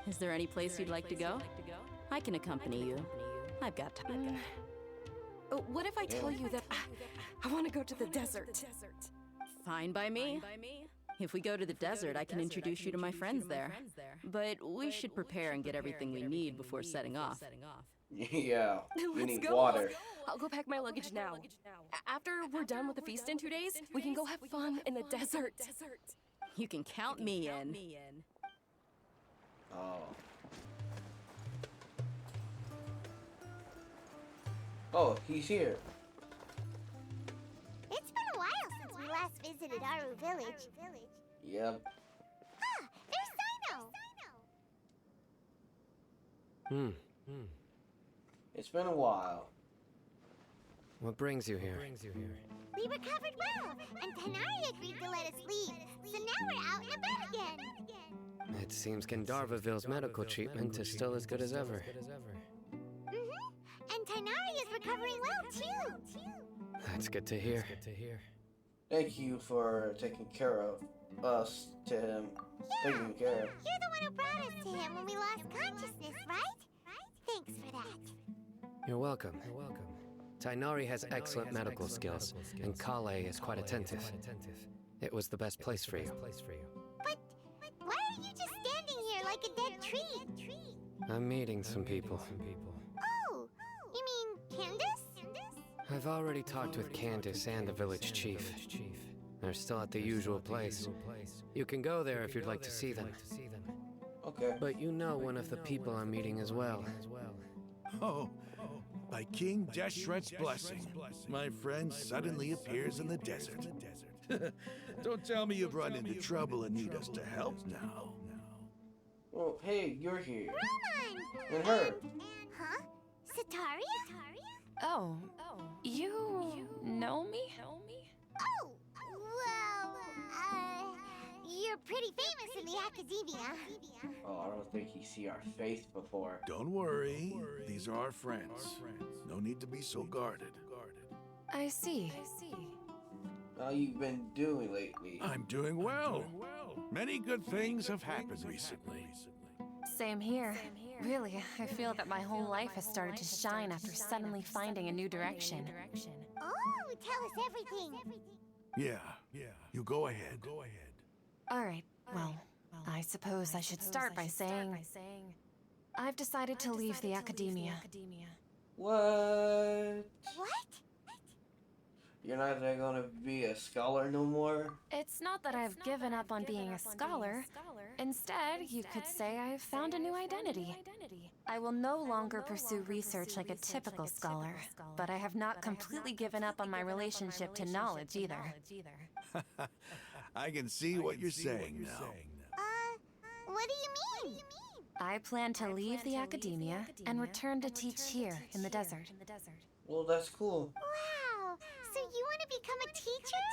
Is there any place you'd like to go? I can accompany you. I've got time. What if I tell you that I want to go to the desert? Fine by me. If we go to the desert, I can introduce you to my friends there. But we should prepare and get everything we need before setting off. Yeah, we Let's need go. water. I'll go pack my luggage now. After we're done with the feast in 2 days, we can go have fun in the desert. You can count me in. Oh. Oh, he's here. It's been a while since we last visited Aru Village. Yep. Ah, there's Sino! It's been a while. What brings you here? We recovered well, and Tanari agreed to let us leave, so now we're out and about again. It seems Gandharvaville's medical treatment is still as good as ever. And Tanari is recovering well, too. That's good to hear. Thank you for taking care of us to him. Taking care. You're the one who brought us to him when we lost consciousness, right? Thanks for that. You're welcome. Tainari has excellent medical skills, and Kale is quite attentive. It was the best place for you. But why are you just standing here like a dead tree? I'm meeting some people. Oh, you mean Candace? I've already talked with Candace and the village chief. They're still at the usual place. You can go there if you'd like to see them. Okay. But you know one of the people I'm meeting as well. Oh, by King Deshret's blessing, my friend suddenly appears in the desert. Don't tell me you've run into trouble and need us to help now. Oh, hey, you're here. Roman! And her. Huh? Sataria? Oh, you know me? Oh, well, you're pretty famous in the academia. Oh, I don't think he's seen our face before. Don't worry, these are our friends. No need to be so guarded. I see. How you been doing lately? I'm doing well. Many good things have happened recently. Same here. Really, I feel that my whole life has started to shine after suddenly finding a new direction. Oh, tell us everything. Yeah, you go ahead. All right, well, I suppose I should start by saying I've decided to leave the academia. What? What? You're not gonna be a scholar no more? It's not that I've given up on being a scholar. Instead, you could say I've found a new identity. I will no longer pursue research like a typical scholar, but I have not completely given up on my relationship to knowledge either. I can see what you're saying now. What do you mean? I plan to leave the academia and return to teach here in the desert. Well, that's cool. Wow, so you want to become a teacher?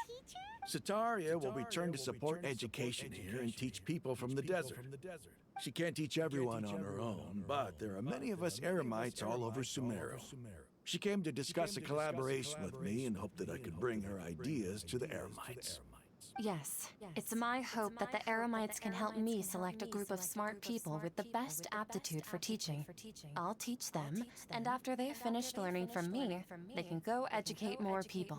Sataria will return to support education here and teach people from the desert. She can't teach everyone on her own, but there are many of us Eremites all over Sumeru. She came to discuss a collaboration with me and hoped that I could bring her ideas to the Eremites. Yes, it's my hope that the Eremites can help me select a group of smart people with the best aptitude for teaching. I'll teach them, and after they've finished learning from me, they can go educate more people.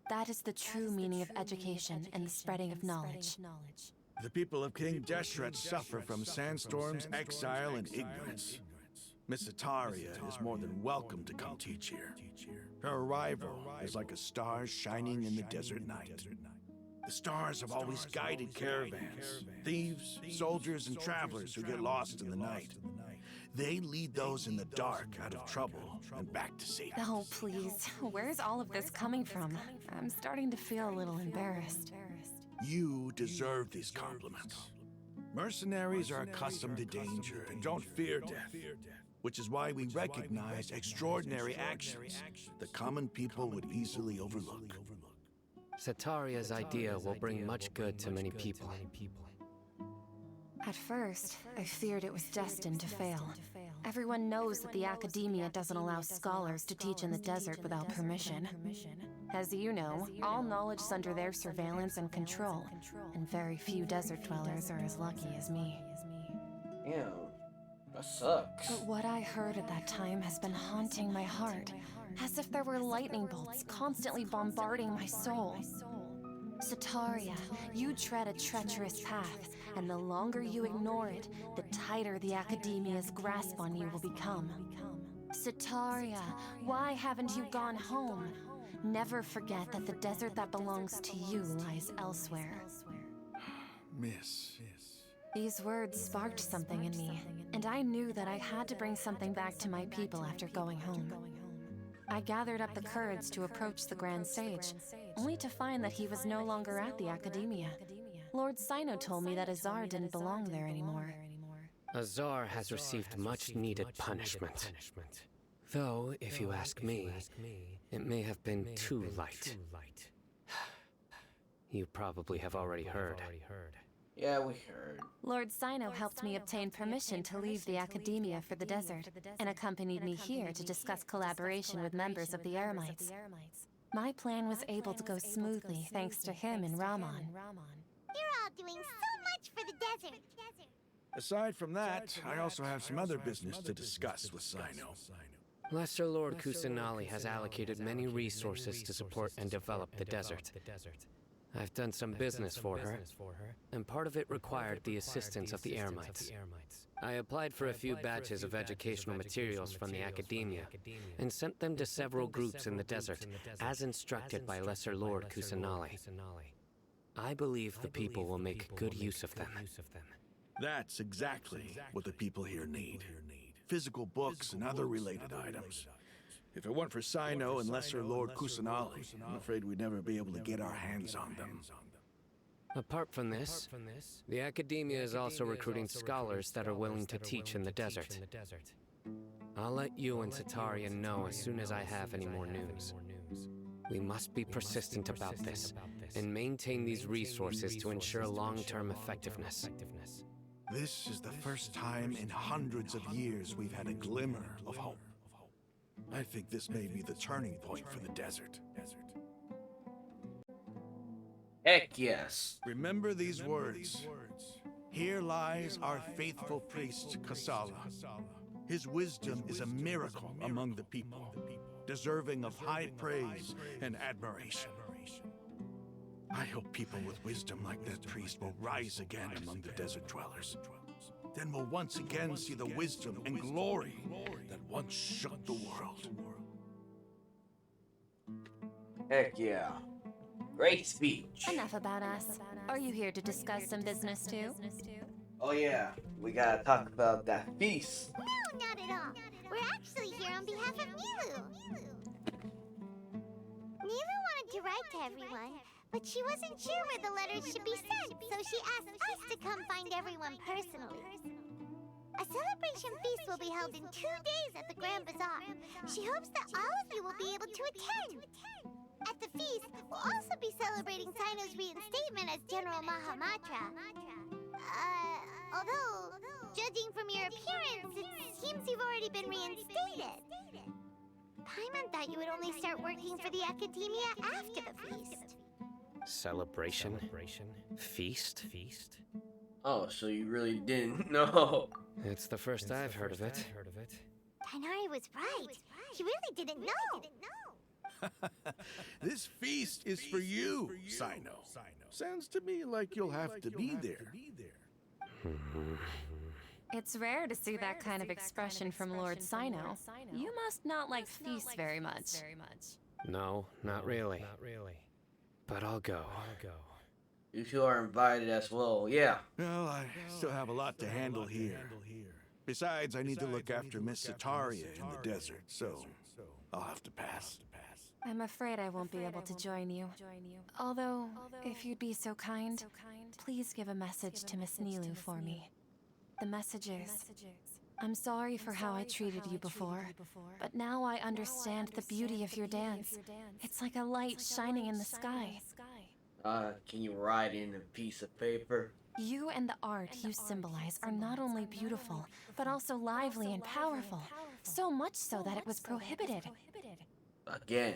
That is the true meaning of education and the spreading of knowledge. The people of King Deshret suffer from sandstorms, exile, and ignorance. Miss Ataria is more than welcome to come teach here. Her arrival is like a star shining in the desert night. The stars have always guided caravans, thieves, soldiers, and travelers who get lost in the night. They lead those in the dark out of trouble and back to safety. Oh, please. Where's all of this coming from? I'm starting to feel a little embarrassed. You deserve these compliments. Mercenaries are accustomed to danger and don't fear death, which is why we recognize extraordinary actions that common people would easily overlook. Setaria's idea will bring much good to many people. At first, I feared it was destined to fail. Everyone knows that the Academia doesn't allow scholars to teach in the desert without permission. As you know, all knowledge is under their surveillance and control, and very few desert dwellers are as lucky as me. Ew, that sucks. But what I heard at that time has been haunting my heart, as if there were lightning bolts constantly bombarding my soul. Setaria, you tread a treacherous path, and the longer you ignore it, the tighter the Academia's grasp on you will become. Setaria, why haven't you gone home? Never forget that the desert that belongs to you lies elsewhere. Miss. These words sparked something in me, and I knew that I had to bring something back to my people after going home. I gathered up the courage to approach the Grand Sage, only to find that he was no longer at the Academia. Lord Sino told me that Azar didn't belong there anymore. Azar has received much needed punishment. Though, if you ask me, it may have been too light. You probably have already heard. Yeah, we heard. Lord Sino helped me obtain permission to leave the Academia for the desert, and accompanied me here to discuss collaboration with members of the Eremites. My plan was able to go smoothly thanks to him and Rahman. You're all doing so much for the desert. Aside from that, I also have some other business to discuss with Sino. Lesser Lord Kusanali has allocated many resources to support and develop the desert. I've done some business for her, and part of it required the assistance of the Eremites. I applied for a few batches of educational materials from the Academia, and sent them to several groups in the desert, as instructed by Lesser Lord Kusanali. I believe the people will make good use of them. That's exactly what the people here need. Physical books and other related items. If it weren't for Sino and Lesser Lord Kusanali, I'm afraid we'd never be able to get our hands on them. Apart from this, the Academia is also recruiting scholars that are willing to teach in the desert. I'll let you and Setaria know as soon as I have any more news. We must be persistent about this, and maintain these resources to ensure long-term effectiveness. This is the first time in hundreds of years we've had a glimmer of hope. I think this may be the turning point for the desert. Heck yes. Remember these words. Here lies our faithful priest, Kasala. His wisdom is a miracle among the people, deserving of high praise and admiration. I hope people with wisdom like that priest will rise again among the desert dwellers. Then we'll once again see the wisdom and glory that once shook the world. Heck yeah. Great speech. Enough about us. Are you here to discuss some business too? Oh yeah, we gotta talk about that feast. No, not at all. We're actually here on behalf of Nilu. Nilu wanted to write to everyone, but she wasn't sure where the letters should be sent, so she asked us to come find everyone personally. A celebration feast will be held in 2 days at the Grand Bazaar. She hopes that all of you will be able to attend. At the feast, we'll also be celebrating Sino's reinstatement as General Mahamatra. Although, judging from your appearance, it seems you've already been reinstated. Paimon thought you would only start working for the Academia after the feast. Celebration? Feast? Oh, so you really didn't know. It's the first I've heard of it. Tainari was right. He really didn't know. This feast is for you, Sino. Sounds to me like you'll have to be there. It's rare to see that kind of expression from Lord Sino. You must not like feasts very much. No, not really. But I'll go. You two are invited as well, yeah. Well, I still have a lot to handle here. Besides, I need to look after Miss Setaria in the desert, so I'll have to pass. I'm afraid I won't be able to join you. Although, if you'd be so kind, please give a message to Miss Nilu for me. The message is, I'm sorry for how I treated you before, but now I understand the beauty of your dance. It's like a light shining in the sky. Can you write in a piece of paper? You and the art you symbolize are not only beautiful, but also lively and powerful. So much so that it was prohibited. Again,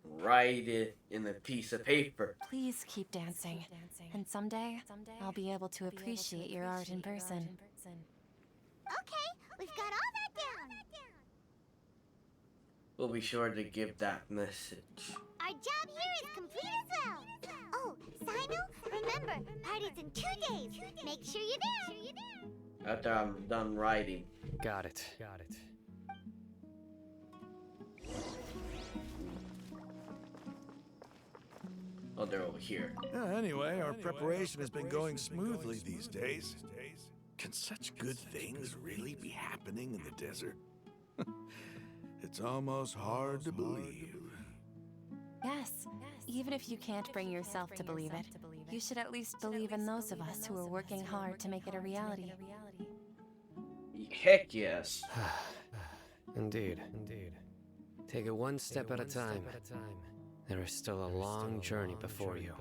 write it in a piece of paper. Please keep dancing. And someday, I'll be able to appreciate your art in person. Okay, we've got all that down. We'll be sure to give that message. Our job here is complete as well. Oh, Sino, remember, party's in 2 days. Make sure you're there. After I'm done writing. Got it. Oh, they're over here. Anyway, our preparation has been going smoothly these days. Can such good things really be happening in the desert? It's almost hard to believe. Yes, even if you can't bring yourself to believe it, you should at least believe in those of us who are working hard to make it a reality. Heck yes. Indeed. Take it one step at a time. There is still a long journey before you.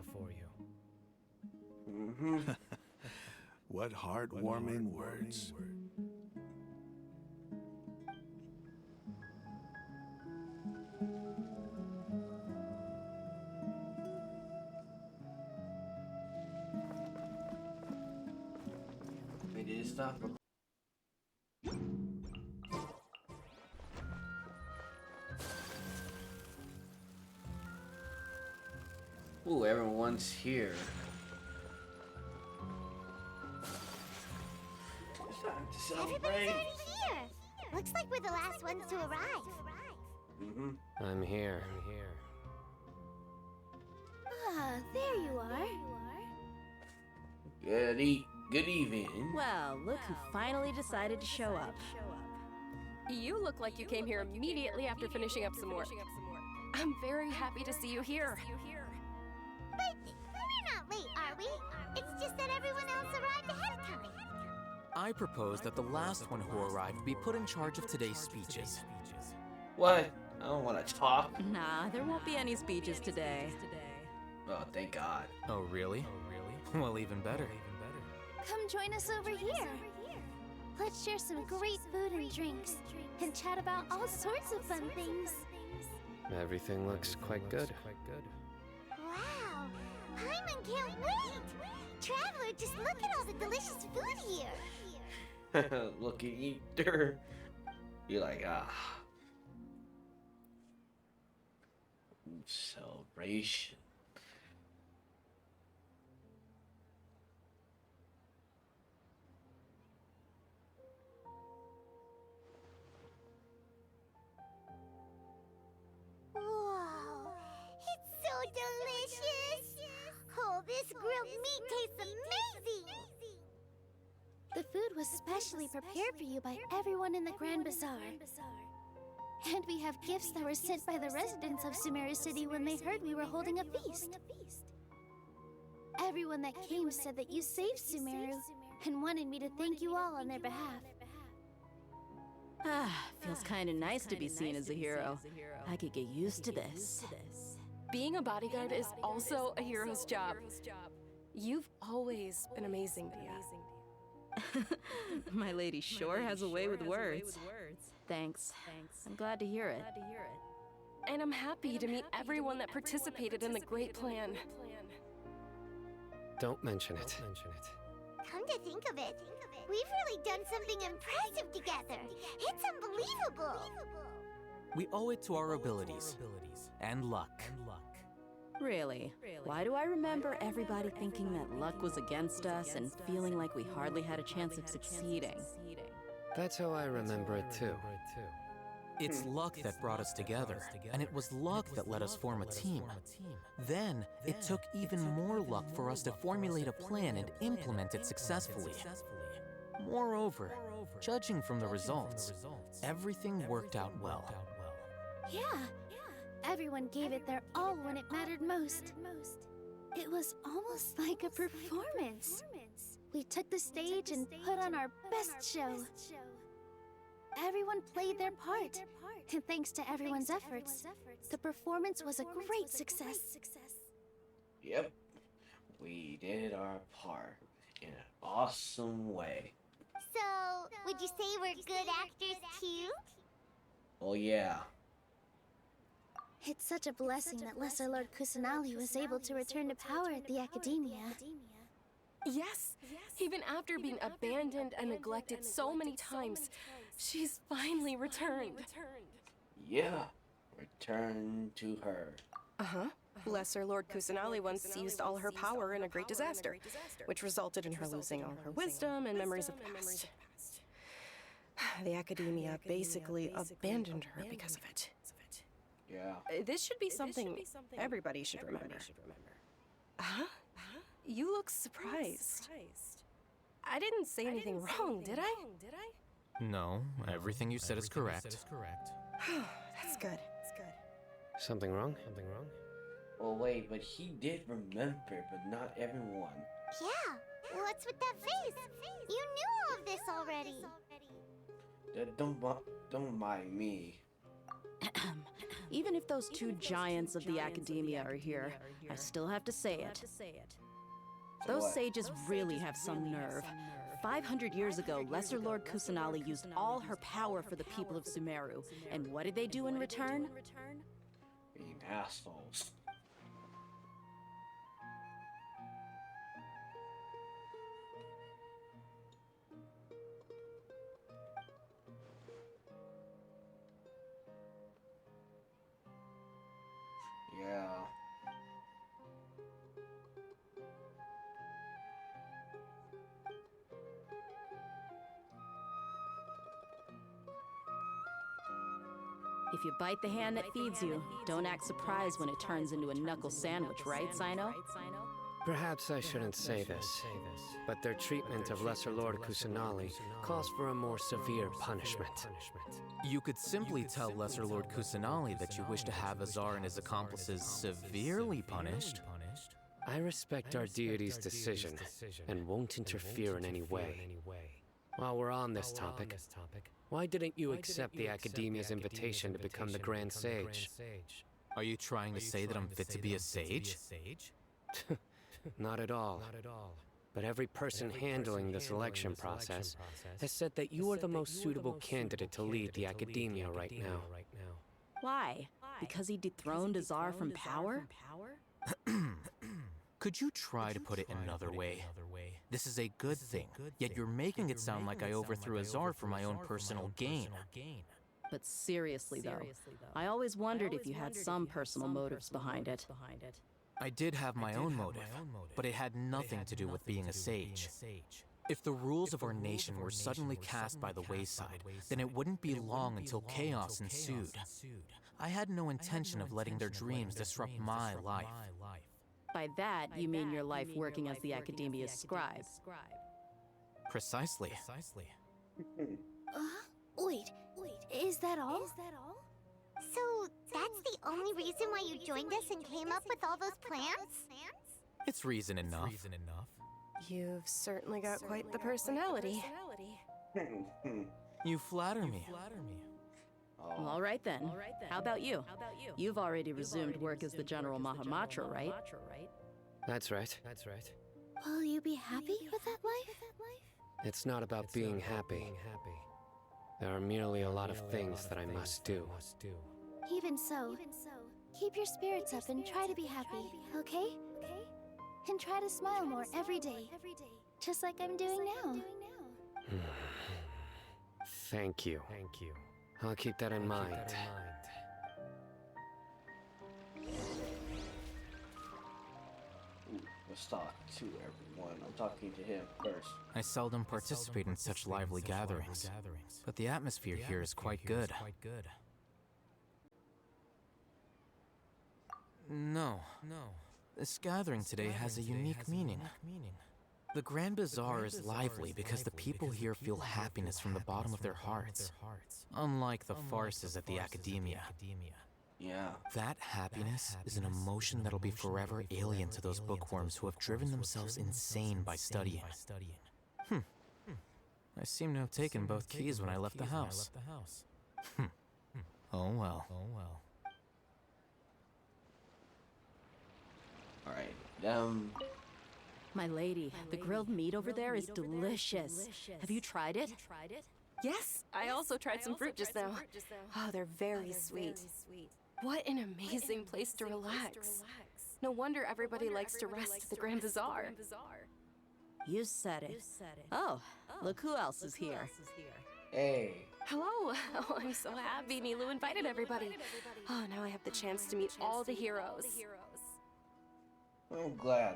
What heartwarming words. They did stop. Ooh, everyone's here. It's time to Everybody's celebrate. already here. Looks like we're the last ones to arrive. I'm here. Ah, there you are. Good evening. Well, look who finally decided to show up. You look like you came here immediately after finishing up some work. I'm very happy to see you here. But we're not late, are we? It's just that everyone else arrived ahead of time. I propose that the last one who arrived be put in charge of today's speeches. What? I don't want to talk. Nah, there won't be any speeches today. Oh, thank God. Oh, really? Well, even better. Come join us over here. Let's share some great food and drinks, and chat about all sorts of fun things. Everything looks quite good. Wow, Paimon can't wait. Traveler, just look at all the delicious food here. Look at you, there. You're like, celebration. Whoa, it's so delicious. Oh, this grilled meat tastes amazing. The food was specially prepared for you by everyone in the Grand Bazaar. And we have gifts that were sent by the residents of Sumeru City when they heard we were holding a feast. Everyone that came said that you saved Sumeru and wanted me to thank you all on their behalf. Feels kinda nice to be seen as a hero. I could get used to this. Being a bodyguard is also a hero's job. You've always been amazing, Dia. My lady sure has a way with words. Thanks. I'm glad to hear it. And I'm happy to meet everyone that participated in the great plan. Don't mention it. Come to think of it, we've really done something impressive together. It's unbelievable. We owe it to our abilities and luck. Really? Why do I remember everybody thinking that luck was against us and feeling like we hardly had a chance of succeeding? That's how I remember it too. It's luck that brought us together, and it was luck that let us form a team. Then, it took even more luck for us to formulate a plan and implement it successfully. Moreover, judging from the results, everything worked out well. Yeah, everyone gave it their all when it mattered most. It was almost like a performance. We took the stage and put on our best show. Everyone played their part, and thanks to everyone's efforts, the performance was a great success. Yep. We did our part in an awesome way. So, would you say we're good actors too? Oh yeah. It's such a blessing that Lesser Lord Kusanali was able to return to power at the Academia. Yes, even after being abandoned and neglected so many times, she's finally returned. Yeah. Return to her. Uh-huh. Lesser Lord Kusanali once used all her power in a great disaster, which resulted in her losing all her wisdom and memories of past. The Academia basically abandoned her because of it. Yeah. This should be something everybody should remember. Huh? You look surprised. I didn't say anything wrong, did I? No, everything you said is correct. That's good. Something wrong? Something wrong? Well, wait, but he did remember, but not everyone. Yeah, what's with that face? You knew all of this already. Don't mind me. Even if those two giants of the Academia are here, I still have to say it. Those sages really have some nerve. 500 years ago, Lesser Lord Kusanali used all her power for the people of Sumeru. And what did they do in return? Being assholes. Yeah. If you bite the hand that feeds you, don't act surprised when it turns into a knuckle sandwich, right, Sino? Perhaps I shouldn't say this, but their treatment of Lesser Lord Kusanali calls for a more severe punishment. You could simply tell Lesser Lord Kusanali that you wish to have Azar and his accomplices severely punished. I respect our deity's decision and won't interfere in any way. While we're on this topic, why didn't you accept the Academia's invitation to become the Grand Sage? Are you trying to say that I'm fit to be a sage? Not at all. But every person handling the selection process has said that you are the most suitable candidate to lead the Academia right now. Why? Because he dethroned Azar from power? Could you try to put it another way? This is a good thing, yet you're making it sound like I overthrew Azar for my own personal gain. But seriously, though, I always wondered if you had some personal motives behind it. I did have my own motive, but it had nothing to do with being a sage. If the rules of our nation were suddenly cast by the wayside, then it wouldn't be long until chaos ensued. I had no intention of letting their dreams disrupt my life. By that, you mean your life working as the Academia's scribe. Precisely. Wait, is that all? So, that's the only reason why you joined us and came up with all those plans? It's reason enough. You've certainly got quite the personality. You flatter me. Well, all right then. How about you? You've already resumed work as the General Mahamatra, right? That's right. Will you be happy with that life? It's not about being happy. There are merely a lot of things that I must do. Even so, keep your spirits up and try to be happy, okay? And try to smile more every day, just like I'm doing now. Thank you. I'll keep that in mind. Let's talk to everyone. I'm talking to him first. I seldom participate in such lively gatherings, but the atmosphere here is quite good. No. This gathering today has a unique meaning. The Grand Bazaar is lively because the people here feel happiness from the bottom of their hearts, unlike the farces at the Academia. Yeah. That happiness is an emotion that'll be forever alien to those bookworms who have driven themselves insane by studying. I seem to have taken both keys when I left the house. Oh well. Alright, them My lady, the grilled meat over there is delicious. Have you tried it? Yes, I also tried some fruit just now. Oh, they're very sweet. What an amazing place to relax. No wonder everybody likes to rest at the Grand Bazaar. You said it. Oh, look who else is here. Hey. Hello. Oh, I'm so happy Nilu invited everybody. Oh, now I have the chance to meet all the heroes. I'm glad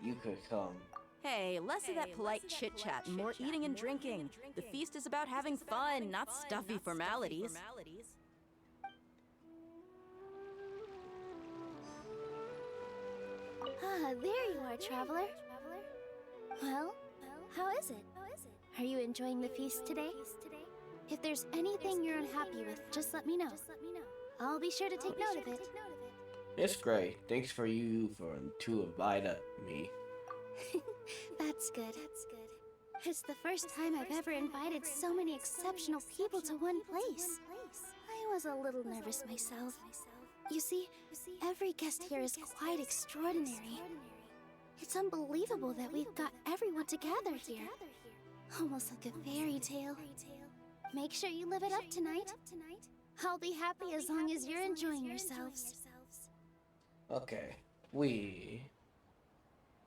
you could come. Hey, less of that polite chit-chat and more eating and drinking. The feast is about having fun, not stuffy formalities. Ah, there you are, traveler. Well, how is it? Are you enjoying the feast today? If there's anything you're unhappy with, just let me know. I'll be sure to take note of it. It's great. Thanks for to invite me. That's good. It's the first time I've ever invited so many exceptional people to one place. I was a little nervous myself. You see, every guest here is quite extraordinary. It's unbelievable that we've got everyone together here. Almost like a fairy tale. Make sure you live it up tonight. I'll be happy as long as you're enjoying yourselves. Okay, we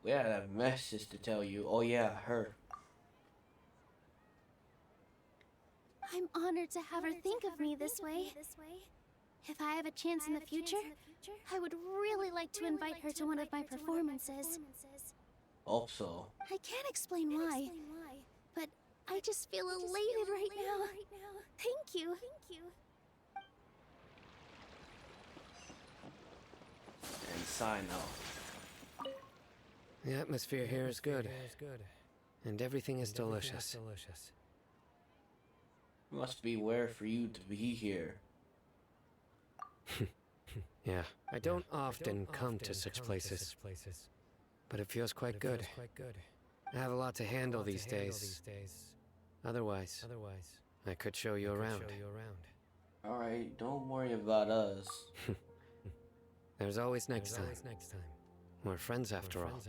had a message to tell you. Oh yeah, her. I'm honored to have her think of me this way. If I have a chance in the future, I would really like to invite her to one of my performances. Also, I can't explain why, but I just feel elated right now. Thank you. And sign off. The atmosphere here is good. And everything is delicious. Must be rare for you to be here. Yeah, I don't often come to such places. But it feels quite good. I have a lot to handle these days. Otherwise, I could show you around. Alright, don't worry about us. There's always next time. We're friends after all.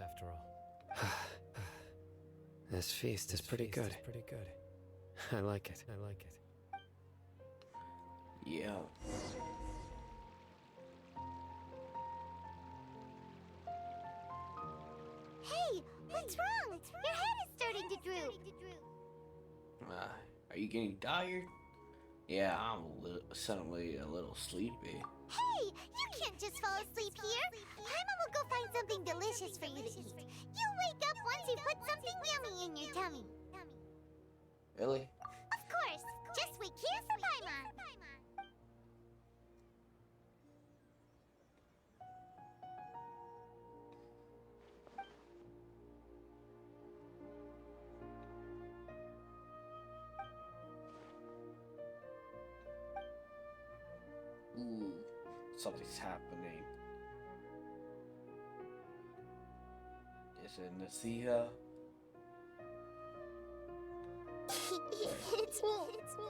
This feast is pretty good. I like it. Yeah. Hey, what's wrong? Your head is starting to droop. Are you getting tired? Yeah, I'm suddenly a little sleepy. Hey, you can't just fall asleep here. Paimon will go find something delicious for you to eat. You'll wake up once you put something yummy in your tummy. Really? Of course. Just wait here for Paimon. Ooh, something's happening. Is it Nasiha? It's me.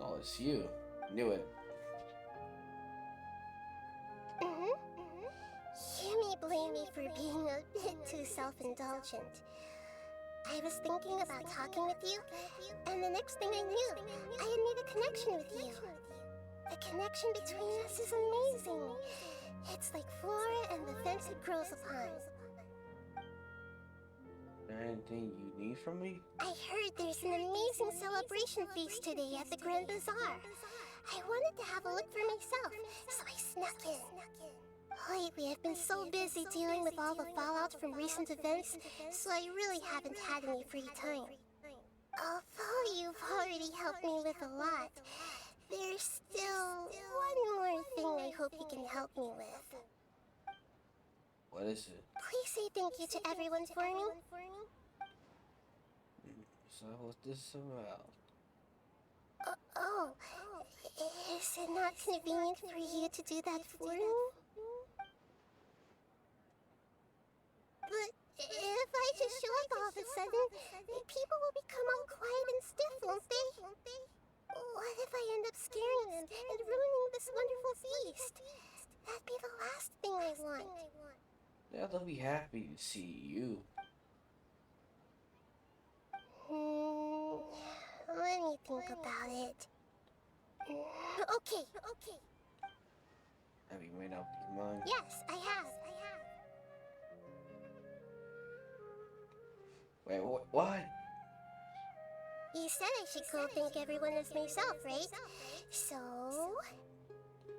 Oh, it's you. Knew it. You may blame me for being a bit too self-indulgent. I was thinking about talking with you, and the next thing I knew, I had made a connection with you. The connection between us is amazing. It's like flora and the fence it grows upon. Anything you need from me? I heard there's an amazing celebration feast today at the Grand Bazaar. I wanted to have a look for myself, so I snuck in. Lately, I've been so busy dealing with all the fallout from recent events, so I really haven't had any free time. Although you've already helped me with a lot, there's still one more thing I hope you can help me with. What is it? Please say thank you to everyone for me. So what's this about? Is it not convenient for you to do that for me? But if I just show up all of a sudden, people will become all quiet and stiff, won't they? What if I end up scaring them and ruining this wonderful feast? That'd be the last thing I want. Yeah, they'll be happy to see you. Let me think about it. Okay. Have you made up your mind? Yes, I have. Wait, what? You said I should go thank everyone as myself, right? So...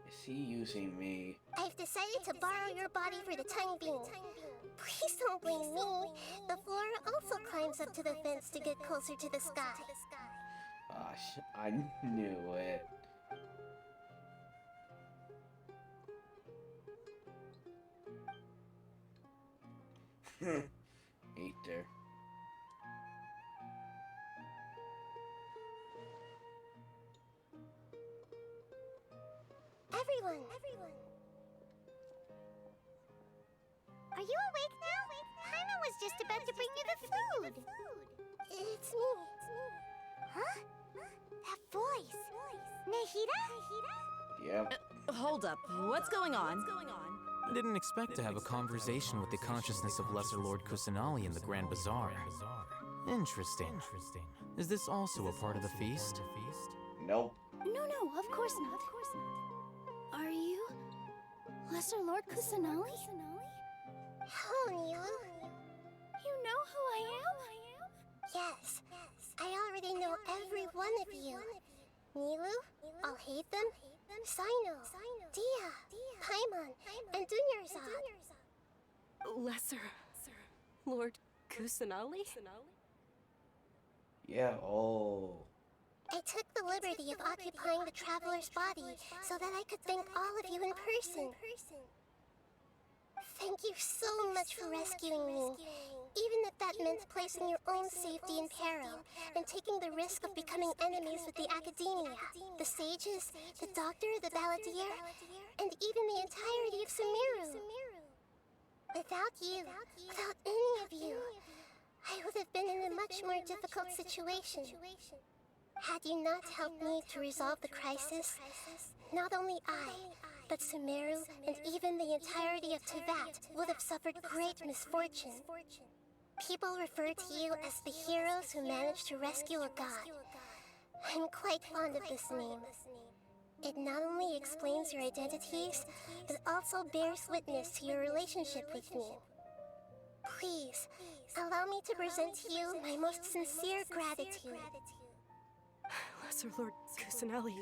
Is he using me? I've decided to borrow your body for the time being. Please don't blame me. The flora also climbs up to the fence to get closer to the sky. Gosh, I knew it. Ain't there? Everyone! Are you awake now? Paimon was just about to bring you the food. It's me. Huh? That voice. Nahida? Yep. Hold up. What's going on? I didn't expect to have a conversation with the consciousness of Lesser Lord Kusanali in the Grand Bazaar. Interesting. Is this also a part of the feast? Nope. No, of course not. Are you Lesser Lord Kusanali? Hello, Nilu. You know who I am? Yes. I already know every one of you. Nilu, Alhaitham, Sino, Dia, Paimon, and Dunyarzad. Lesser Lord Kusanali? Yeah, oh. I took the liberty of occupying the traveler's body so that I could thank all of you in person. Thank you so much for rescuing me, even if that meant placing your own safety in peril and taking the risk of becoming enemies with the academia, the sages, the doctor, the balladeer, and even the entirety of Sumeru. Without you, without any of you, I would have been in a much more difficult situation. Had you not helped me to resolve the crisis, not only I, but Sumeru and even the entirety of Teyvat would have suffered great misfortune. People refer to you as the heroes who managed to rescue a god. I'm quite fond of this name. It not only explains your identities, but also bears witness to your relationship with me. Please, allow me to present to you my most sincere gratitude. Lesser Lord Kusanali,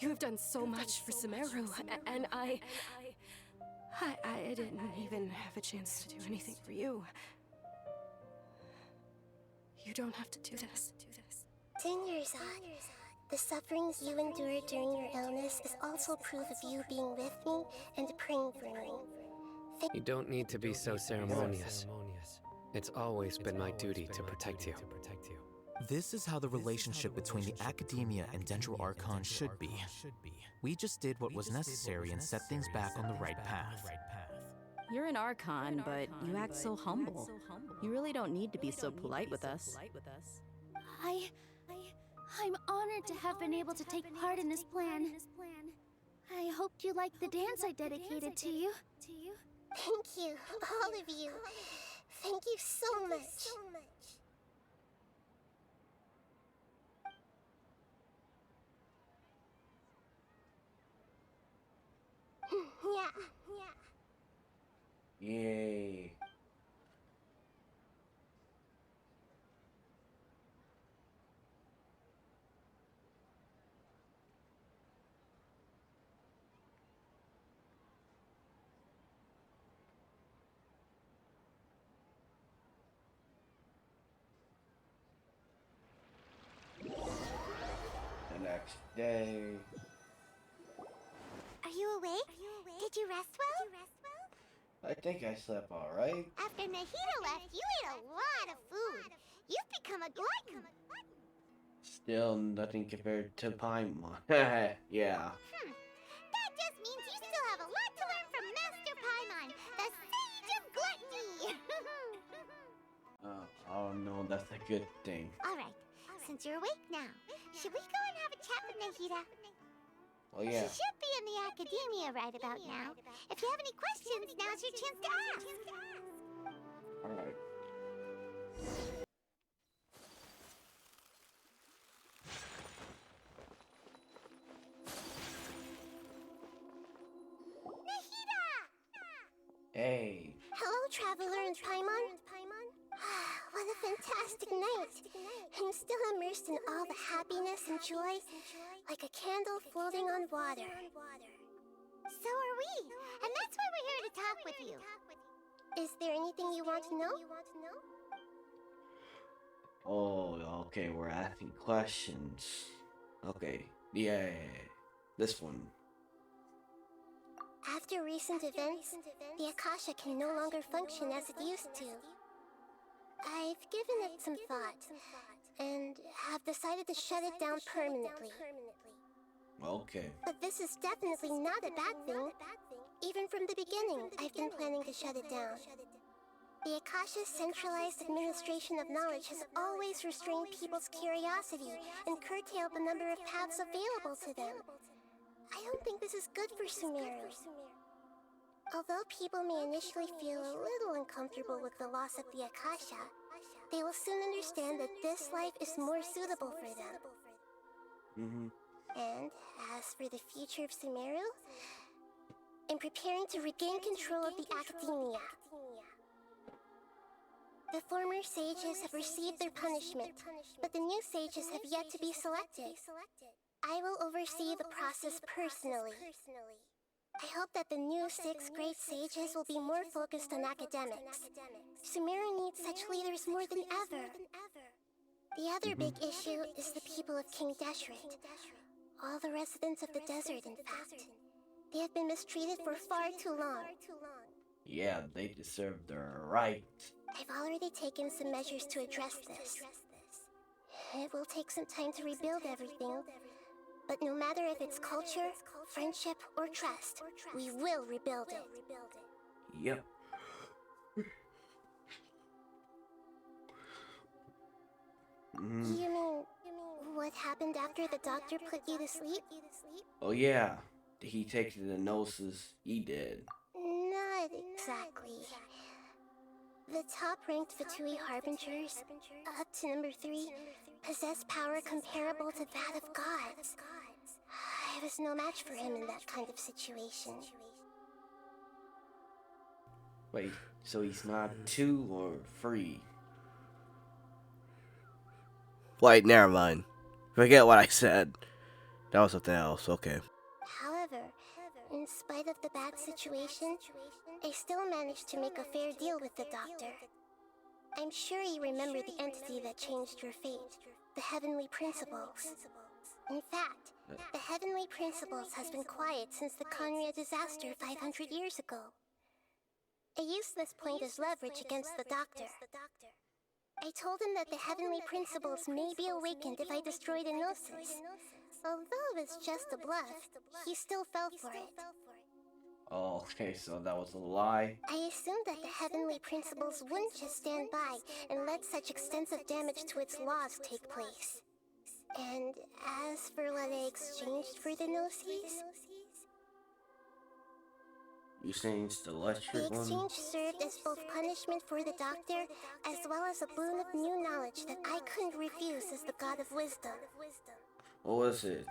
you have done so much for Sumeru, and I didn't even have a chance to do anything for you. You don't have to do this. Dunyarzad, the sufferings you endured during your illness is also proof of you being with me and praying for me. You don't need to be so ceremonious. It's always been my duty to protect you. This is how the relationship between the Academia and Dendro Archon should be. We just did what was necessary and set things back on the right path. You're an Archon, but you act so humble. You really don't need to be so polite with us. I'm honored to have been able to take part in this plan. I hoped you liked the dance I dedicated to you. Thank you, all of you. Thank you so much. Yeah. Yay. The next day. Are you awake? Did you rest well? I think I slept alright. After Nahida left, you ate a lot of food. You've become a glutton. Still nothing compared to Paimon. Yeah. That just means you still have a lot to learn from Master Paimon, the Sage of Gluttony. Oh no, that's a good thing. Alright, since you're awake now, should we go and have a chat with Nahida? Oh yeah. She should be in the academia right about now. If you have any questions, now's your chance to ask. Alright. Hey. Hello, traveler in Paimon. What a fantastic night. I'm still immersed in all the happiness and joy, like a candle floating on water. So are we, and that's why we're here to talk with you. Is there anything you want to know? Oh, okay, we're asking questions. Okay, yeah. This one. After recent events, the Akasha can no longer function as it used to. I've given it some thought, and have decided to shut it down permanently. Okay. But this is definitely not a bad thing. Even from the beginning, I've been planning to shut it down. The Akasha's centralized administration of knowledge has always restrained people's curiosity and curtailed the number of paths available to them. I don't think this is good for Sumeru. Although people may initially feel a little uncomfortable with the loss of the Akasha, they will soon understand that this life is more suitable for them. And as for the future of Sumeru, I'm preparing to regain control of the academia. The former sages have received their punishment, but the new sages have yet to be selected. I will oversee the process personally. I hope that the new 6 great sages will be more focused on academics. Sumeru needs such leaders more than ever. The other big issue is the people of King Deshret. All the residents of the desert, in fact. They have been mistreated for far too long. Yeah, they deserve their right. I've already taken some measures to address this. It will take some time to rebuild everything, but no matter if it's culture, friendship, or trust, we will rebuild it. Yep. You mean, what happened after the doctor put you to sleep? Oh yeah, he takes the gnosis. He did. Not exactly. The top-ranked Fatui Harbingers, up to number 3, possess power comparable to that of gods. I was no match for him in that kind of situation. Wait, so he's not 2 or 3? Wait, never mind. Forget what I said. That was something else, okay. However, in spite of the bad situation, I still managed to make a fair deal with the doctor. I'm sure you remember the entity that changed your fate, the Heavenly Principles. In fact, the Heavenly Principles has been quiet since the Conria disaster 500 years ago. I used this point as leverage against the doctor. I told him that the Heavenly Principles may be awakened if I destroy the Gnosis. Although it's just a bluff, he still fell for it. Oh, okay, so that was a lie. I assumed that the Heavenly Principles wouldn't just stand by and let such extensive damage to its laws take place. And as for what I exchanged for the Gnosis, You saying it's the electric the one? exchange served as both punishment for the doctor, as well as a boon of new knowledge that I couldn't refuse as the God of Wisdom. What was it?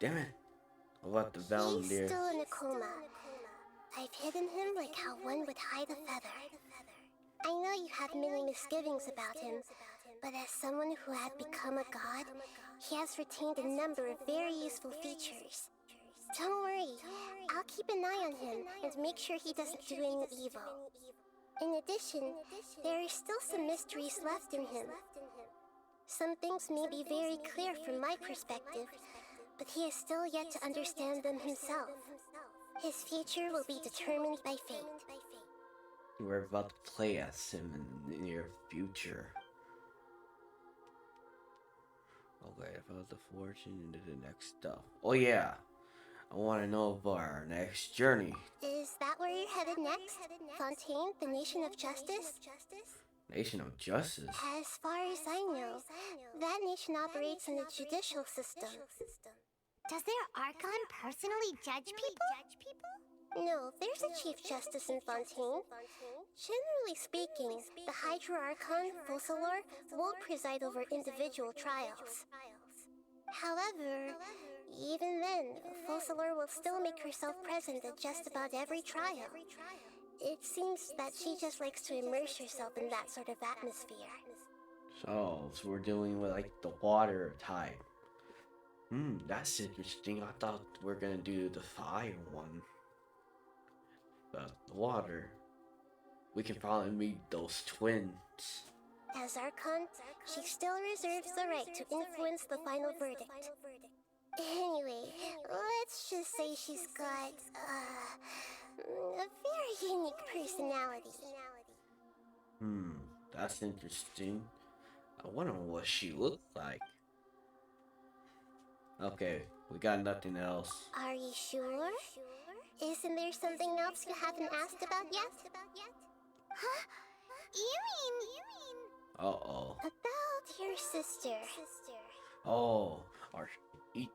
Damn it. What the He's Valentier? still in a coma. I've hidden him like how one would hide a feather. I know you have many misgivings about him, but as someone who had become a god, he has retained a number of very useful features. Don't worry, I'll keep an eye on him and make sure he doesn't do any evil. In addition, there are still some mysteries left in him. Some things may be very clear from my perspective, but he is still yet to understand them himself. His future will be determined by fate. We're about to play as him in the near future. Okay, about the fortune into the next stuff. Oh yeah, I want to know about our next journey. Is that where you're headed next? Fontaine, the Nation of Justice? Nation of Justice? As far as I know, that nation operates in a judicial system. Does their Archon personally judge people? No, there's a Chief Justice in Fontaine. Generally speaking, the Hydra-Archon, Focalor, won't preside over individual trials. However, even then, Focalor will still make herself present at just about every trial. It seems that she just likes to immerse herself in that sort of atmosphere. So we're dealing with like the water type. That's interesting. I thought we are gonna do the fire one. But the water, we can probably meet those twins. As Archon, she still reserves the right to influence the final verdict. Anyway, let's just say she's got, a very unique personality. That's interesting. I wonder what she looked like. Okay, we got nothing else. Are you sure? Isn't there something else you haven't asked about yet? Huh? You mean... Uh-oh. About your sister. Oh,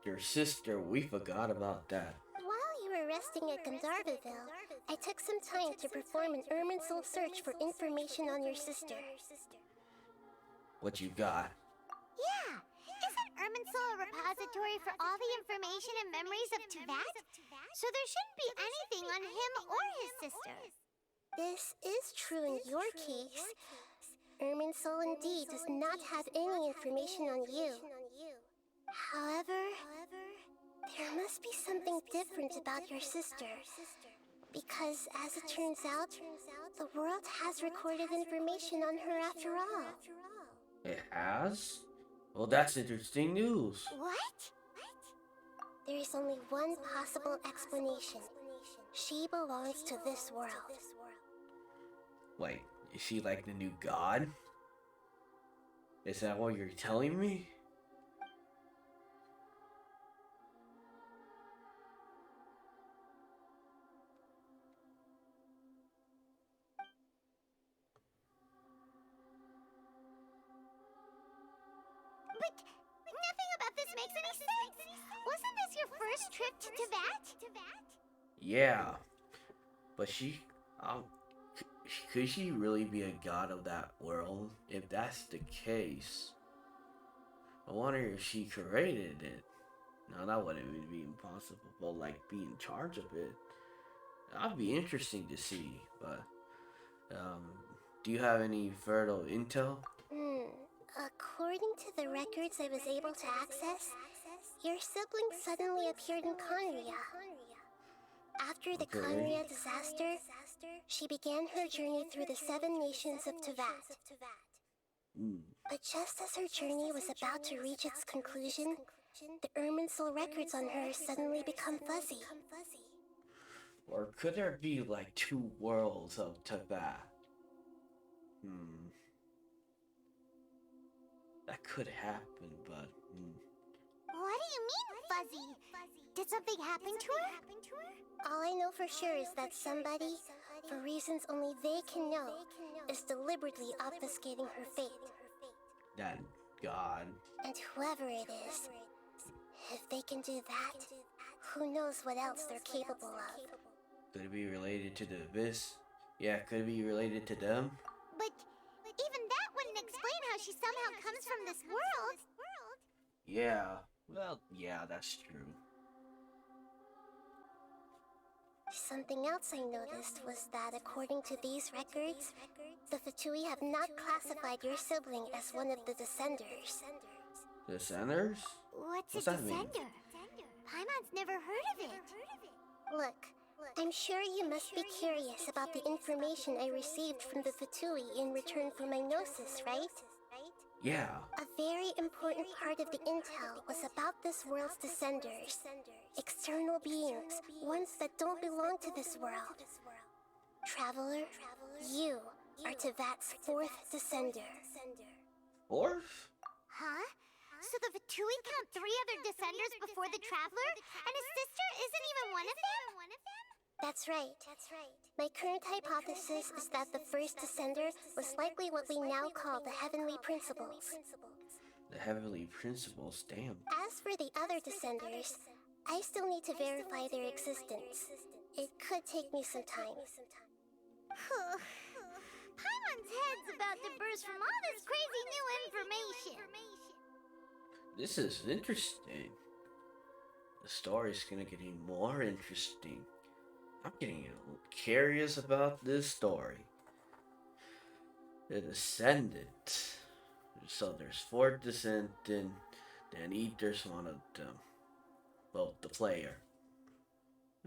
your sister, we forgot about that. While you were resting at Gandharvaville, I took some time to perform an Irminsul search for information on your sister. What you got? Yeah! Isn't Irminsul a repository for all the information and memories of Teyvat? So there shouldn't be anything on him or his sister. This is true in your case. Irminsul indeed does not have any information on you. However, there must be something different about your sister. Because, as it turns out, the world has recorded information on her after all. It has? Well, that's interesting news. What? There is only one possible explanation. She belongs to this world. Wait, is she like the new god? Is that what you're telling me? But nothing about this makes any sense! Wasn't this your first trip to Teyvat? Yeah, but could she really be a god of that world? If that's the case, I wonder if she created it. Now that wouldn't be impossible, but like be in charge of it, that'd be interesting to see. But do you have any further intel? According to the records I was able to access, your sibling suddenly appeared in Conria. After the Conria disaster, she began her journey through the 7 nations of Teyvat. But just as her journey was about to reach its conclusion, the Irminsul records on her suddenly become fuzzy. Or could there be like 2 worlds of Teyvat? That could happen, but... What do you mean, fuzzy? Did something happen to her? All I know for sure is that somebody, for reasons only they can know, is deliberately obfuscating her fate. That god. And whoever it is, if they can do that, who knows what else they're capable of. Could it be related to the Abyss? Yeah, could it be related to them? But even that wouldn't explain how she somehow comes from this world. Yeah, well, yeah, that's true. Something else I noticed was that according to these records, the Fatui have not classified your sibling as one of the Descenders. Descenders? What's that a mean? Descender? Paimon's never heard of it. Look, I'm sure you must be curious about the information I received from the Fatui in return for my gnosis, right? Yeah. A very important part of the intel was about this world's Descenders. External beings, ones that don't belong to this world. Traveler, you are Teyvat's 4th Descender. 4th? Huh? So the Fatui count 3 other Descenders before the Traveler? And his sister isn't even one of them? That's right. My current hypothesis is that the first Descender was likely what we now call the Heavenly Principles. The Heavenly Principles, damn. As for the other Descenders, I still need to verify their existence. It could take me some time. Paimon's head's about to burst from all this crazy new information. This is interesting. The story's gonna get even more interesting. I'm getting curious about this story. The Descendant. So there's 4 Descendant, and Ether's one of them. Well, the player.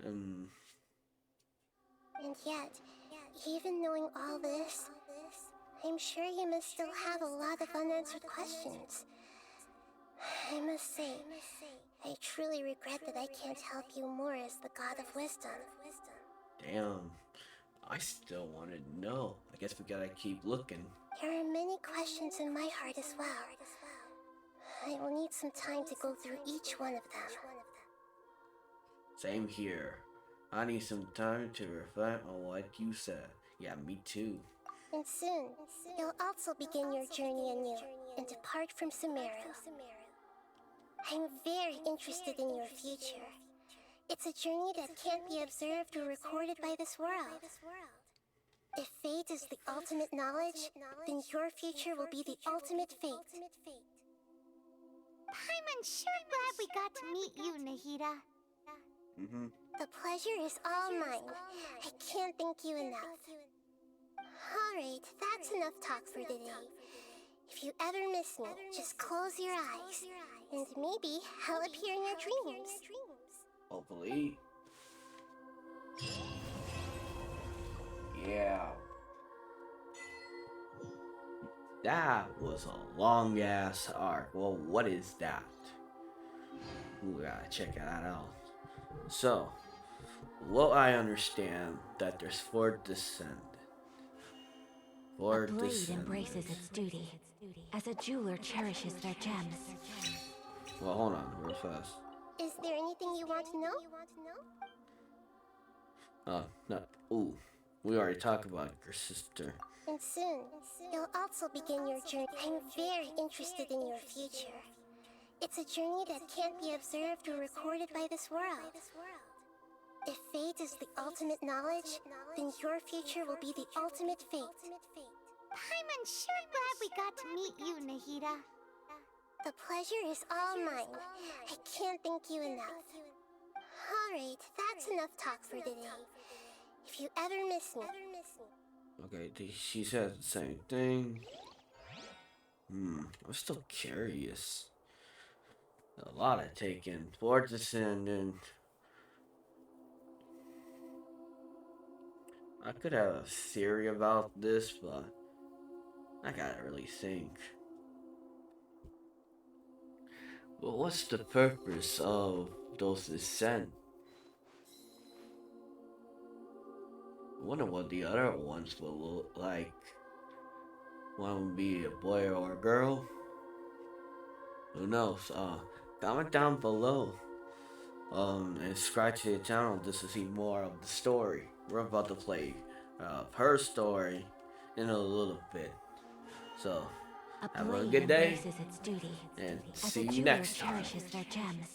And yet, even knowing all this, I'm sure you must still have a lot of unanswered questions. I must say, I truly regret that I can't help you more as the God of Wisdom. Damn, I still want to know. I guess we gotta keep looking. There are many questions in my heart as well. I will need some time to go through each one of them. Same here. I need some time to reflect on what you said. Yeah, me too. And soon, you'll also begin your journey anew and depart from Sumeru. I'm very interested in your future. It's a journey that can't be observed or recorded by this world. If fate is the ultimate knowledge, then your future will be the ultimate fate. Paimon's sure glad we got to meet you, Nahida. The pleasure is all mine. I can't thank you enough. Alright, that's enough talk for today. If you ever miss me, just close your eyes, and maybe I'll appear in your dreams. Hopefully. Yeah. That was a long ass arc. Well, what is that? We gotta check that out. So, well, I understand that there's 4 Descendants. A blade embraces its duty, as a jeweler cherishes their gems. Well, hold on, real fast. Is there anything you want to know? No. Ooh, we already talked about your sister. And soon, you'll also begin your journey. I'm very interested in your future. It's a journey that can't be observed or recorded by this world. If fate is the ultimate knowledge, then your future will be the ultimate fate. Paimon's sure glad we got to meet you, Nahida. The pleasure is all mine. I can't thank you enough. Alright, that's enough talk for today. If you ever miss me... Okay, she said the same thing. I'm still curious. A lot of taken. 4 Descendant. I could have a theory about this, but I gotta really think. But what's the purpose of those Descent? I wonder what the other ones will look like. One would be a boy or a girl. Who knows? Comment down below. And subscribe to the channel just to see more of the story. We're about to play her story in a little bit. So, have a good day, and see you next time. Cherishes their gems.